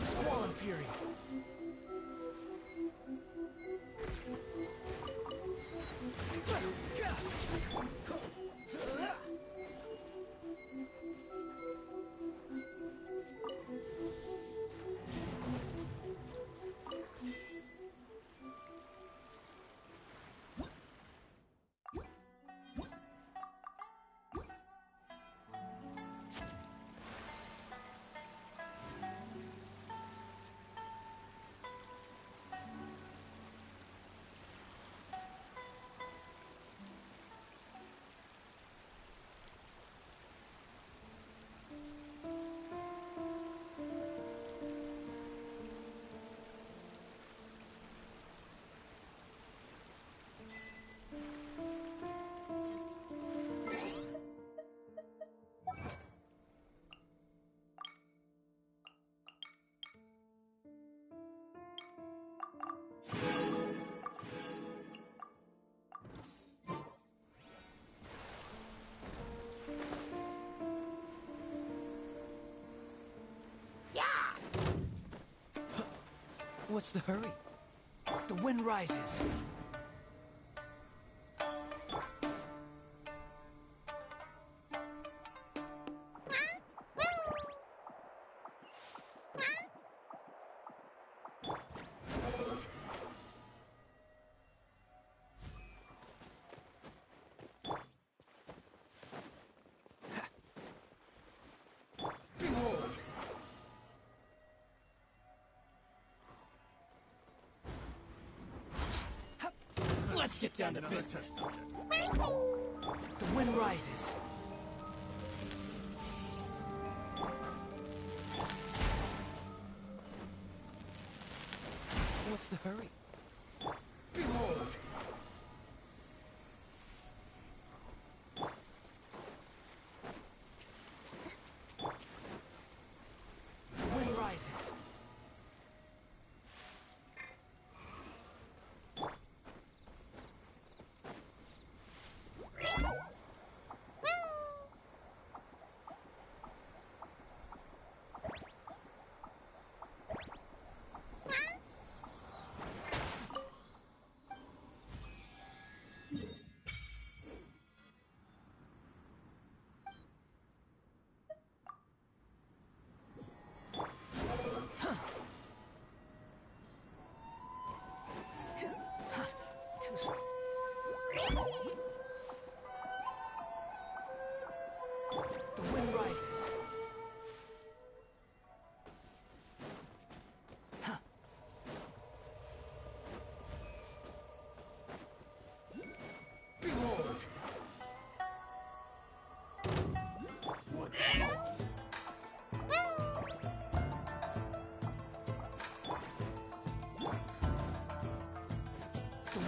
Squall of Fury. What's the hurry? The wind rises. Behold! Let's get down to business. The wind rises. What's the hurry? Behold! The wind rises.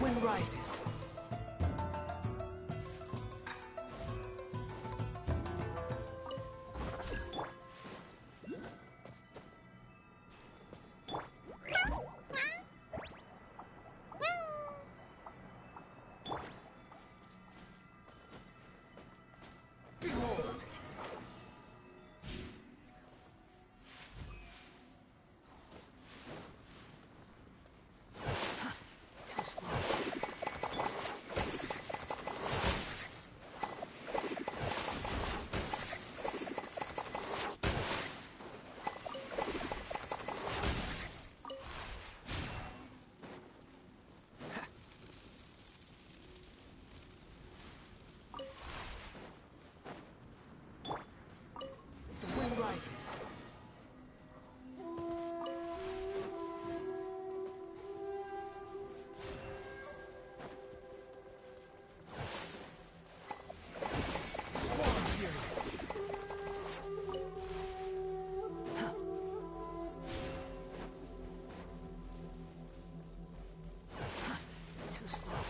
wind rises. Behold! Too slow. The wind rises. Squall fury. Huh. Huh. Too slow.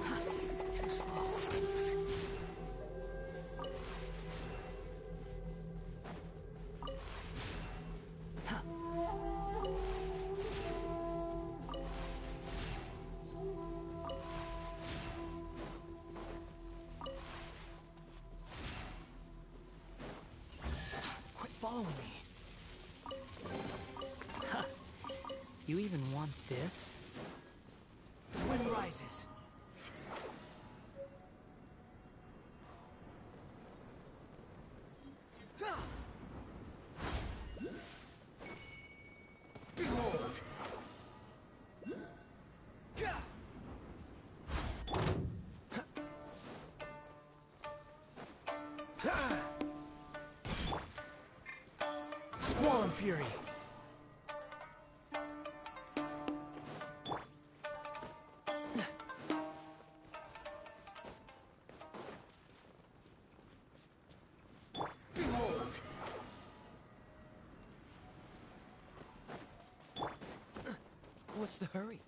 Huh. Too slow. Huh. Quit following me. Huh. You even want this? The wind rises. Behold! Squall and fury. Behold! What's the hurry?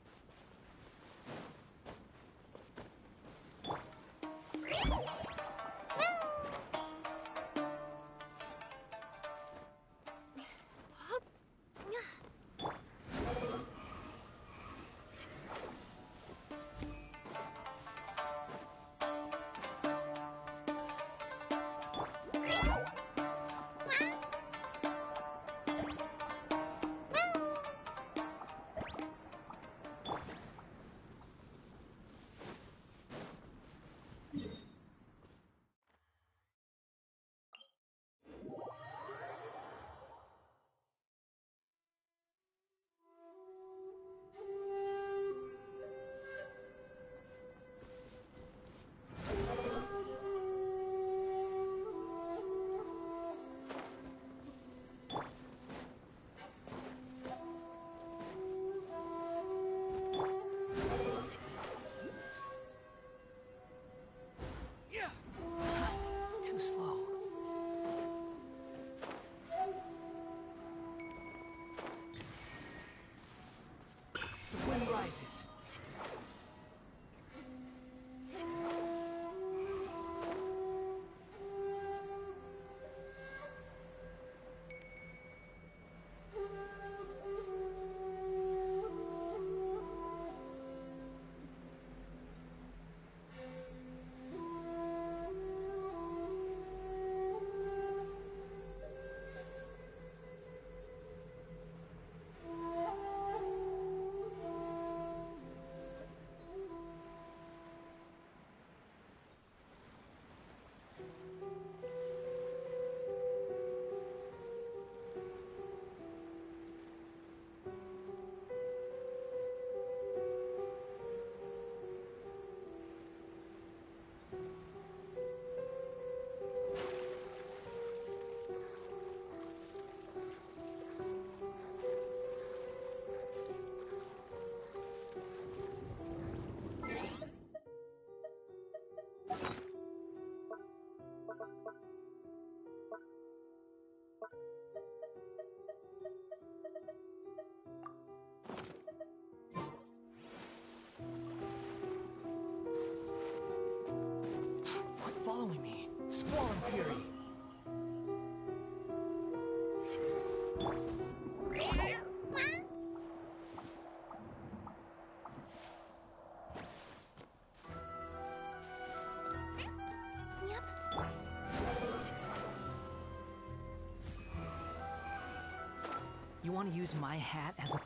Too slow. The wind rises. Squall and Fury. You want to use my hat as a...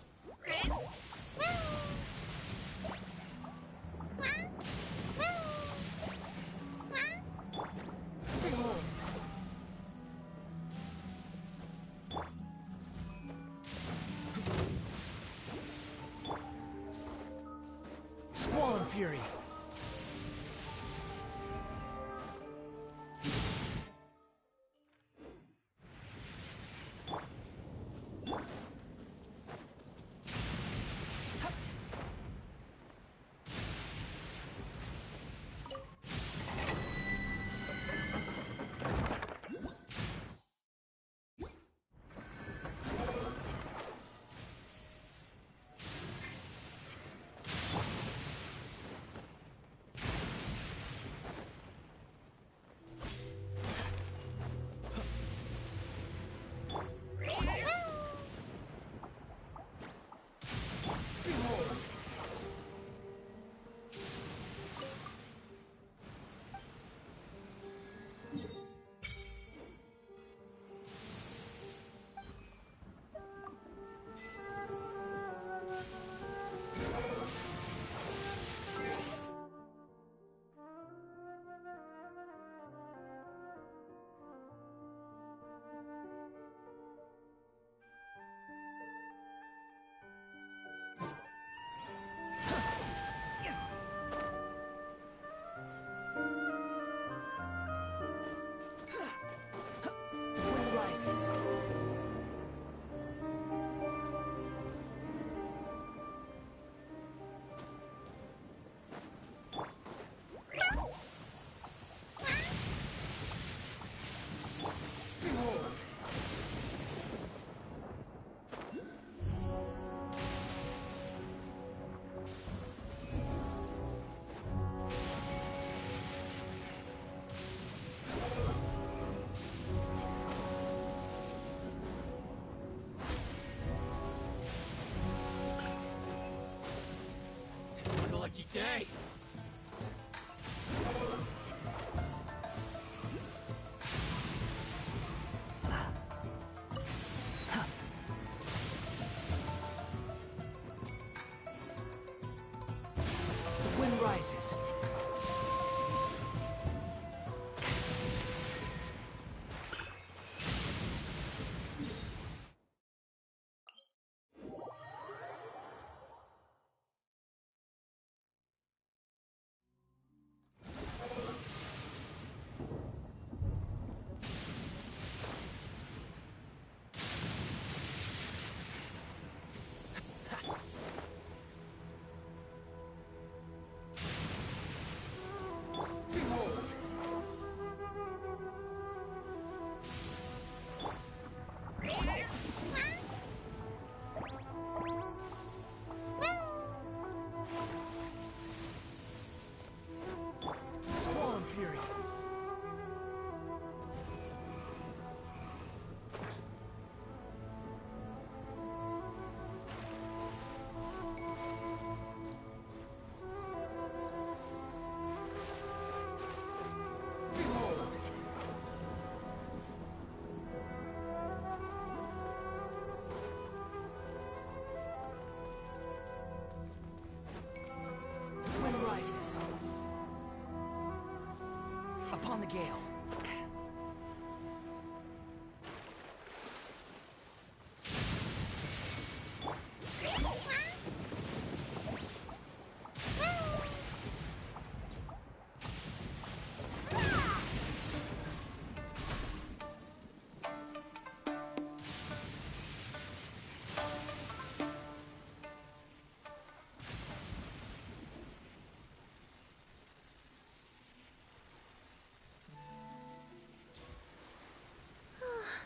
Squall and Fury. rises. Lucky day! The wind rises. Fury. Wind rises. Upon the gale.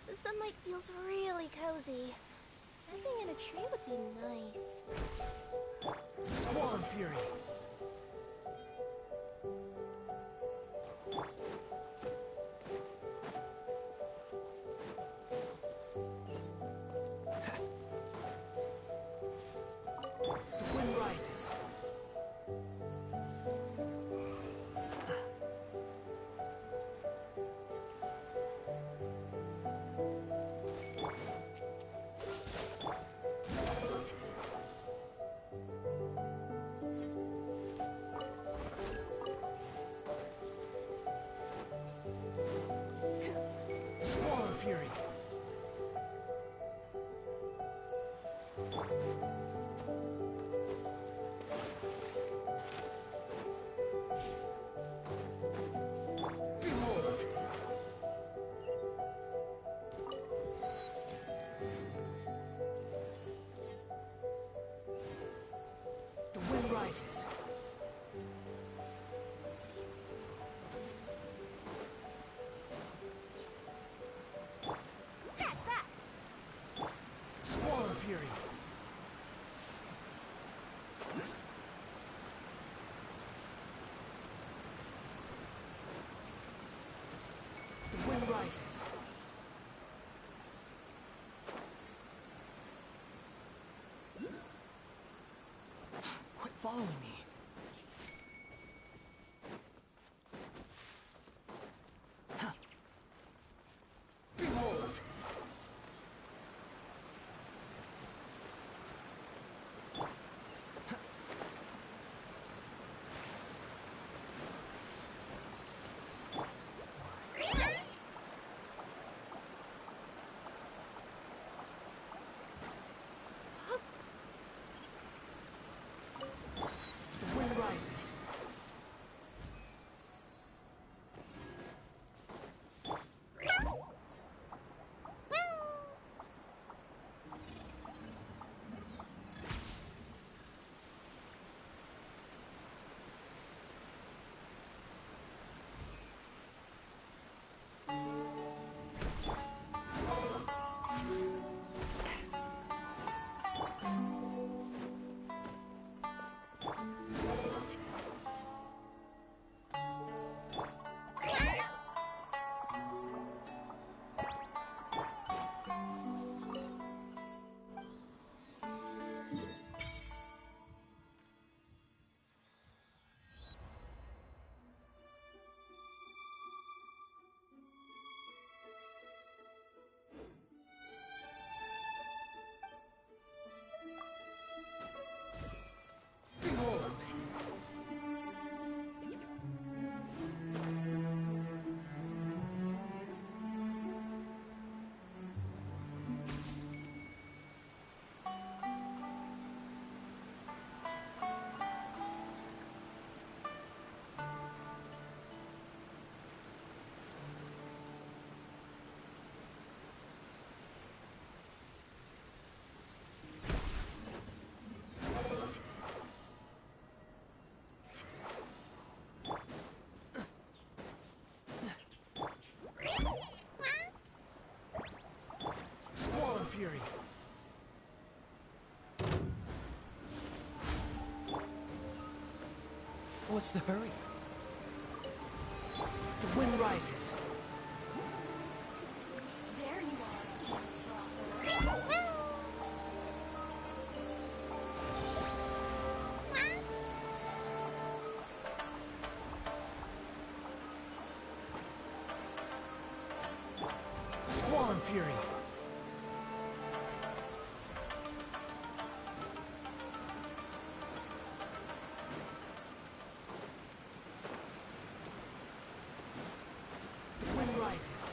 The sunlight feels really cozy. Camping in a tree would be nice. Squall and Fury. rises. Squall and Fury. The wind rises. Quit following me. Huh. Behold! The wind rises. Behold! Squall and Fury. What's the hurry? The wind rises. There you are, eavesdropper. Squall and Fury. The wind rises.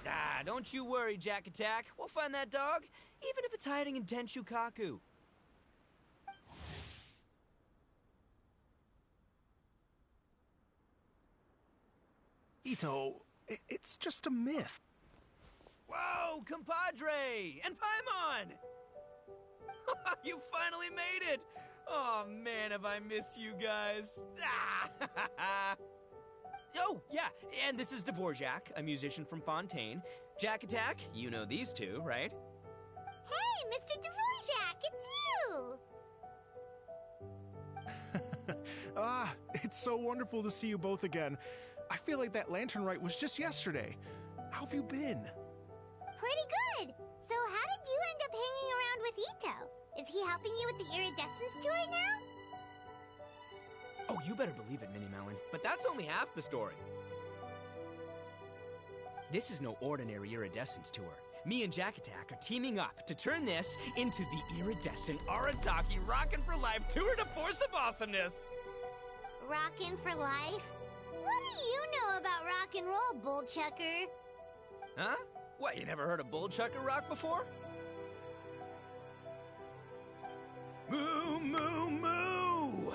Ah, don't you worry, Jack Attack. We'll find that dog, even if it's hiding in Tenshukaku. Ito, it's just a myth. Whoa, compadre! And Paimon! You finally made it! Oh man, have I missed you guys. Ah! Oh, yeah, and this is Dvorak, a musician from Fontaine. Jack Attack, you know these two, right? Hey, Mr. Dvorak, it's you! Ah, it's so wonderful to see you both again. I feel like that lantern rite was just yesterday. How have you been? Pretty good! So how did you end up hanging around with Ito? Is he helping you with the iridescence tour now? Oh, you better believe it, Minnie Melon. But that's only half the story. This is no ordinary iridescence tour. Me and Jack Attack are teaming up to turn this into the iridescent Arataki Rockin' for Life tour de force of awesomeness! Rockin' for life? What do you know about rock and roll, bullchucker? Huh? What, you never heard of bull chucker rock before? Moo, moo, moo!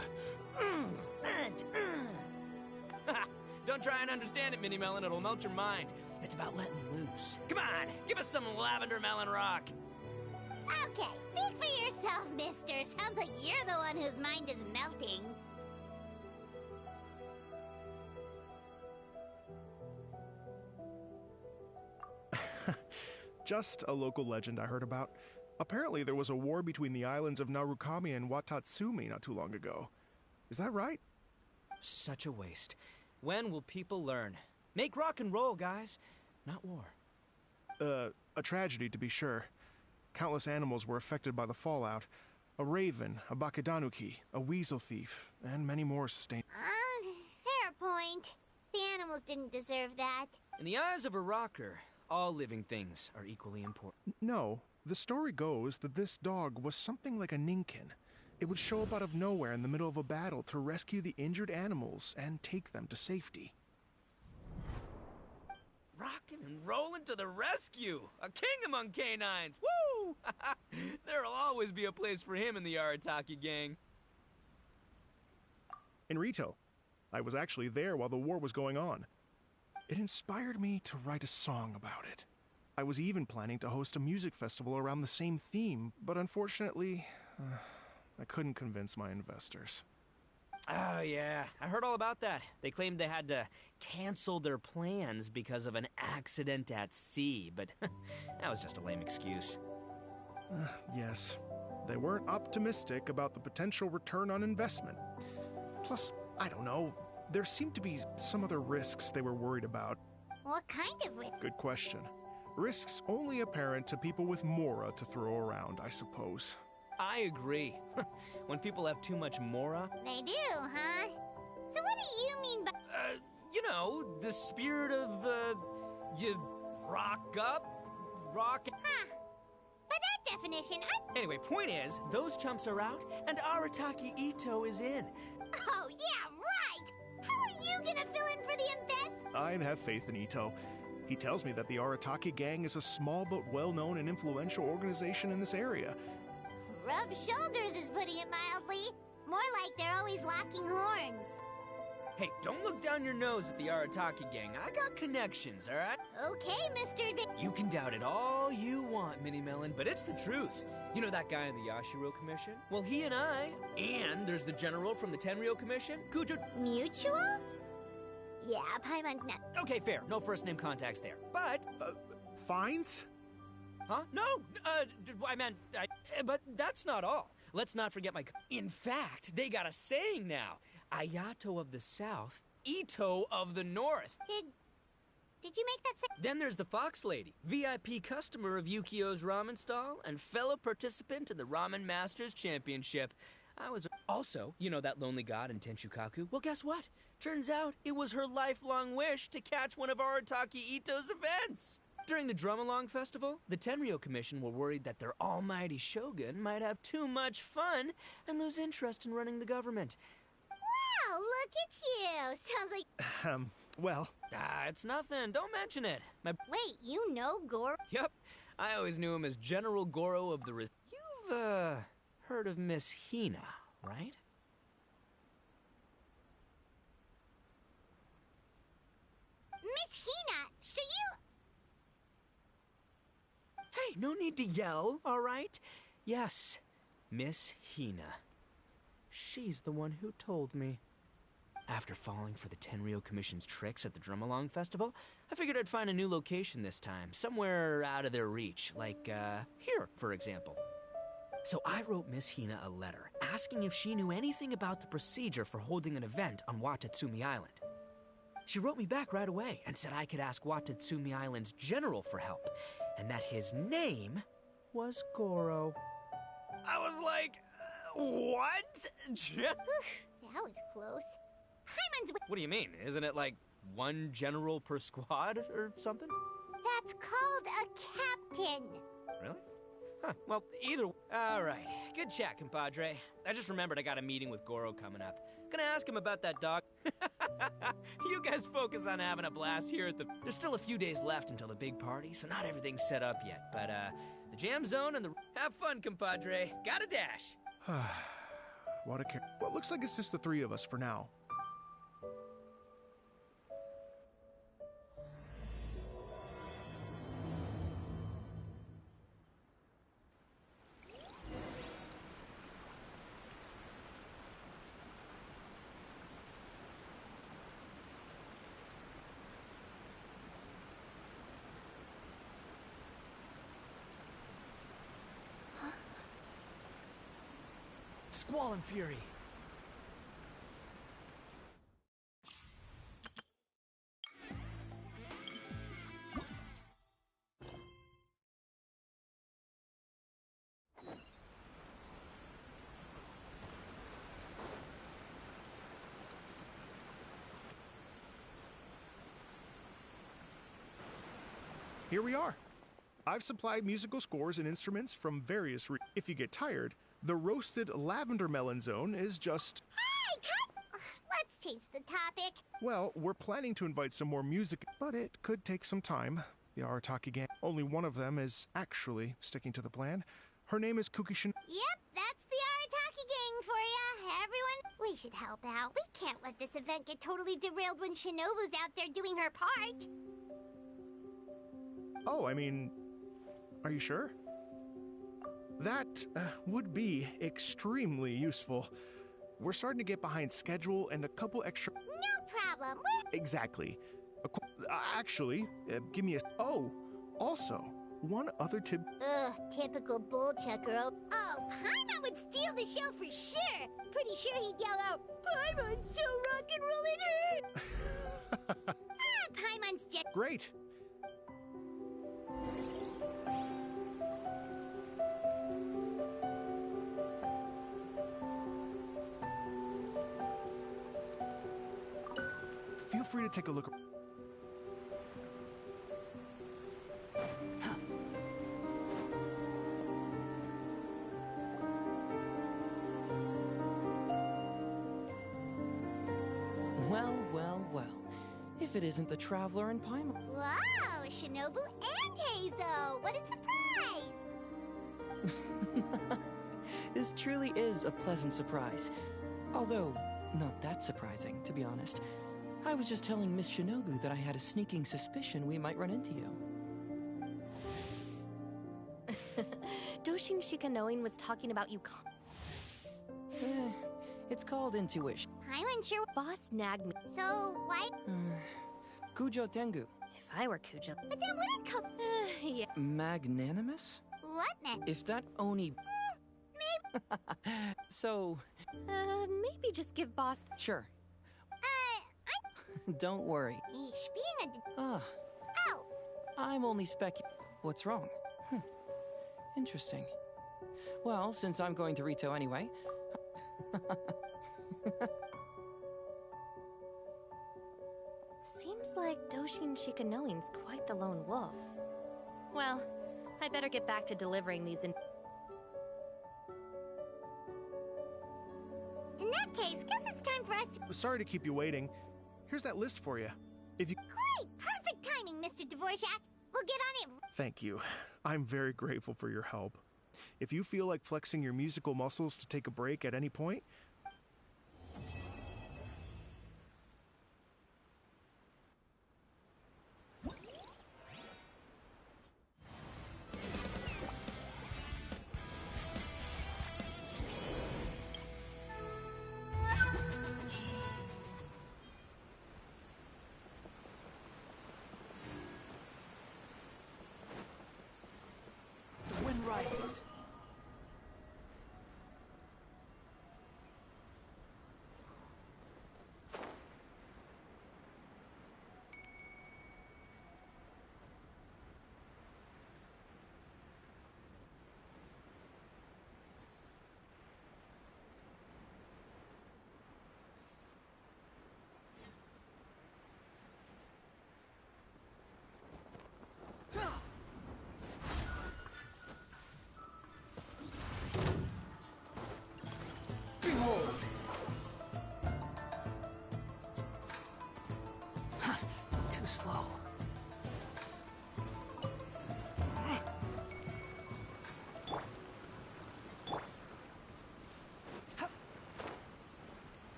Don't try and understand it, Mini Melon. It'll melt your mind. It's about letting loose. Come on, give us some lavender melon rock. Okay, speak for yourself, mister. Sounds like you're the one whose mind is melting. Just a local legend I heard about. Apparently there was a war between the islands of Narukami and Watatsumi not too long ago. Is that right? Such a waste. When will people learn? Make rock and roll, guys, not war. A tragedy to be sure. Countless animals were affected by the fallout. A raven, a bakedanuki, a weasel thief, and many more sustained. Fair point. The animals didn't deserve that. In the eyes of a rocker, all living things are equally important. No, the story goes that this dog was something like a ninkin. It would show up out of nowhere in the middle of a battle to rescue the injured animals and take them to safety. Rockin' and rollin' to the rescue! A king among canines! Woo! There'll always be a place for him in the Arataki gang. In Rito, I was actually there while the war was going on. It inspired me to write a song about it. I was even planning to host a music festival around the same theme, but unfortunately, I couldn't convince my investors. Oh, yeah. I heard all about that. They claimed they had to cancel their plans because of an accident at sea, but that was just a lame excuse. Yes. They weren't optimistic about the potential return on investment. Plus, I don't know, there seemed to be some other risks they were worried about. What kind of risk? Good question. Risks only apparent to people with Mora to throw around, I suppose. I agree. When people have too much Mora... They do, huh? So what do you mean by... you know, the spirit of, you rock up, rock... Huh. By that definition, Anyway, point is, those chumps are out, and Arataki Ito is in. Oh, yeah, right! How are you gonna fill in for the invest? I have faith in Ito. He tells me that the Arataki gang is a small but well-known and influential organization in this area. Rub shoulders is putting it mildly. More like they're always locking horns. Hey, don't look down your nose at the Arataki gang. I got connections, alright? Okay, Mr. You can doubt it all you want, Mini Melon, but it's the truth. You know that guy in the Yashiro Commission? Well, he and I, and there's the general from the Tenryo Commission, Kujo... Mutual? Yeah, Paimon's not... Okay, fair. No first-name contacts there. But... fines? Huh? No, I meant... but that's not all. Let's not forget my... In fact, they got a saying now. Ayato of the South, Ito of the North. Did you make that saying? Then there's the Fox Lady, VIP customer of Yukio's ramen stall and fellow participant in the Ramen Masters Championship. I was... Also, you know that lonely god in Tenchukaku? Well, guess what? Turns out it was her lifelong wish to catch one of Arataki Ito's events. During the Drum-Along Festival, the Tenryo Commission were worried that their almighty shogun might have too much fun and lose interest in running the government. Wow, look at you! Sounds like... well... it's nothing. Don't mention it. Wait, you know Goro? Yep. I always knew him as General Goro of the You've, heard of Miss Hina, right? Miss Hina, so you... Hey, no need to yell, all right? Yes, Miss Hina. She's the one who told me. After falling for the Tenryo Commission's tricks at the Drum-Along Festival, I figured I'd find a new location this time, somewhere out of their reach, like, here, for example. So I wrote Miss Hina a letter, asking if she knew anything about the procedure for holding an event on Watatsumi Island. She wrote me back right away and said I could ask Watatsumi Island's general for help, and that his name was Goro. I was like, what? That was close. What do you mean? Isn't it like one general per squad or something? That's called a captain. Really? Huh, well, either... Alright, good chat, compadre. I just remembered I got a meeting with Goro coming up. Gonna ask him about that dog. You guys focus on having a blast here at the... There's still a few days left until the big party, so not everything's set up yet. But, the jam zone and the... Have fun, compadre. Gotta dash. What a well, looks like it's just the three of us for now. Squall and Fury. Here we are. I've supplied musical scores and instruments from various If you get tired, the roasted lavender melon zone is just... Hey, cut! Let's change the topic. Well, we're planning to invite some more music, but it could take some time. The Arataki gang, only one of them is actually sticking to the plan. Her name is Kukishin. Yep, that's the Arataki gang for ya. Everyone, we should help out. We can't let this event get totally derailed when Shinobu's out there doing her part. Oh, I mean, are you sure? That would be extremely useful. We're starting to get behind schedule and a couple extra... No problem. Exactly. Actually, give me a... Oh, also, one other tip... Ugh, typical bullchucker. Oh, Paimon would steal the show for sure. Pretty sure he'd yell out, Paimon's so rock and rollin' it! Paimon's just... Great. Feel free to take a look. Well, well, well. If it isn't the Traveler and Paimon. Wow, Shinobu and Heizo! What a surprise! This truly is a pleasant surprise. Although, not that surprising, to be honest. I was just telling Miss Shinobu that I had a sneaking suspicion we might run into you. Doshin Shikanoin was talking about you. It's called intuition. Paimon sure... Boss nagged me. So, why... Kujo Tengu. If I were Kujo... But then wouldn't yeah. Magnanimous? What man? If that Oni... Maybe... So... maybe just give Boss... Sure. Don't worry. He's being a... Ah. Ow! I'm only What's wrong? Interesting. Well, since I'm going to Rito anyway... Seems like Doshin Shikanoin's quite the lone wolf. Well, I better get back to delivering these in that case, guess it's time for us to... Sorry to keep you waiting. Here's that list for you. If you... Great! Perfect timing, Mr. Dvorak! We'll get on it... Thank you. I'm very grateful for your help. If you feel like flexing your musical muscles to take a break at any point... The wind rises.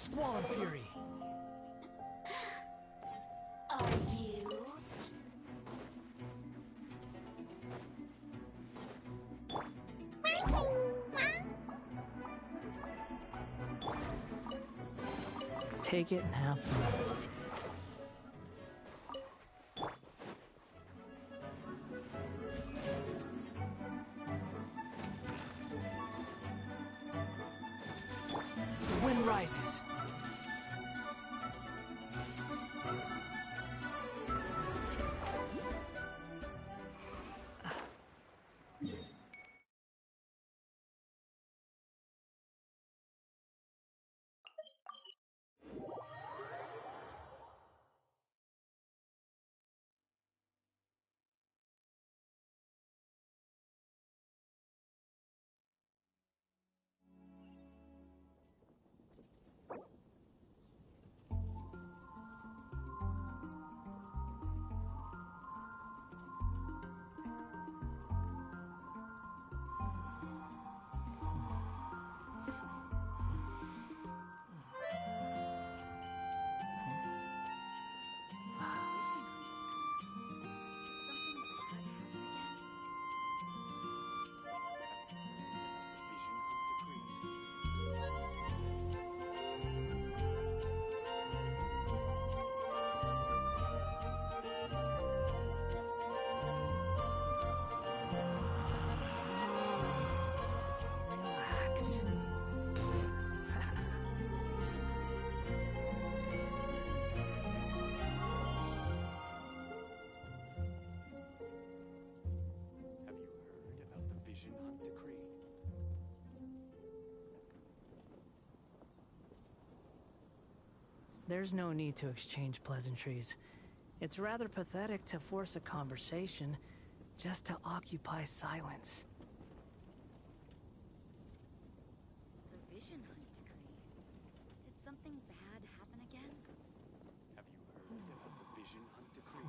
Squall and Fury. Are you? Take it and have fun. The wind rises. Relax. Have you heard about the Vision Hunt Decree? There's no need to exchange pleasantries. It's rather pathetic to force a conversation just to occupy silence. The Vision Hunt Decree. Did something bad happen again? Have you heard about the Vision Hunt Decree?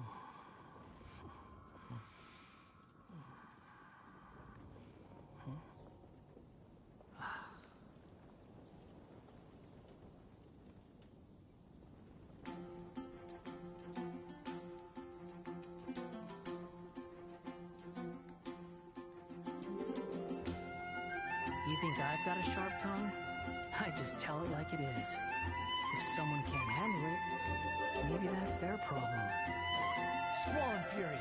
You think I've got a sharp tongue? I just tell it like it is. If someone can't handle it, maybe that's their problem. Squall and Fury.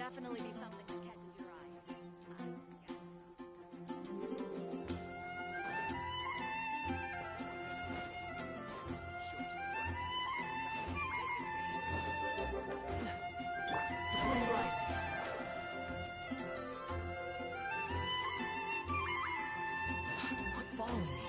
definitely be something that catches your eye. The moon rises. Quit following me.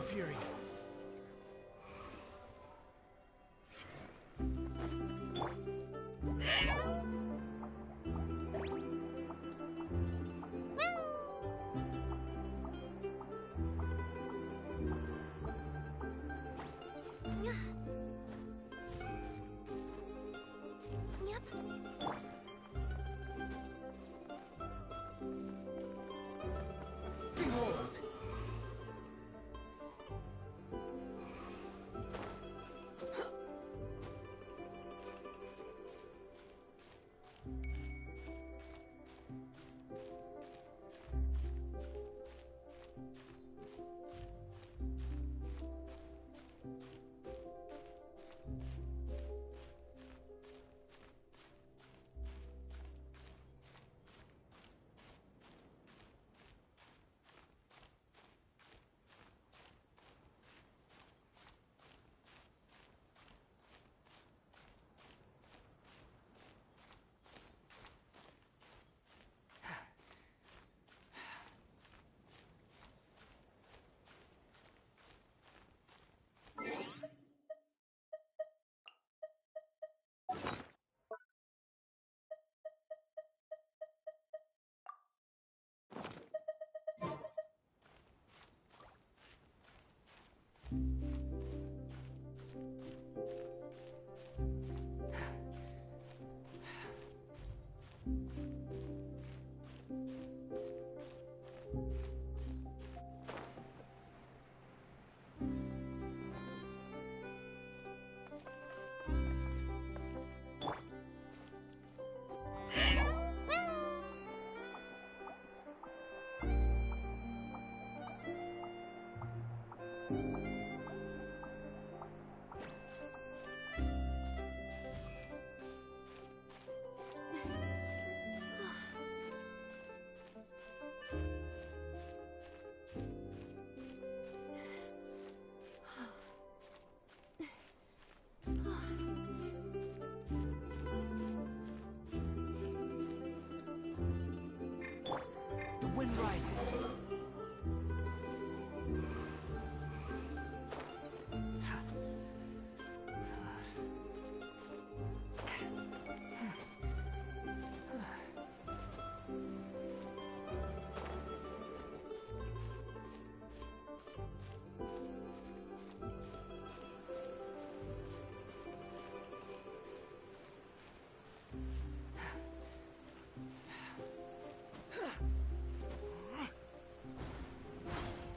Fury. Yep. Behold! The wind rises.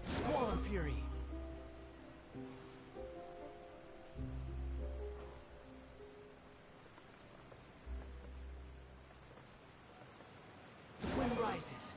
Squall and Fury. The wind rises.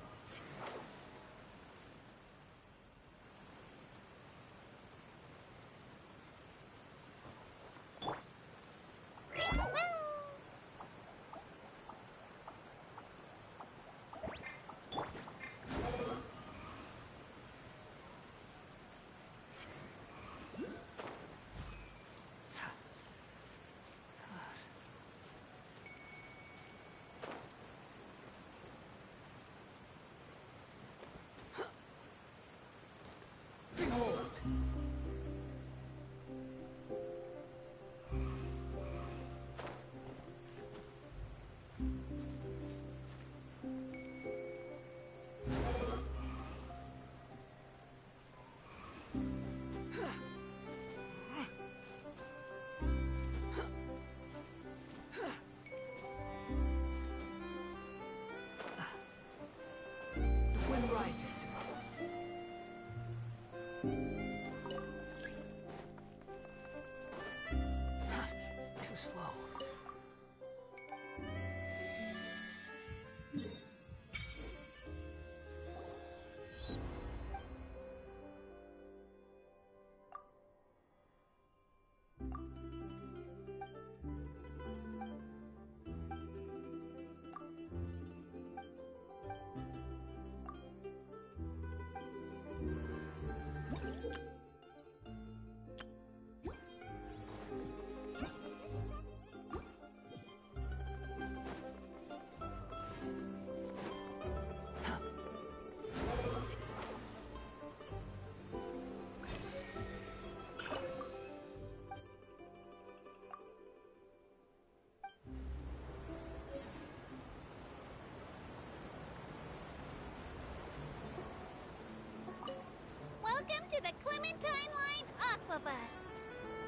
Welcome to the Clementine Line Aquabus.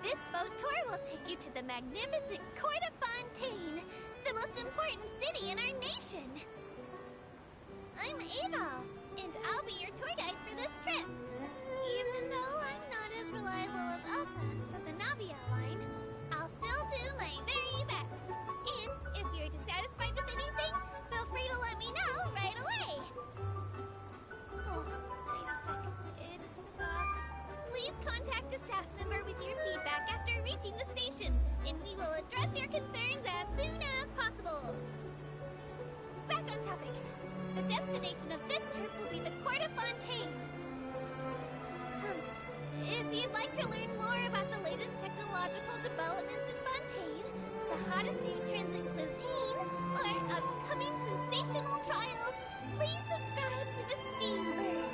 This boat tour will take you to the magnificent Court of Fontaine, the most important city in our nation. I'm Aval, and I'll be your tour guide for this trip. Even though I'm not as reliable as Elfan from the Navia line, I'll still do my very best. And if you're dissatisfied with anything, feel free to let me know right away. Oh, wait a sec. Please contact a staff member with your feedback after reaching the station, and we will address your concerns as soon as possible. Back on topic. The destination of this trip will be the Court of Fontaine. If you'd like to learn more about the latest technological developments in Fontaine, the hottest new trends in cuisine, or upcoming sensational trials, please subscribe to the Steambird.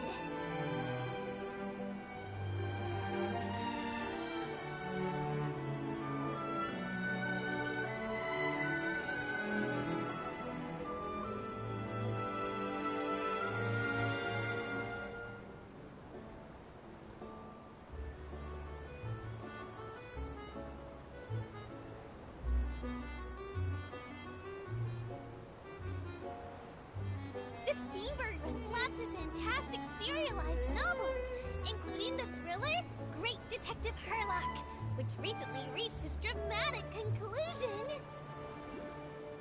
The Steambird runs lots of fantastic serialized novels, including the thriller Great Detective Herlock, which recently reached its dramatic conclusion.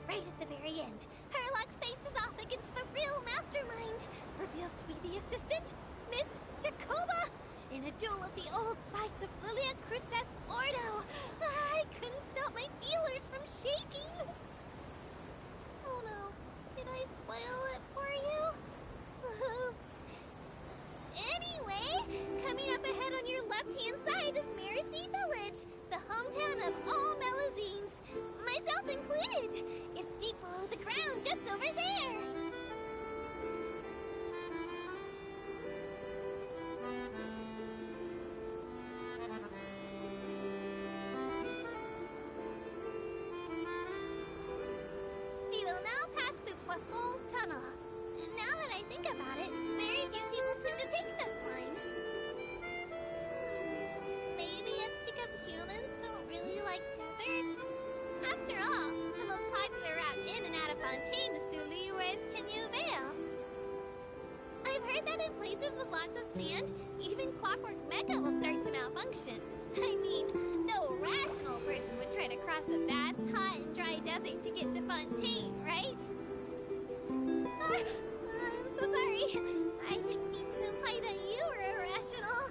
Right at the very end, Herlock faces off against the real mastermind, revealed to be the assistant, Miss Jacoba, in a duel at the old site of Lilia Cruces Ordo. I couldn't stop my feelers from shaking. Oh no. Did I spoil it for you? Oops. Anyway, coming up ahead on your left-hand side is Mercy Village, the hometown of all Melusines, myself included. It's deep below the ground, just over there. We will now pass through Poisson Tunnel. Now that I think about it, very few people tend to take this line. Maybe it's because humans don't really like deserts? After all, the most popular route in and out of Fontaine is through Liyue's Tenue Vale. I've heard that in places with lots of sand, even Clockwork Mecca will start to malfunction. I mean, no rational person would try to cross a vast, hot, and dry desert to get to Fontaine, right? I'm so sorry. I didn't mean to imply that you were irrational.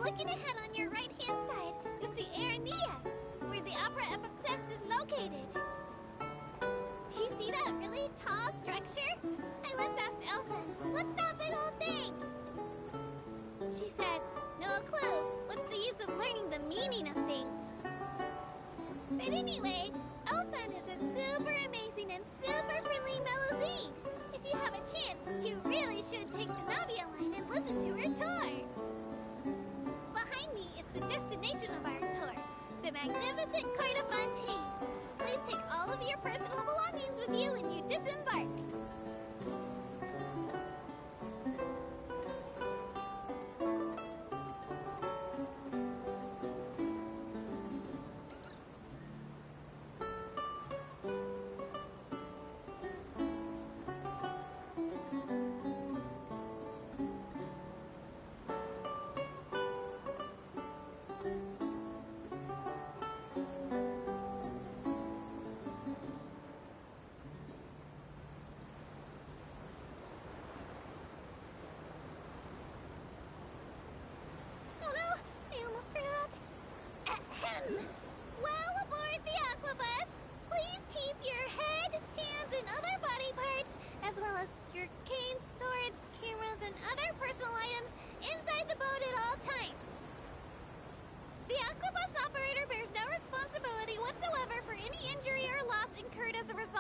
Looking ahead on your right-hand side, you'll see Aranillas, where the Opera Epiclese is located. Do you see that really tall structure? I once asked Elfin, what's that big old thing? She said, no clue. What's the use of learning the meaning of things? But anyway, Elfin is a super amazing and super friendly Melusine. If you have a chance, you really should take the Navia line and listen to her tour. Behind me is the destination of our tour, the magnificent Court of Fontaine. Please take all of your personal belongings with you when you disembark.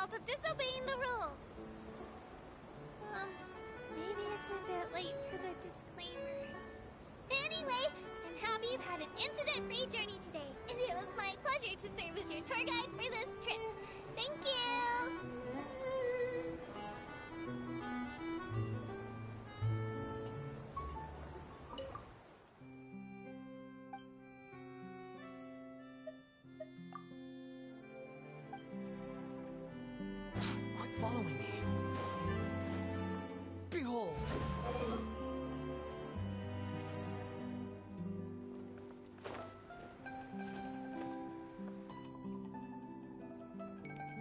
result of disobeying the rules. Maybe it's a bit late for the disclaimer. Anyway, I'm happy you've had an incident-free journey today, and it was my pleasure to serve as your tour guide for this trip. Thank you! Quit following me. Behold!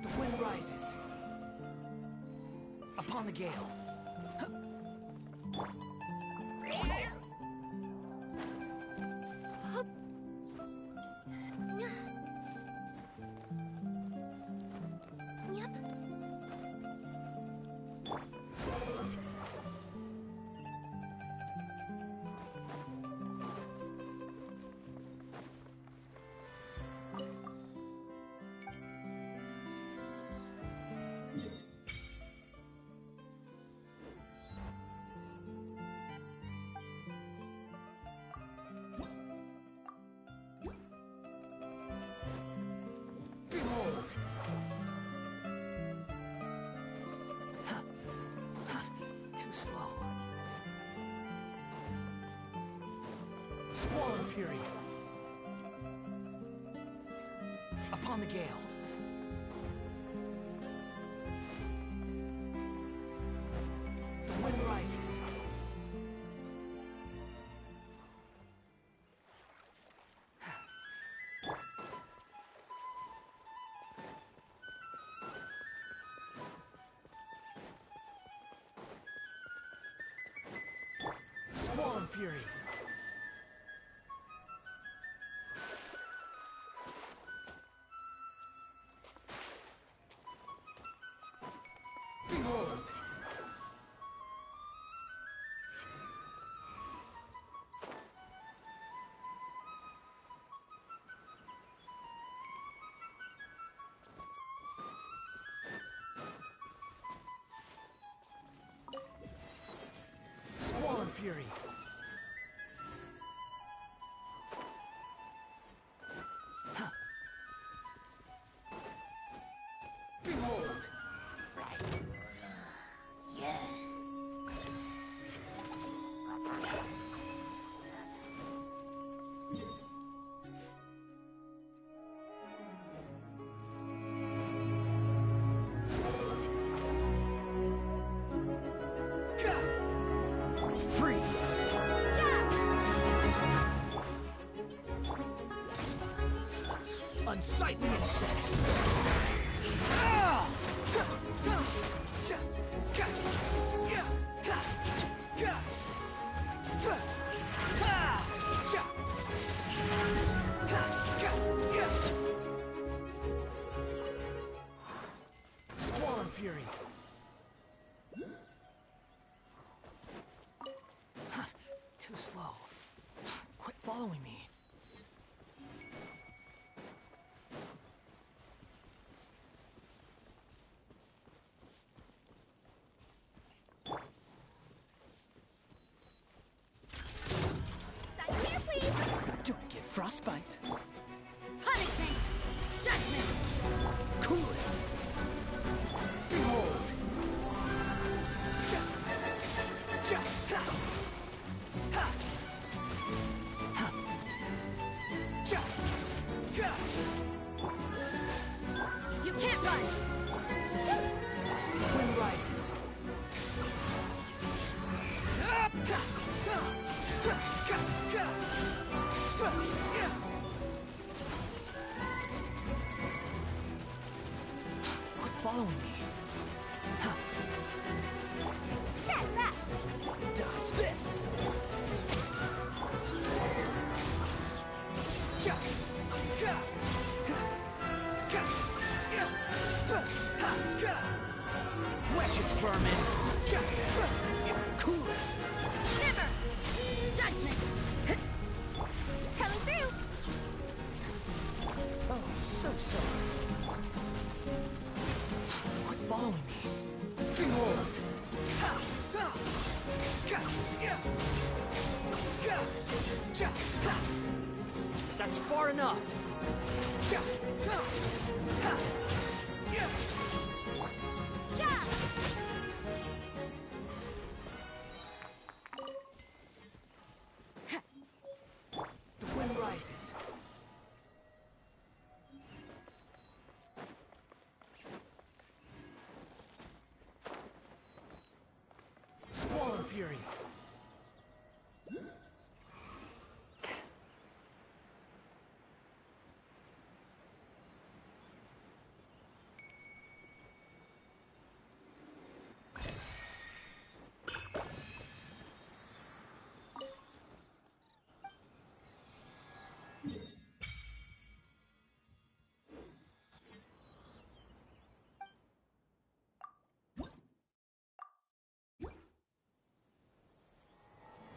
The wind rises. Upon the gale. Yep. Behold! Too slow. Squall and fury. Upon the gale. The wind rises. Squall and fury. Behold! Squall and fury. Behold! Freeze! Unsightly insects! Squall and fury. Too slow. Quit following me. Sign here, please! Don't get frostbite. Punishment! Judgment! Cool it. Behold! You can't run! The wind rises. Quit following me. That! Dodge this. Wretched vermin. Cool it. Never! Judgment! Coming through! Oh, so sorry. enough! The wind rises. Squall and Fury.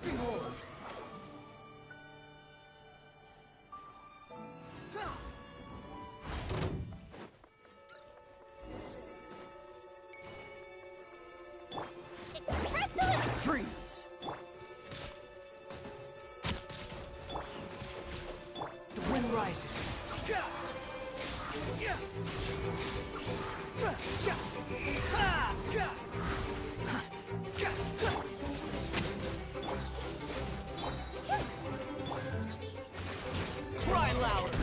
Behold! Freeze! The wind rises. Cry louder!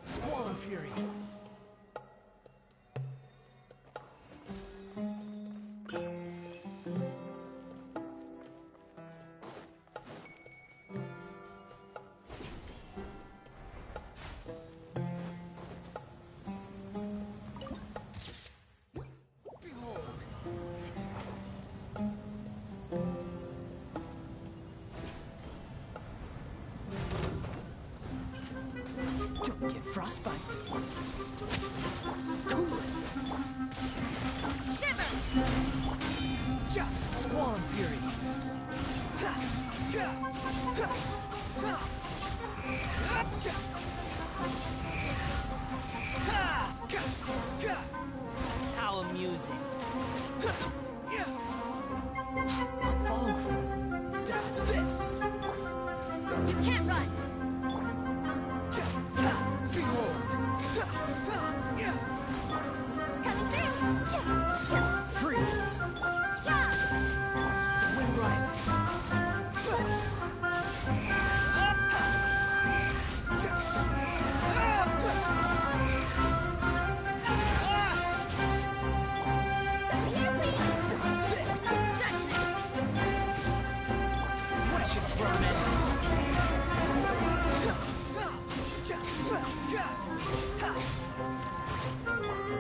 Squall and Fury. Don't get frostbite. Cool it. Shiver! Squall and Fury. How amusing. Follow me. Dodge this. You can't run! Behold! Coming through! Freeze! The wind rises. Wretched vermin!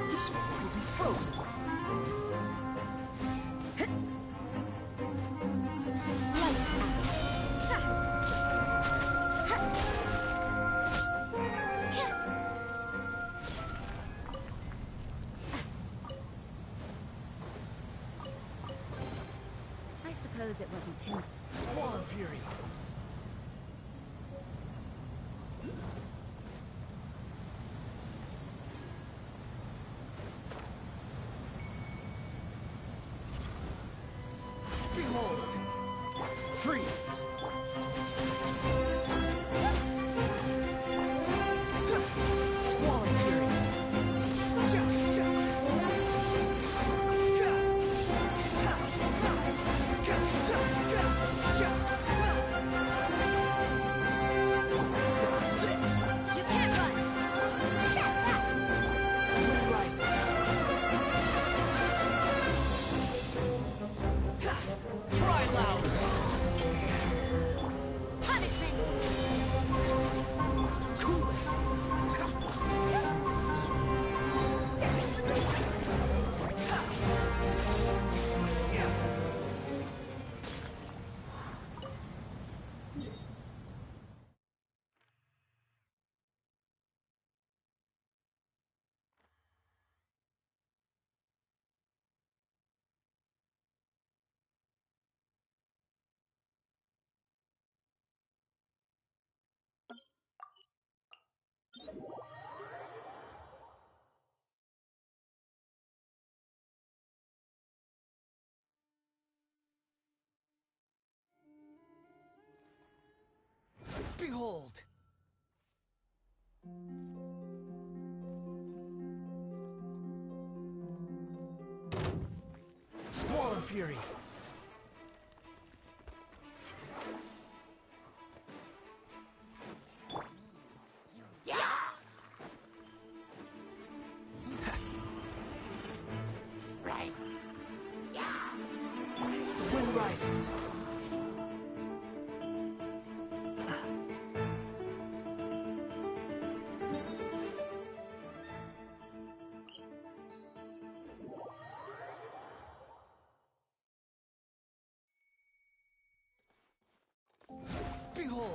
This one will be frozen. suppose it wasn't too... Squall Fury! Behold! Freeze! Squall Fury! You can't run! Wind rises! Cry loud! Punishment! Cool it! Behold! Squall Fury! The wind rises! Behold!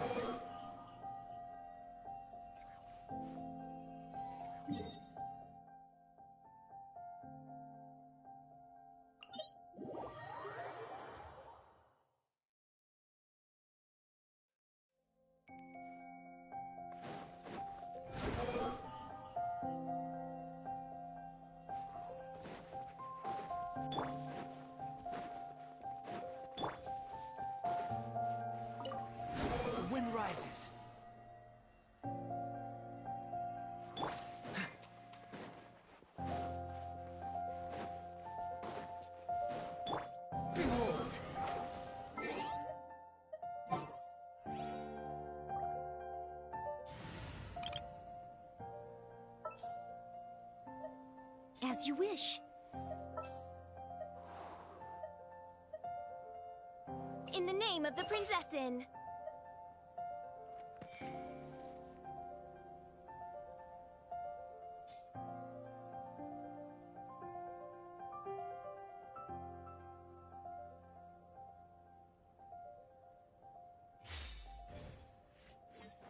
The wind rises! Behold! As you wish. In the name of the Prinzessin!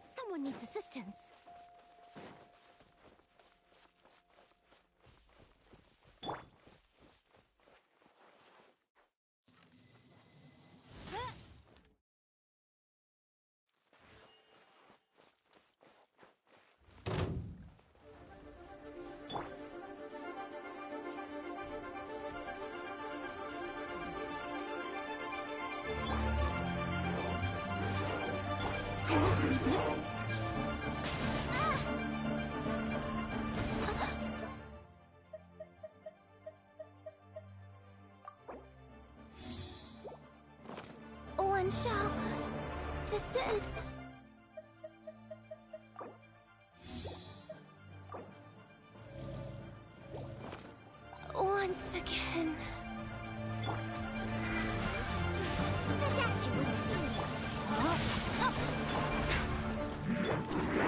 Someone needs assistance. I must leave now. One shall descend. Once again. The statue was seen.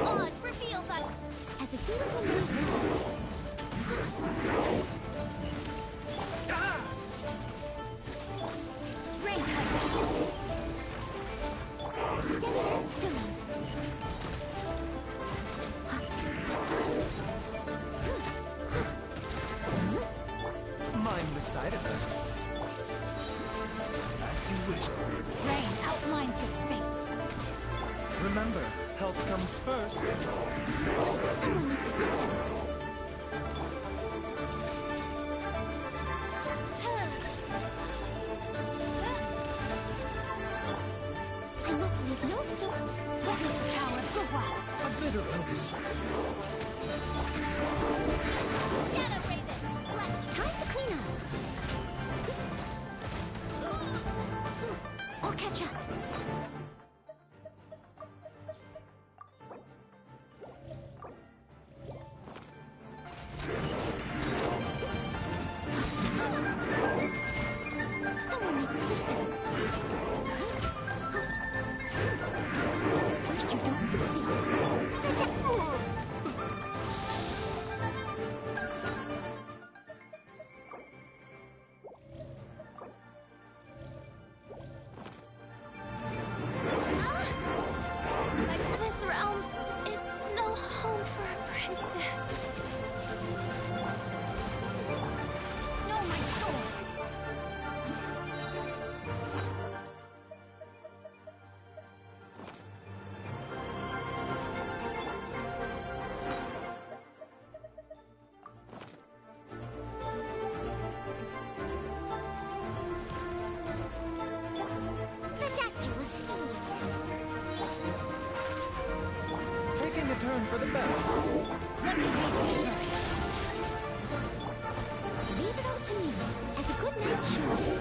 Oz, reveal that! As a dutiful little Rain cut. Steady as stone. Mind the side effects. As you wish. Remember, health comes first. Someone needs assistance. I must leave no stone. Witness the power of Gowa. A bitter illness. Shadow Raven, left. Time to clean up. I'll catch up. Someone needs assistance. First you don't succeed. This realm is no home for a princess. No, my soul. Taking a turn for the better. Let me take it first. Leave it all to me, as a good knight should.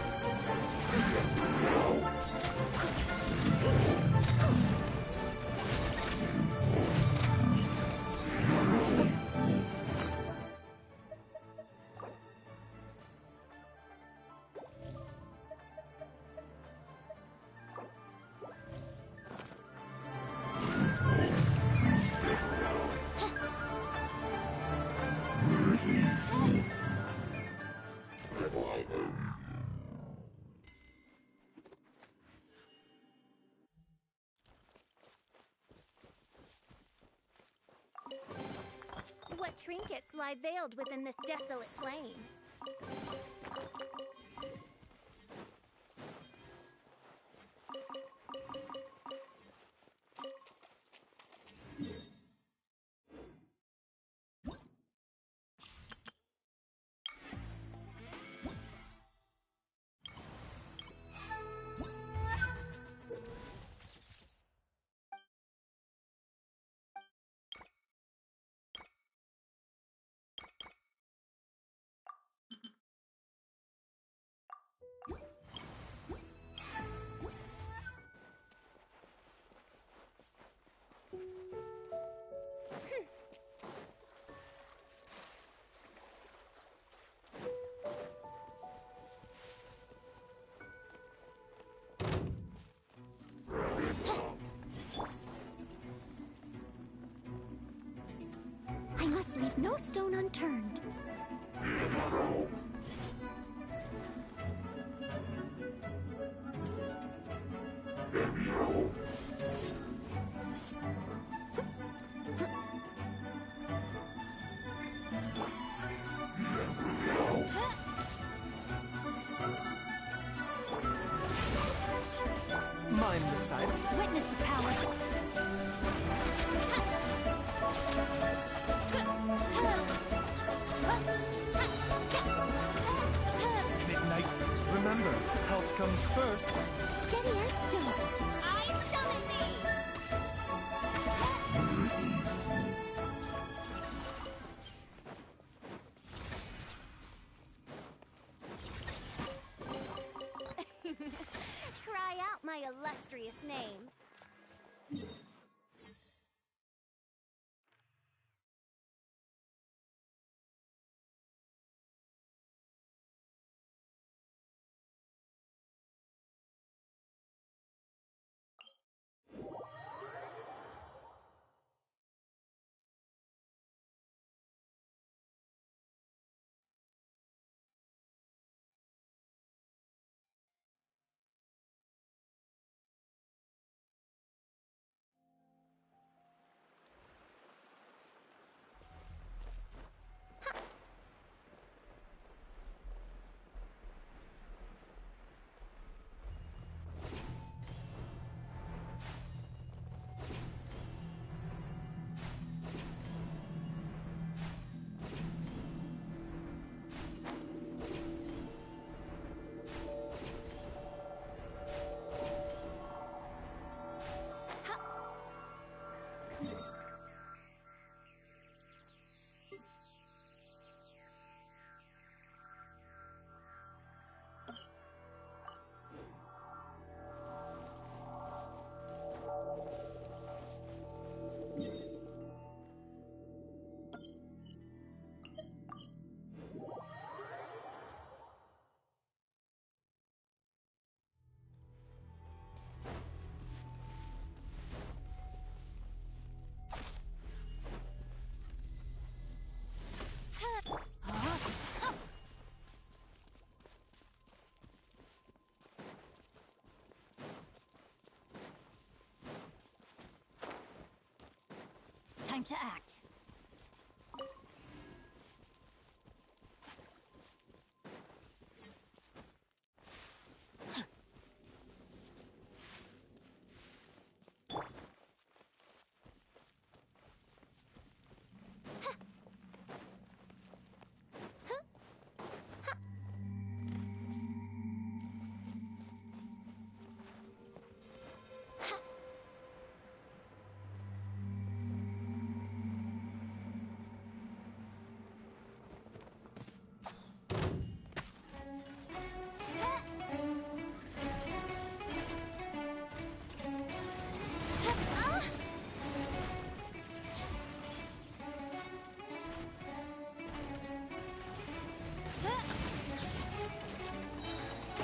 What trinkets lie veiled within this desolate plain? I must leave no stone unturned. Mind the sight. Witness the power. Midnight. Remember, health comes first. Steady as stone. I summon thee! Cry out my illustrious name. Time to act.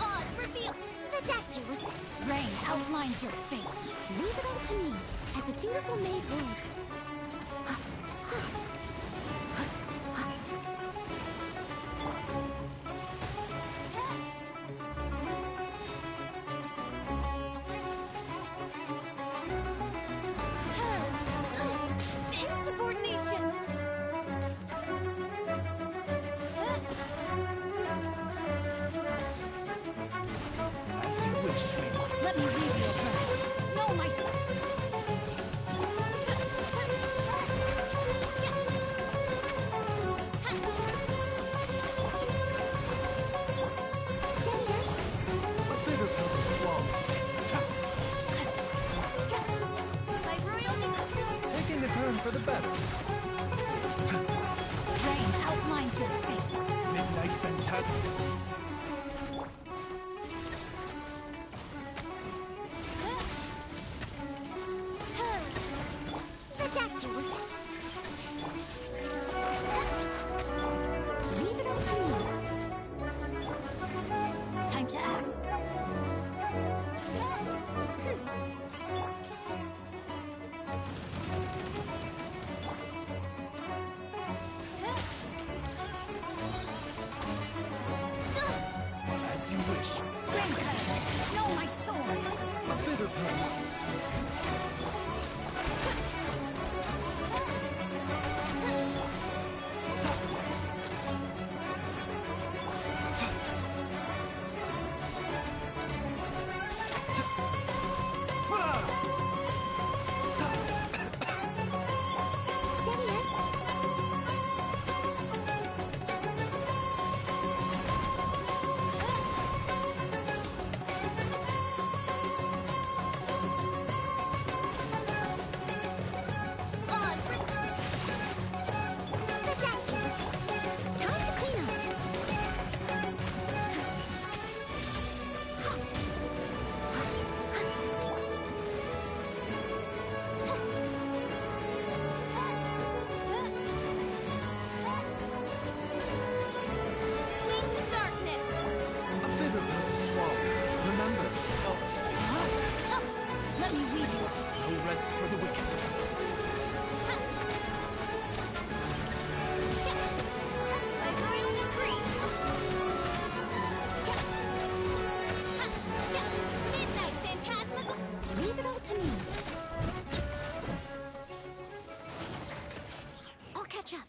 Oz, reveal! The doctor was... Rain outlines your fate. Leave it all to me, as a dutiful maid would. Insubordination! As you wish, Mima. Let me read your breath. Know myself. A bitter pill to swallow. By royal decree! Taking a turn for the better. Rain outlines your fate. Midnight Fantastic. The doctor was... Leave it all to me. Time to act. As you wish. Rain cutter. Know my sword. A bitter pill. Steady as... Oz, The doctor was... Time to clean up. Wings of darkness! A bitter pill to swallow. Remember. Let me weave you. No rest for the wicked. By royal decree! Midnight phantasmagoria! Leave it all to me. I'll catch up.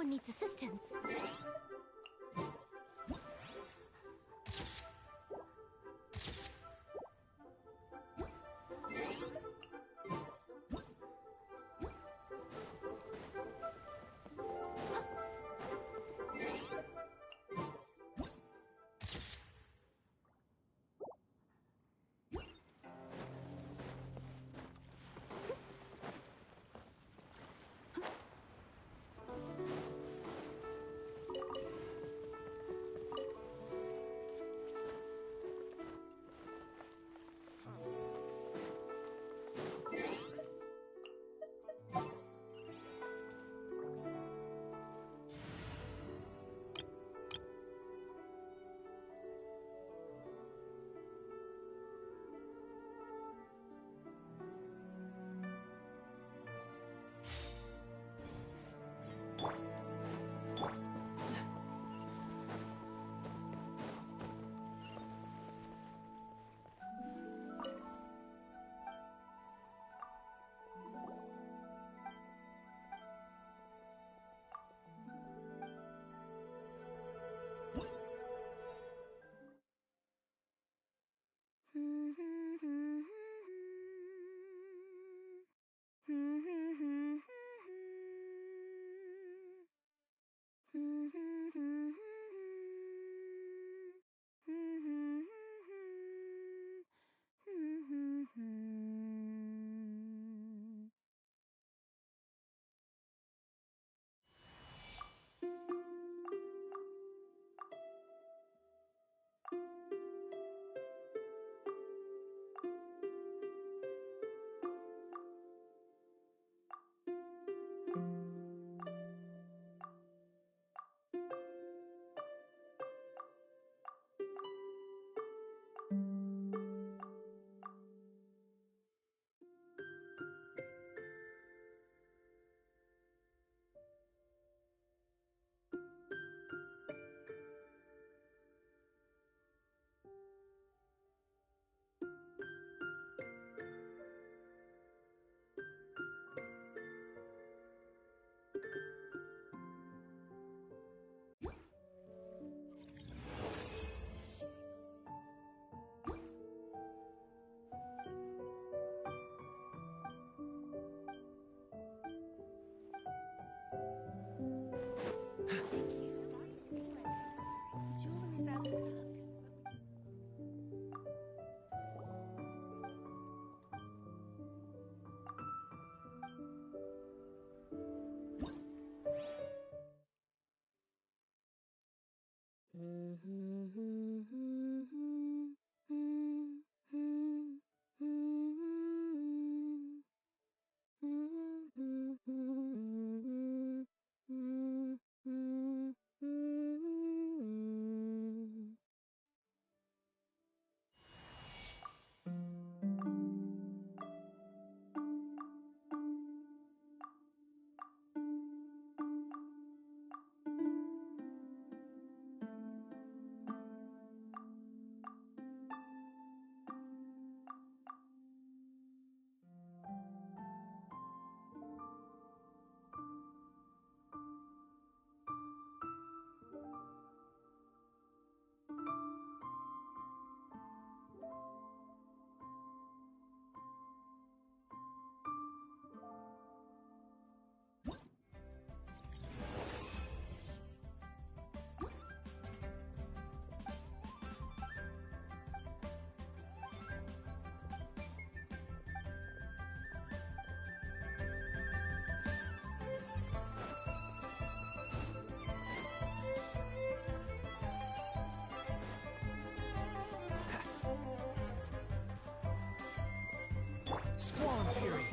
needs assistance. Jewelry's out of stock. Squall and Fury.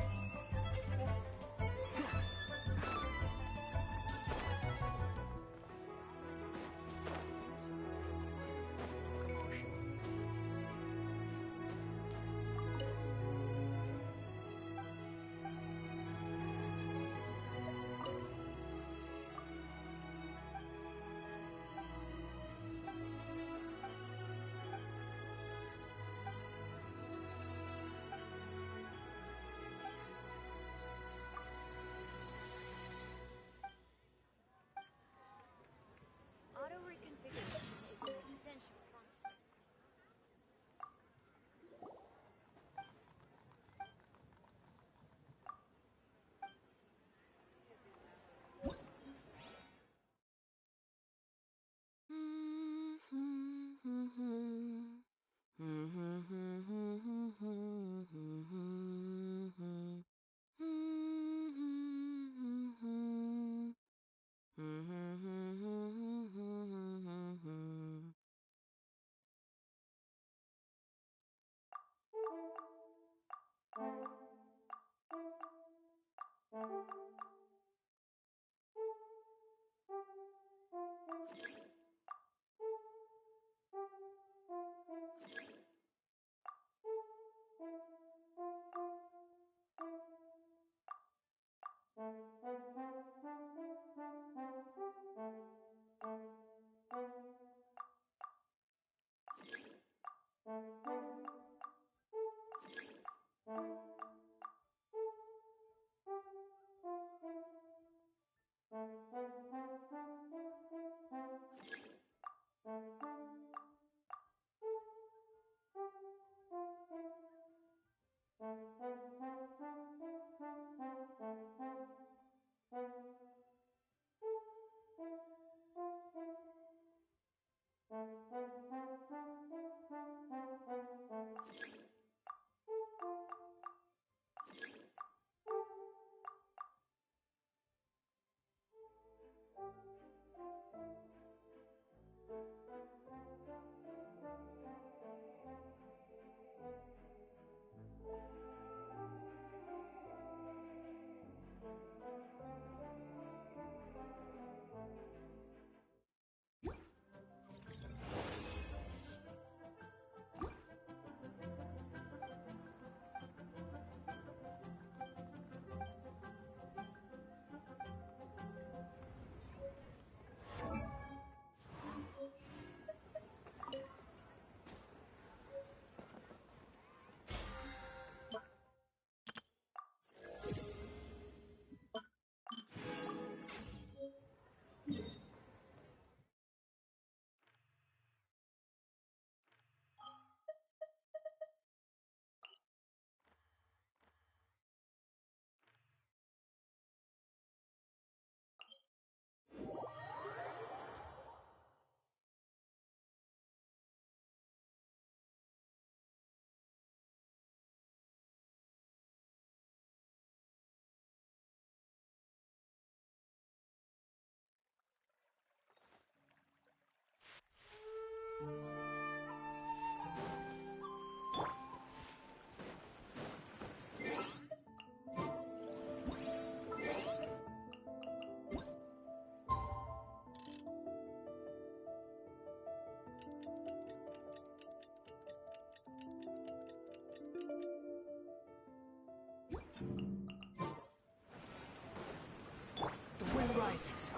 The wind rises.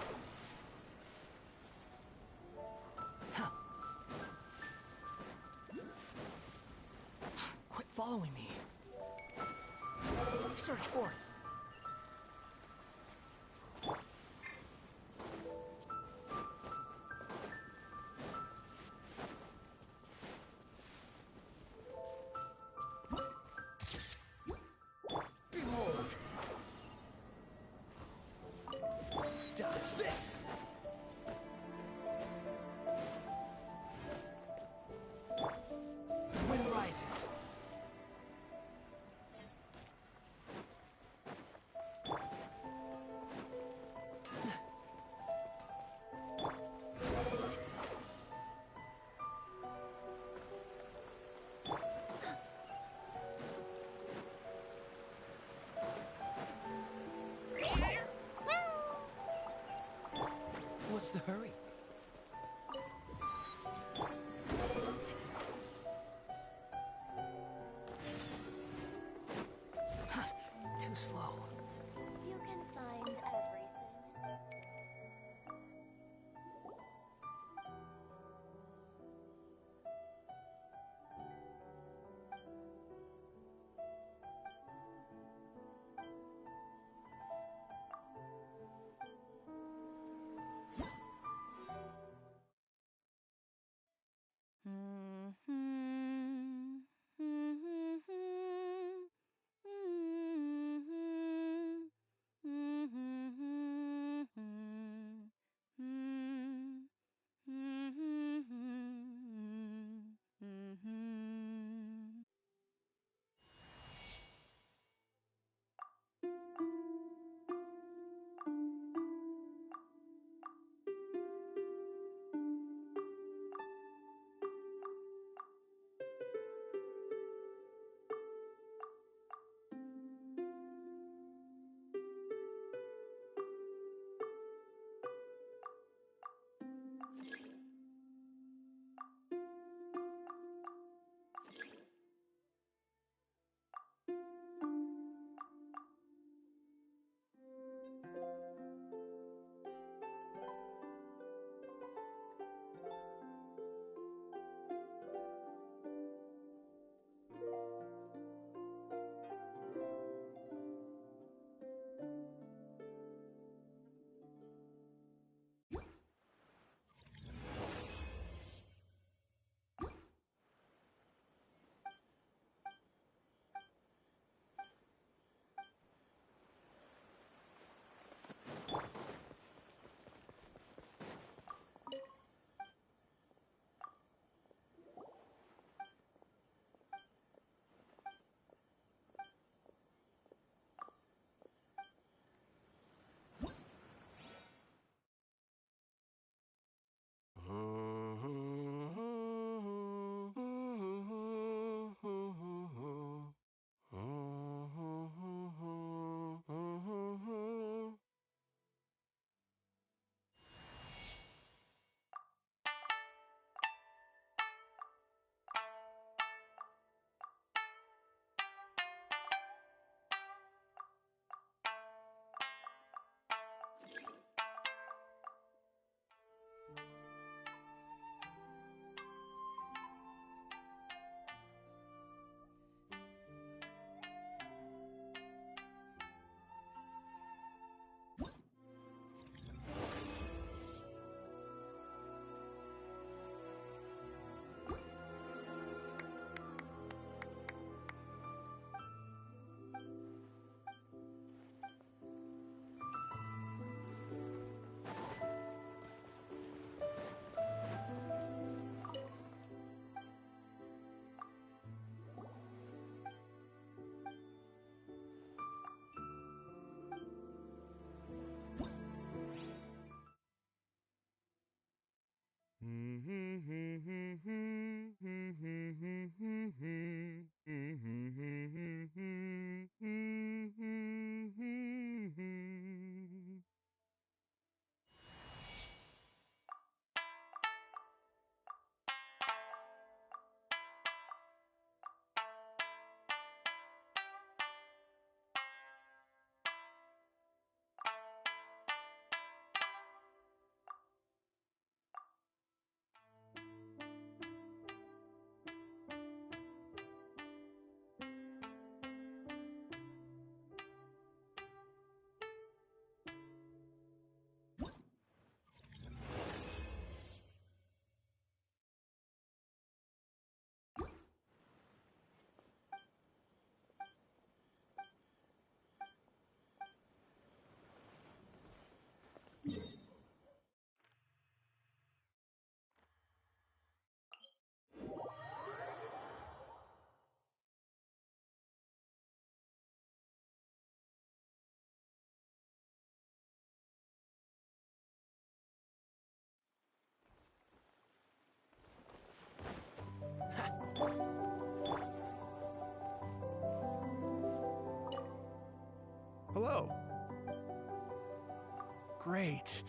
Huh. Quit following me. Search for it. Behold. Dodge this. The wind rises. What's the hurry? Too slow. You can find everything. Hello. Great.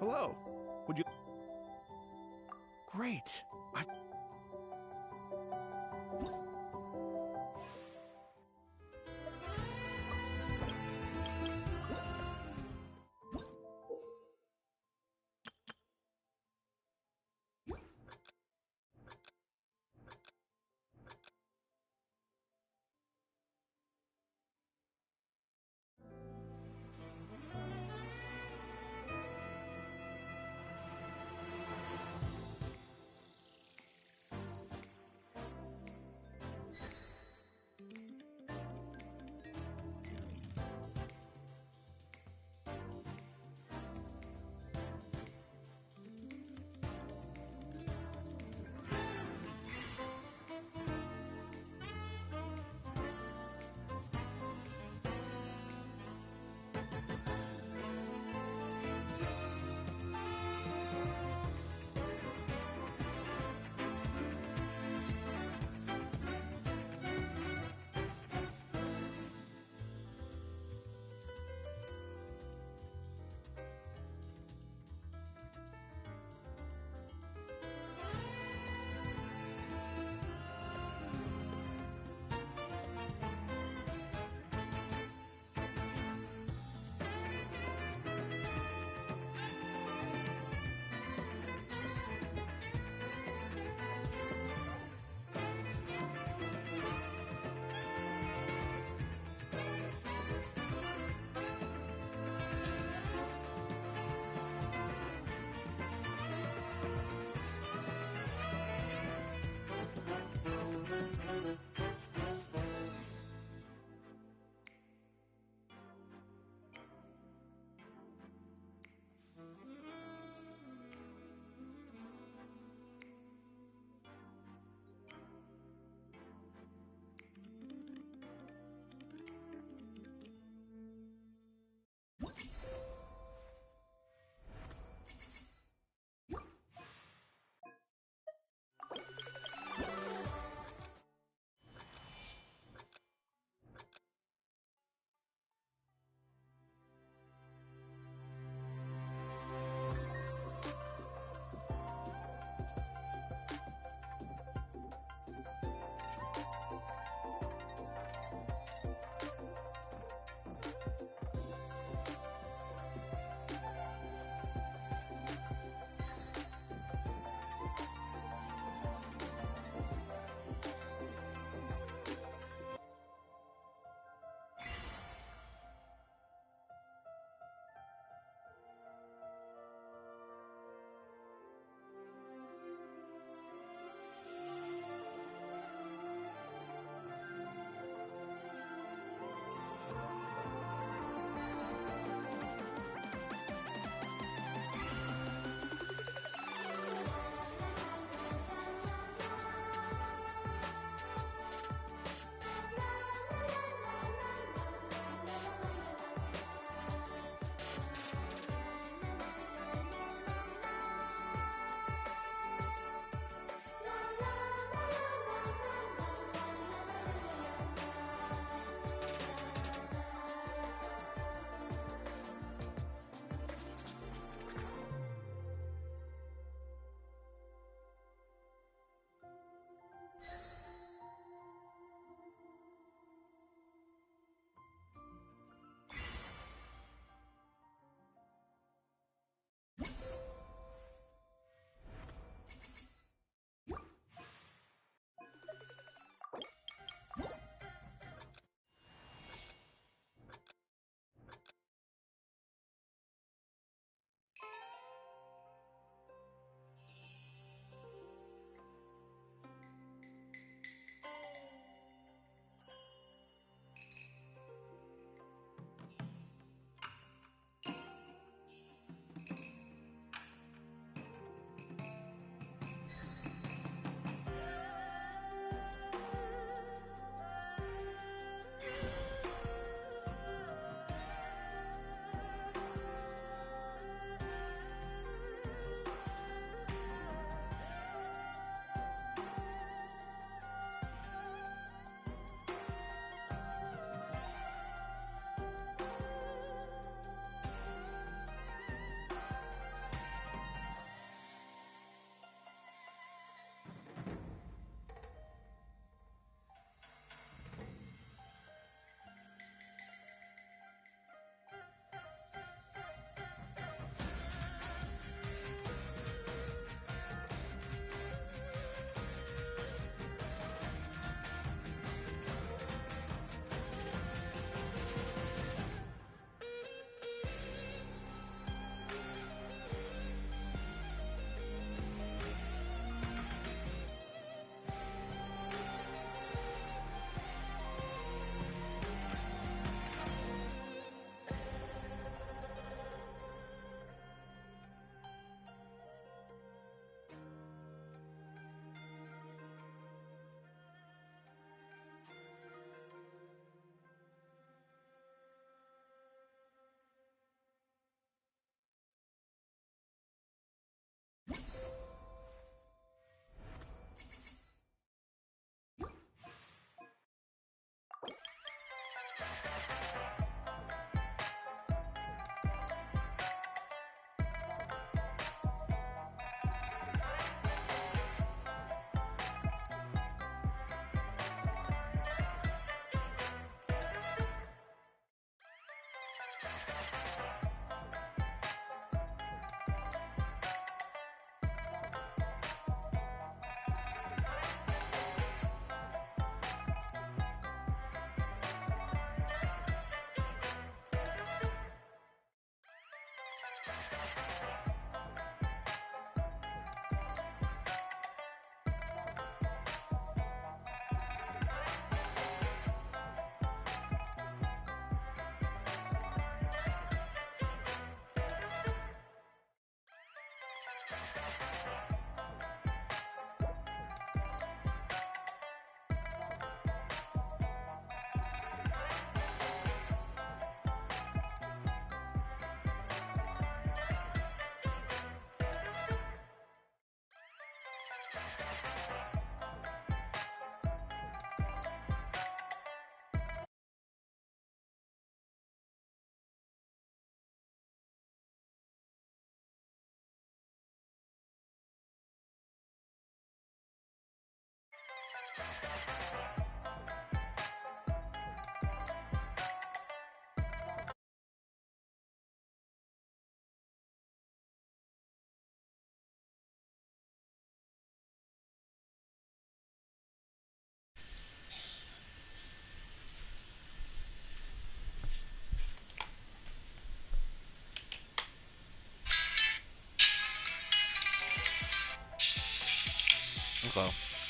Hello. Would you... Great.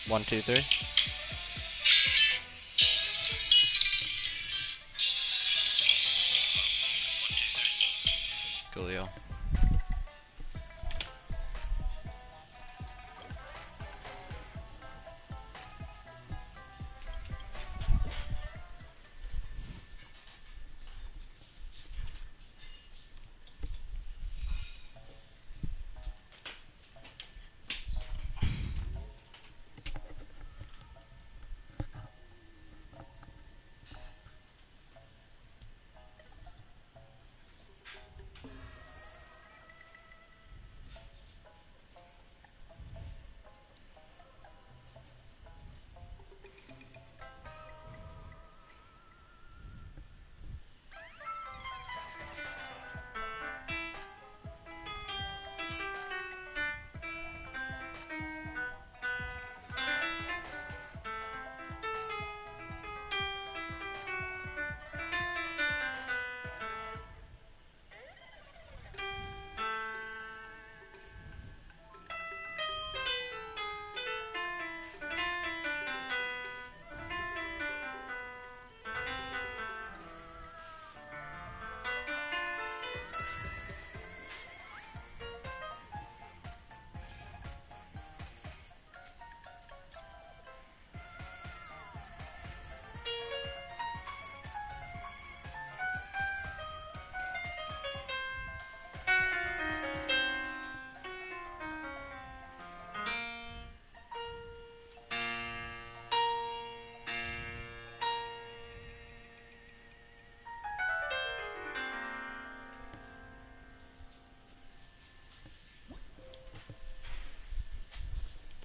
1, 2, 3. Coolio.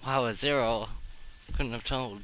Wow, a 0. Couldn't have told.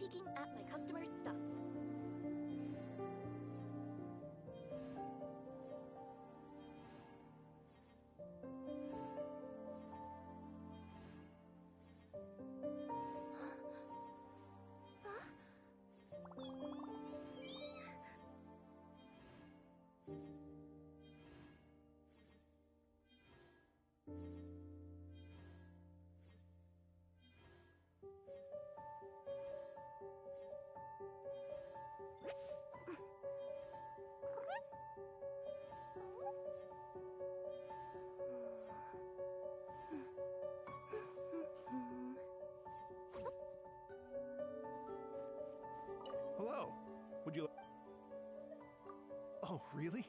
peeking at my customers' stuff. Hello. Would you... Oh, really?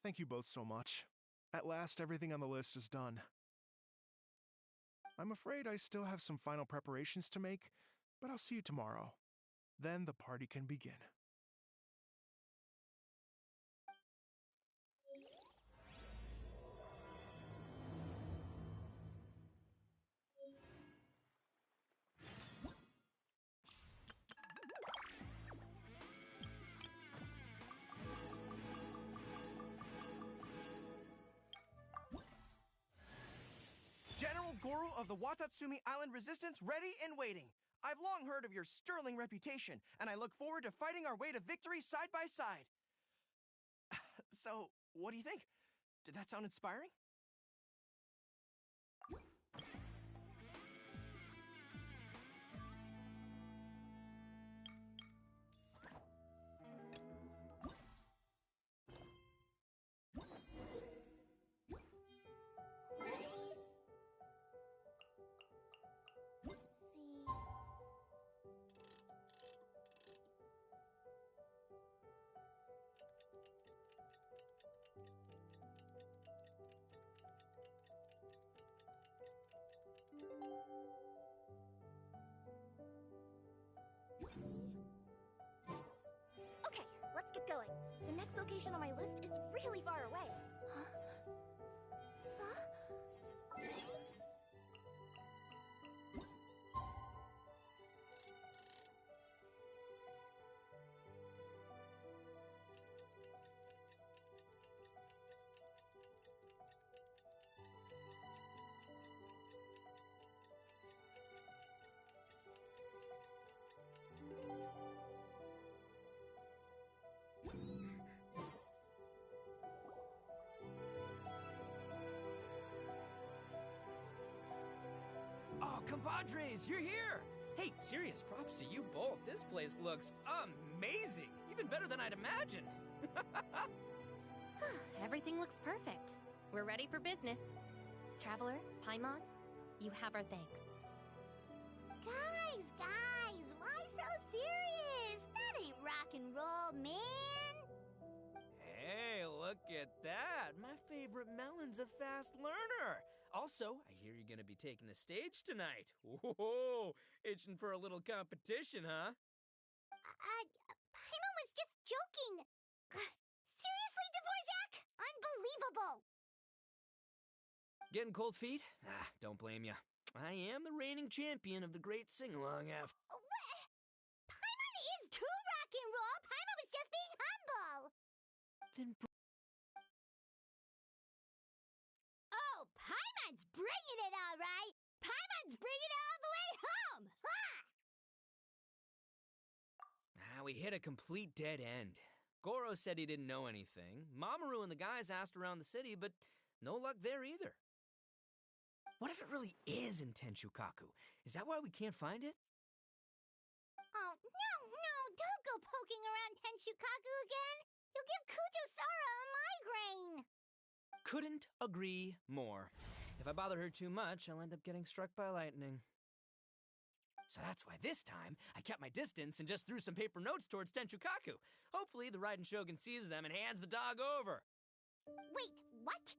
Thank you both so much. At last, everything on the list is done. I'm afraid I still have some final preparations to make, but I'll see you tomorrow. Then the party can begin. General Goro of the Watatsumi Island Resistance ready and waiting. I've long heard of your sterling reputation, and I look forward to fighting our way to victory side by side. So, what do you think? Did that sound inspiring? Okay, let's get going. The next location on my list is really far away. Huh? Oh, compadres, you're here! Hey, serious props to you both. This place looks amazing! Even better than I'd imagined! Everything looks perfect. We're ready for business. Traveler, Paimon, you have our thanks. Guys, why so serious? That ain't rock and roll, man. Hey, look at that! My favorite melon's a fast learner! Also, I hear you're gonna be taking the stage tonight. Whoa, itching for a little competition, huh? Paimon was just joking. Seriously, Dvorak? Unbelievable. Getting cold feet? Ah, don't blame ya. I am the reigning champion of the great sing-along after. What? Paimon is too rock and roll. Paimon was just being humble. Then Oh, Paimon's bringing it all right. Paimon's bringing it all the way home. Ha! we hit a complete dead end. Goro said he didn't know anything. Mamoru and the guys asked around the city, but no luck there either. What if it really is in Tenshukaku? Is that why we can't find it? Oh, no, don't go poking around Tenshukaku again. You'll give Kujo-Sara a migraine. Couldn't agree more. If I bother her too much, I'll end up getting struck by lightning. So that's why this time, I kept my distance and just threw some paper notes towards Tenshukaku. Hopefully the Raiden Shogun sees them and hands the dog over. Wait, what?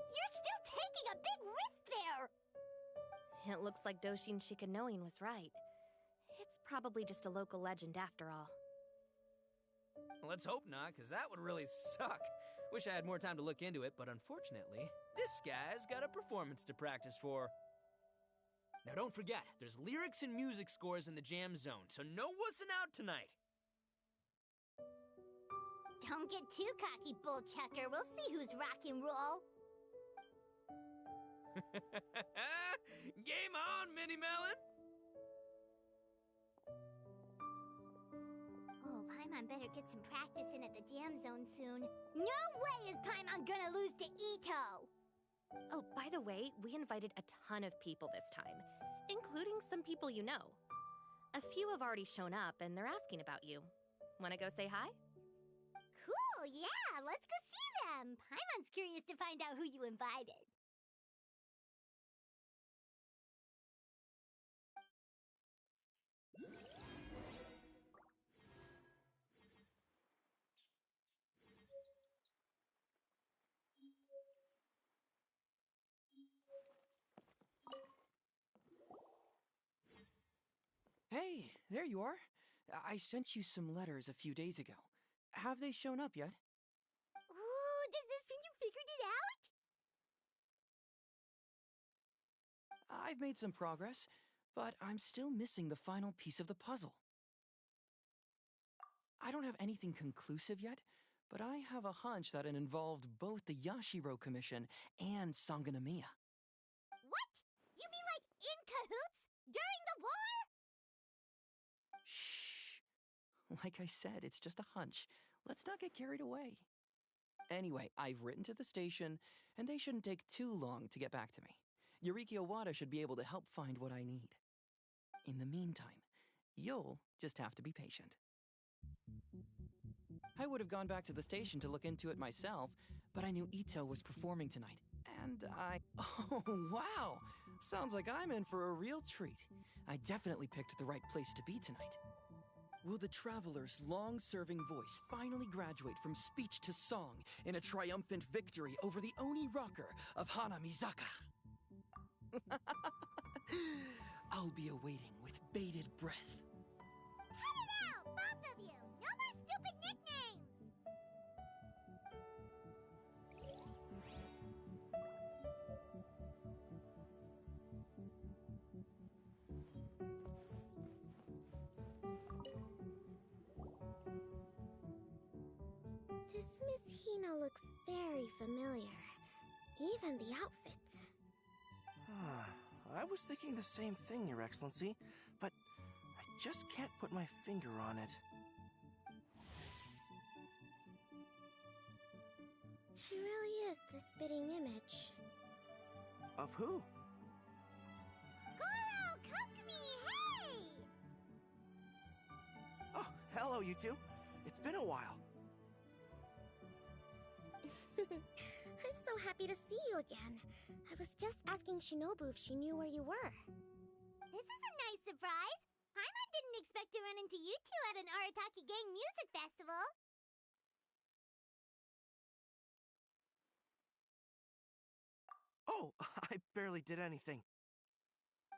You're still taking a big risk there! It looks like Doshin Shikanoin was right. It's probably just a local legend after all. Let's hope not, because that would really suck. Wish I had more time to look into it, but unfortunately, this guy's got a performance to practice for. Now don't forget, there's lyrics and music scores in the jam zone, so no wussing out tonight. Don't get too cocky, bullchucker. We'll see who's rock and roll. Game on, Mini Melon! Oh, Paimon better get some practice in at the jam zone soon. No way is Paimon gonna lose to Ito! Oh, by the way, we invited a ton of people this time, including some people you know. A few have already shown up, and they're asking about you. Wanna go say hi? Cool, yeah, let's go see them. Paimon's curious to find out who you invited. Hey, there you are. I sent you some letters a few days ago. Have they shown up yet? Ooh, does this mean you figured it out? I've made some progress, but I'm still missing the final piece of the puzzle. I don't have anything conclusive yet, but I have a hunch that it involved both the Yashiro Commission and Sangonomiya. What? You mean like in cahoots? During the war? Shh. Like I said, it's just a hunch. Let's not get carried away. Anyway, I've written to the station, and they shouldn't take too long to get back to me. Yuriki Owada should be able to help find what I need. In the meantime, you'll just have to be patient. I would have gone back to the station to look into it myself, but I knew Ito was performing tonight, and Oh, wow! Sounds like I'm in for a real treat. I definitely picked the right place to be tonight. Will the Traveler's long-serving voice finally graduate from speech to song in a triumphant victory over the Oni rocker of Hanamizaka? I'll be awaiting with bated breath. Cut it out, both of you! No more stupid nicknames! This Miss Hina looks very familiar. Even the outfit. I was thinking the same thing, Your Excellency, but I just can't put my finger on it. She really is the spitting image. Of who? Goro, come to me, hey! Oh, hello, you two. It's been a while. I'm so happy to see you again. I was just asking Shinobu if she knew where you were. This is a nice surprise. Paimon didn't expect to run into you two at an Arataki Gang music festival. Oh, I barely did anything.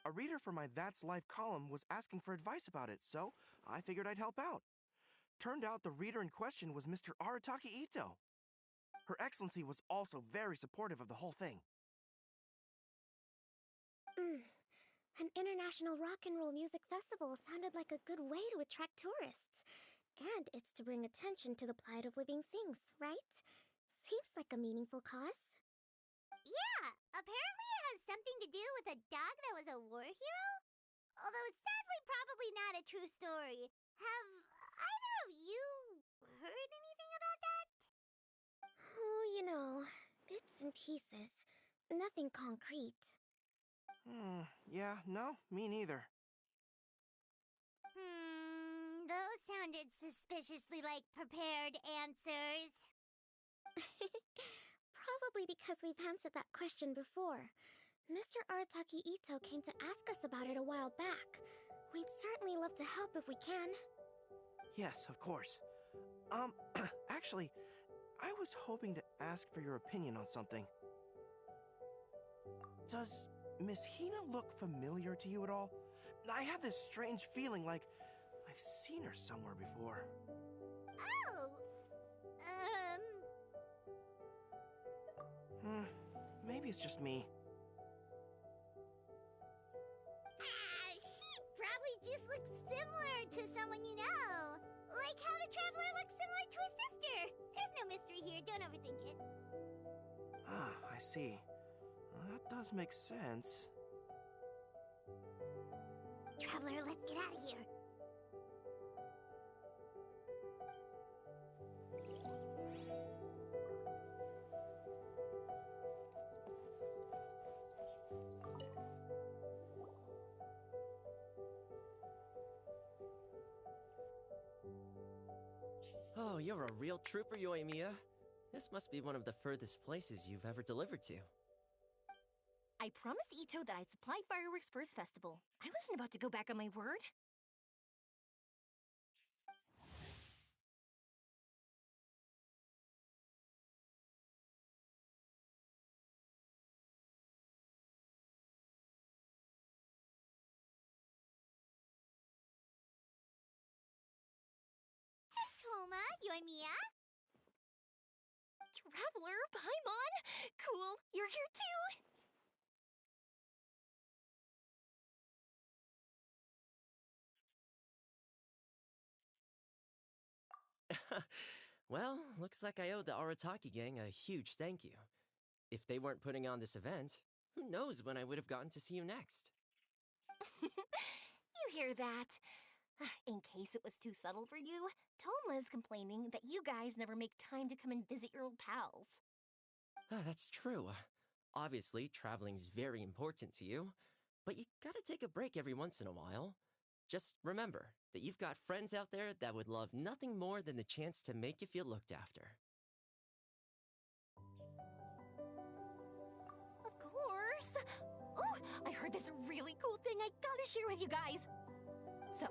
A reader for my That's Life column was asking for advice about it, so I figured I'd help out. Turned out the reader in question was Mr. Arataki Ito. Her Excellency was also very supportive of the whole thing. An international rock and roll music festival sounded like a good way to attract tourists. And it's to bring attention to the plight of living things, right? Seems like a meaningful cause. Yeah, apparently it has something to do with a dog that was a war hero? Although sadly probably not a true story. Have either of you heard anything about that? Oh, you know, bits and pieces. Nothing concrete. Yeah, no, me neither. Those sounded suspiciously like prepared answers. Probably because we've answered that question before. Mr. Arataki Ito came to ask us about it a while back. We'd certainly love to help if we can. Yes, of course. Actually, I was hoping to ask for your opinion on something. Does Miss Hina look familiar to you at all? I have this strange feeling like I've seen her somewhere before. Oh! Maybe it's just me. She probably just looks similar to someone you know. Like how the Traveler looks similar to his sister. There's no mystery here, don't overthink it. Ah, I see. That does make sense. Traveler, let's get out of here. Oh, you're a real trooper, Yoimiya. This must be one of the furthest places you've ever delivered to. I promised Ito that I'd supply fireworks for his festival. I wasn't about to go back on my word. Hey, Toma, Yoimiya. Traveler, Paimon! Cool, you're here too! Well, looks like I owe the Arataki gang a huge thank you. If they weren't putting on this event, who knows when I would have gotten to see you next. You hear that? In case it was too subtle for you, Toma's complaining that you guys never make time to come and visit your old pals. That's true. Obviously, traveling's very important to you, but you gotta take a break every once in a while. Just remember that you've got friends out there that would love nothing more than the chance to make you feel looked after. Of course! Oh, I heard this really cool thing I gotta share with you guys! So,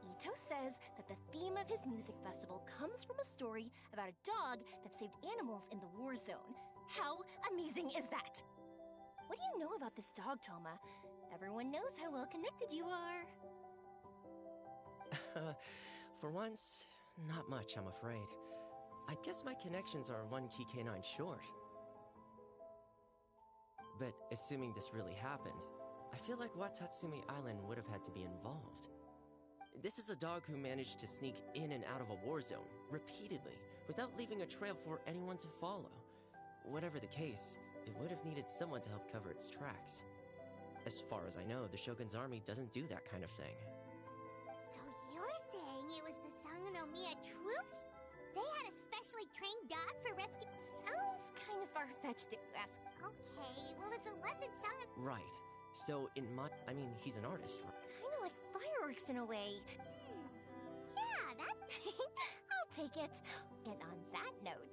Ito says that the theme of his music festival comes from a story about a dog that saved animals in the war zone. How amazing is that? What do you know about this dog, Toma? Everyone knows how well connected you are. For once, not much, I'm afraid. I guess my connections are one key canine short. But assuming this really happened, I feel like Watatsumi Island would have had to be involved. This is a dog who managed to sneak in and out of a war zone, repeatedly, without leaving a trail for anyone to follow. Whatever the case, it would have needed someone to help cover its tracks. As far as I know, the Shogun's army doesn't do that kind of thing. So you're saying it was the Sangonomiya troops? They had a specially trained dog for rescue? Sounds kind of far-fetched if you ask. Okay, well if it wasn't Right. So I mean, he's an artist, right? Kind of like fireworks in a way. Yeah, that... I'll take it. And on that note...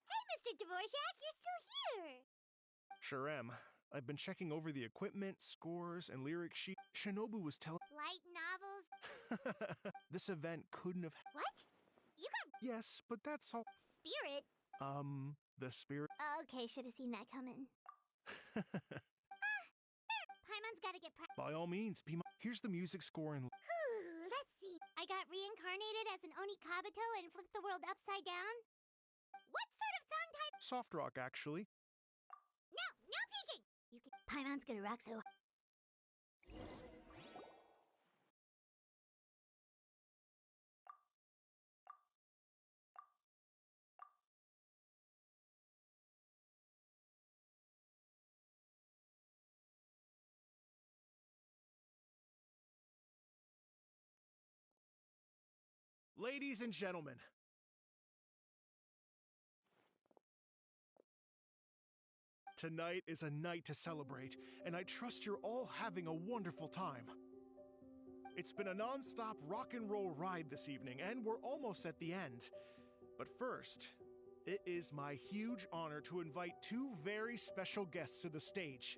Hey, Mr. Dvorak, you're still here! Sure am. I've been checking over the equipment, scores, and lyric sheet. Shinobu was telling... Light novels? This event couldn't have... What? You got... Yes, but that's all... Spirit? The spirit... Okay, should have seen that coming. Paimon's gotta get By all means, Pima. Here's the music score and... Let's see. I got reincarnated as an Oni Kabuto and flipped the world upside down? What sort of song type? Soft rock, actually. No peeking! You can... Paimon's gonna rock so... Ladies and gentlemen. Tonight is a night to celebrate, and I trust you're all having a wonderful time. It's been a non-stop rock and roll ride this evening, and we're almost at the end. But first, it is my huge honor to invite two very special guests to the stage.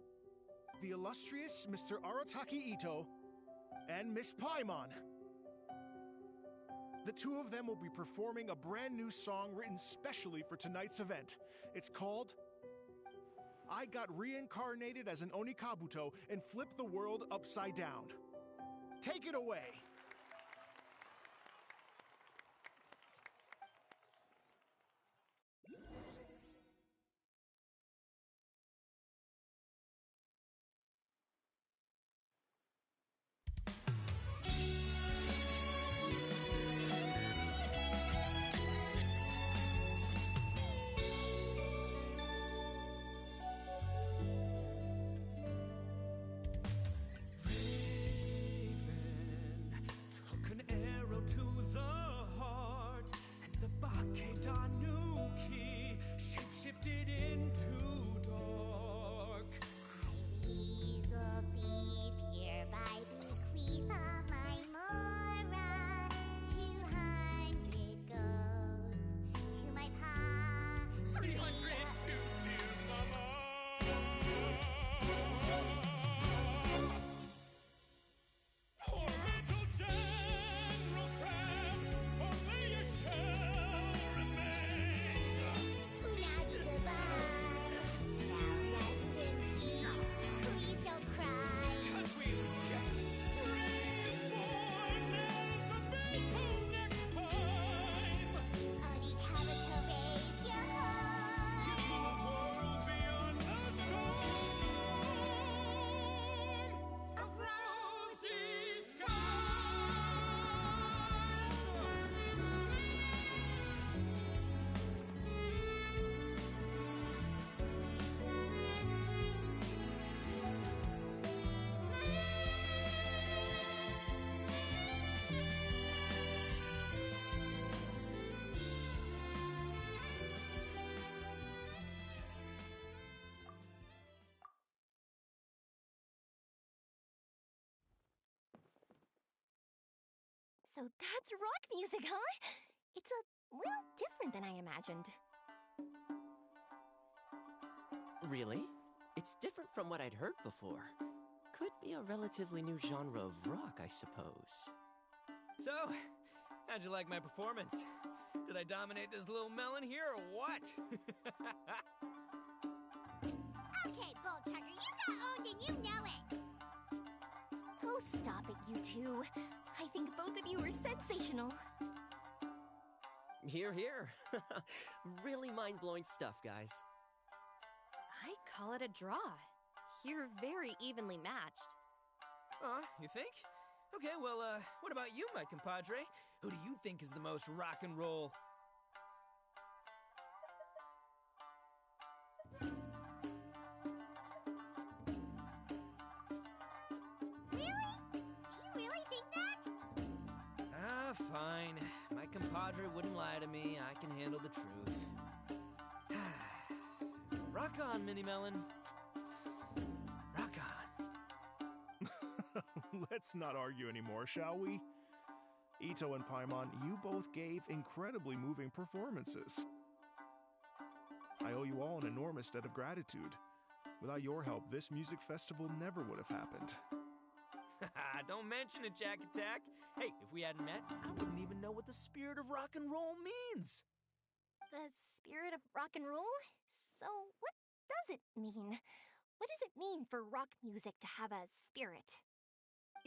the illustrious Mr. Arataki Ito and Miss Paimon. The two of them will be performing a brand new song written specially for tonight's event. It's called I Got Reincarnated as an Onikabuto and Flipped the World Upside Down. Take it away. So that's rock music, huh? It's a little different than I imagined. Really? It's different from what I'd heard before. Could be a relatively new genre of rock, I suppose. So, how'd you like my performance? Did I dominate this little melon here or what? Okay, Bullchucker, you got owned and you know it! Oh, stop it, you two. I think both of you are sensational. Hear, hear. Really mind-blowing stuff, guys. I call it a draw. You're very evenly matched. You think? Okay, well, what about you, my compadre? Who do you think is the most rock and roll? Fine. My compadre wouldn't lie to me. I can handle the truth. Rock on, Mini Melon. Rock on. Let's not argue anymore, shall we? Ito and Paimon, you both gave incredibly moving performances. I owe you all an enormous debt of gratitude. Without your help, this music festival never would have happened. Don't mention it, Jack Attack. Hey, if we hadn't met, I wouldn't even know what the spirit of rock and roll means. The spirit of rock and roll? So, what does it mean? What does it mean for rock music to have a spirit?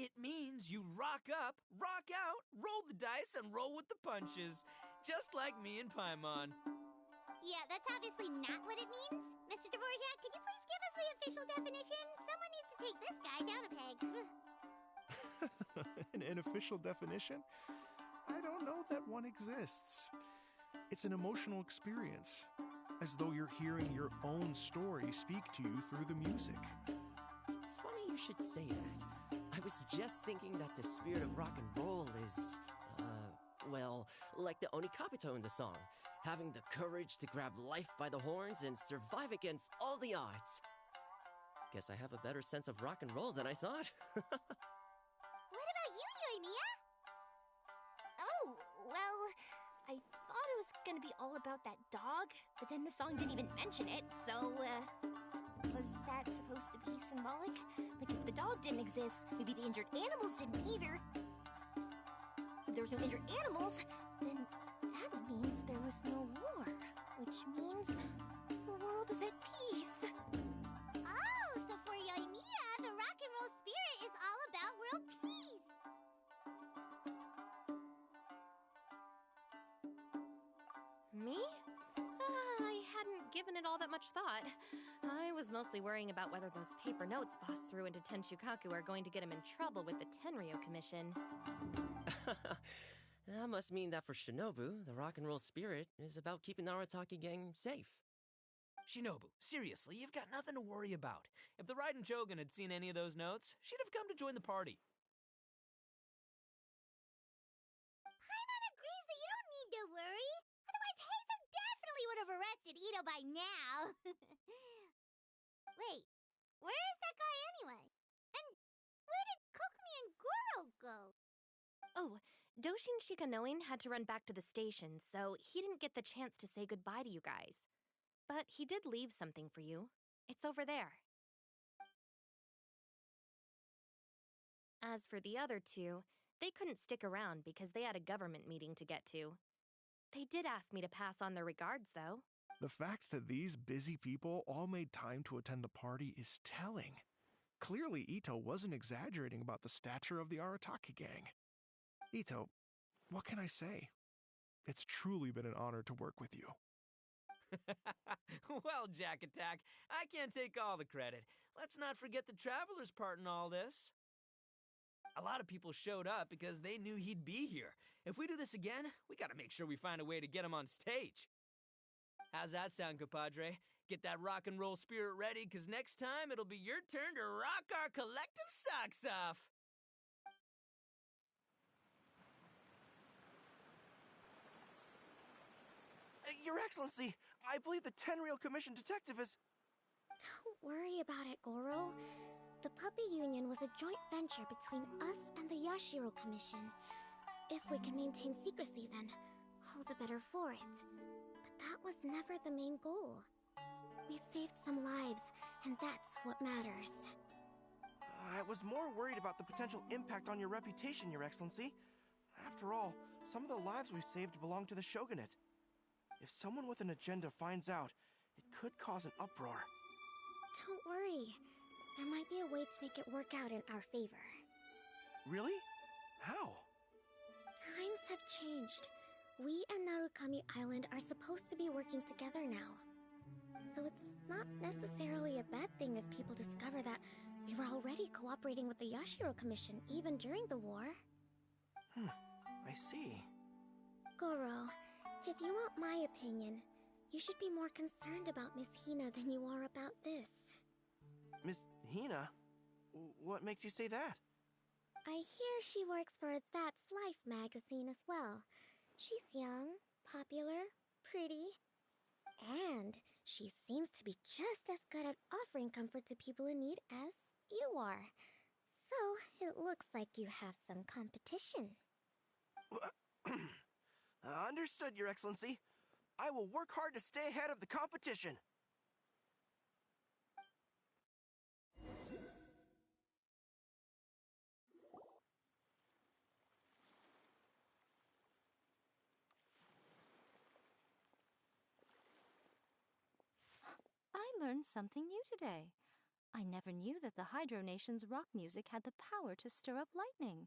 It means you rock up, rock out, roll the dice, and roll with the punches. Just like me and Paimon. Yeah, that's obviously not what it means. Mr. Dvorak, could you please give us the official definition? Someone needs to take this guy down a peg. An official definition? I don't know that one exists. It's an emotional experience, as though you're hearing your own story speak to you through the music. Funny you should say that. I was just thinking that the spirit of rock and roll is, well, like the Onikabuto in the song, having the courage to grab life by the horns and survive against all the odds. Guess I have a better sense of rock and roll than I thought. What about you, Yoimiya? Oh, well, I thought it was gonna be all about that dog, but then the song didn't even mention it, so, was that that supposed to be symbolic? Like if the dog didn't exist, maybe the injured animals didn't either. If there was no injured animals, then that means there was no war. Which means the world is at peace. Oh, so for Yoimiya, the rock and roll spirit is all about world peace. Me? I hadn't given it all that much thought. I was mostly worrying about whether those paper notes Boss threw into Tenshukaku are going to get him in trouble with the Tenryo Commission. That must mean that for Shinobu, the rock and roll spirit is about keeping the Arataki gang safe. Shinobu, seriously, you've got nothing to worry about. If the Raiden Chogan had seen any of those notes, she'd have come to join the party. Paimon agrees that you don't need to worry. Otherwise, Heizo definitely would have arrested Ito by now. Wait, where is that guy anyway? And where did Kokumi and Goro go? Oh, Doshin Shikanoin had to run back to the station, so he didn't get the chance to say goodbye to you guys. But he did leave something for you. It's over there. As for the other two, they couldn't stick around because they had a government meeting to get to. They did ask me to pass on their regards, though. The fact that these busy people all made time to attend the party is telling. Clearly, Ito wasn't exaggerating about the stature of the Arataki gang. Ito, what can I say? It's truly been an honor to work with you. Well, Jack Attack, I can't take all the credit. Let's not forget the Traveler's part in all this. A lot of people showed up because they knew he'd be here. If we do this again, we gotta make sure we find a way to get him on stage. How's that sound, compadre? Get that rock and roll spirit ready, because next time it'll be your turn to rock our collective socks off. Your Excellency, I believe the Tenryo Commission detective is... Don't worry about it, Goro. The Puppy Union was a joint venture between us and the Yashiro Commission. If we can maintain secrecy, then all the better for it. But that was never the main goal. We saved some lives, and that's what matters. I was more worried about the potential impact on your reputation, Your Excellency. After all, some of the lives we've saved belong to the Shogunate. If someone with an agenda finds out, it could cause an uproar. Don't worry. There might be a way to make it work out in our favor. Really? How? Times have changed. We and Narukami Island are supposed to be working together now. So it's not necessarily a bad thing if people discover that we were already cooperating with the Yashiro Commission even during the war. I see. Goro, if you want my opinion, you should be more concerned about Miss Hina than you are about this. Miss Hina? What makes you say that? I hear she works for That's Life magazine as well. She's young, popular, pretty, and she seems to be just as good at offering comfort to people in need as you are. So, it looks like you have some competition. Understood, Your Excellency. I will work hard to stay ahead of the competition. I learned something new today. I never knew that the Hydro Nation's rock music had the power to stir up lightning.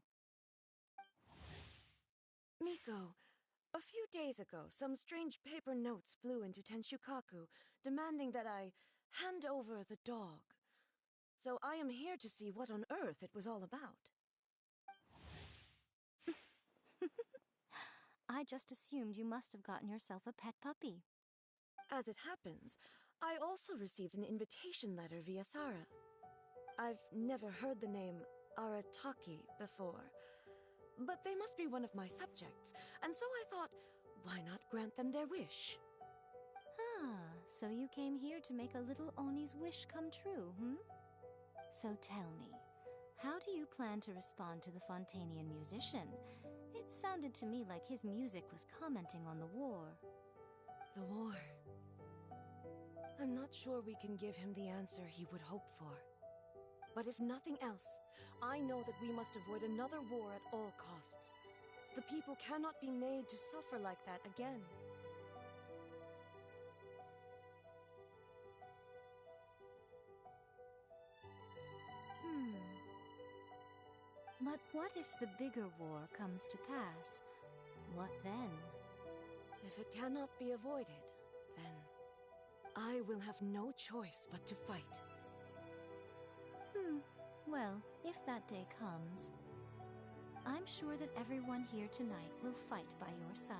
Miko, a few days ago, some strange paper notes flew into Tenshukaku, demanding that I hand over the dog. So I am here to see what on earth it was all about. I just assumed you must have gotten yourself a pet puppy. As it happens, I also received an invitation letter via Sara. I've never heard the name Arataki before, but they must be one of my subjects, and so I thought, why not grant them their wish? Ah, so you came here to make a little Oni's wish come true, hmm? So tell me, how do you plan to respond to the Fontanian musician? It sounded to me like his music was commenting on the war. The war. I'm not sure we can give him the answer he would hope for. But if nothing else, I know that we must avoid another war at all costs. The people cannot be made to suffer like that again. But what if the bigger war comes to pass? What then? If it cannot be avoided, then I will have no choice but to fight. Well, if that day comes, I'm sure that everyone here tonight will fight by your side.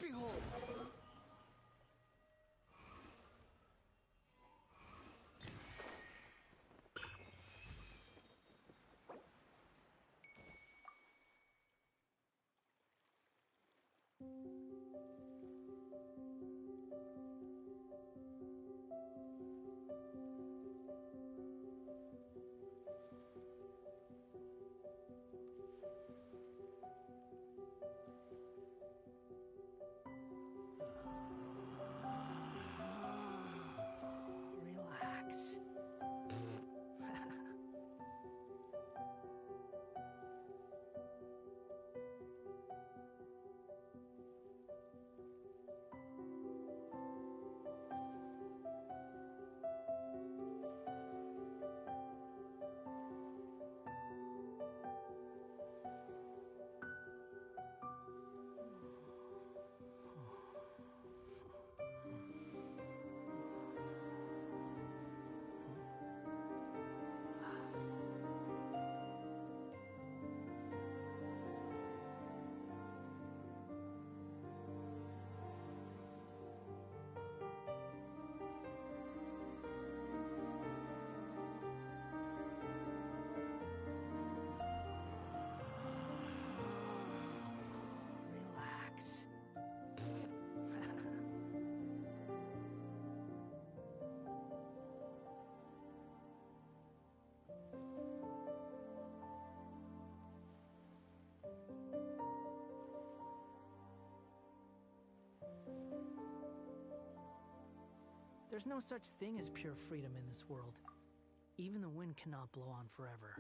Behold! Relax. Relax. There's no such thing as pure freedom in this world. Even the wind cannot blow on forever.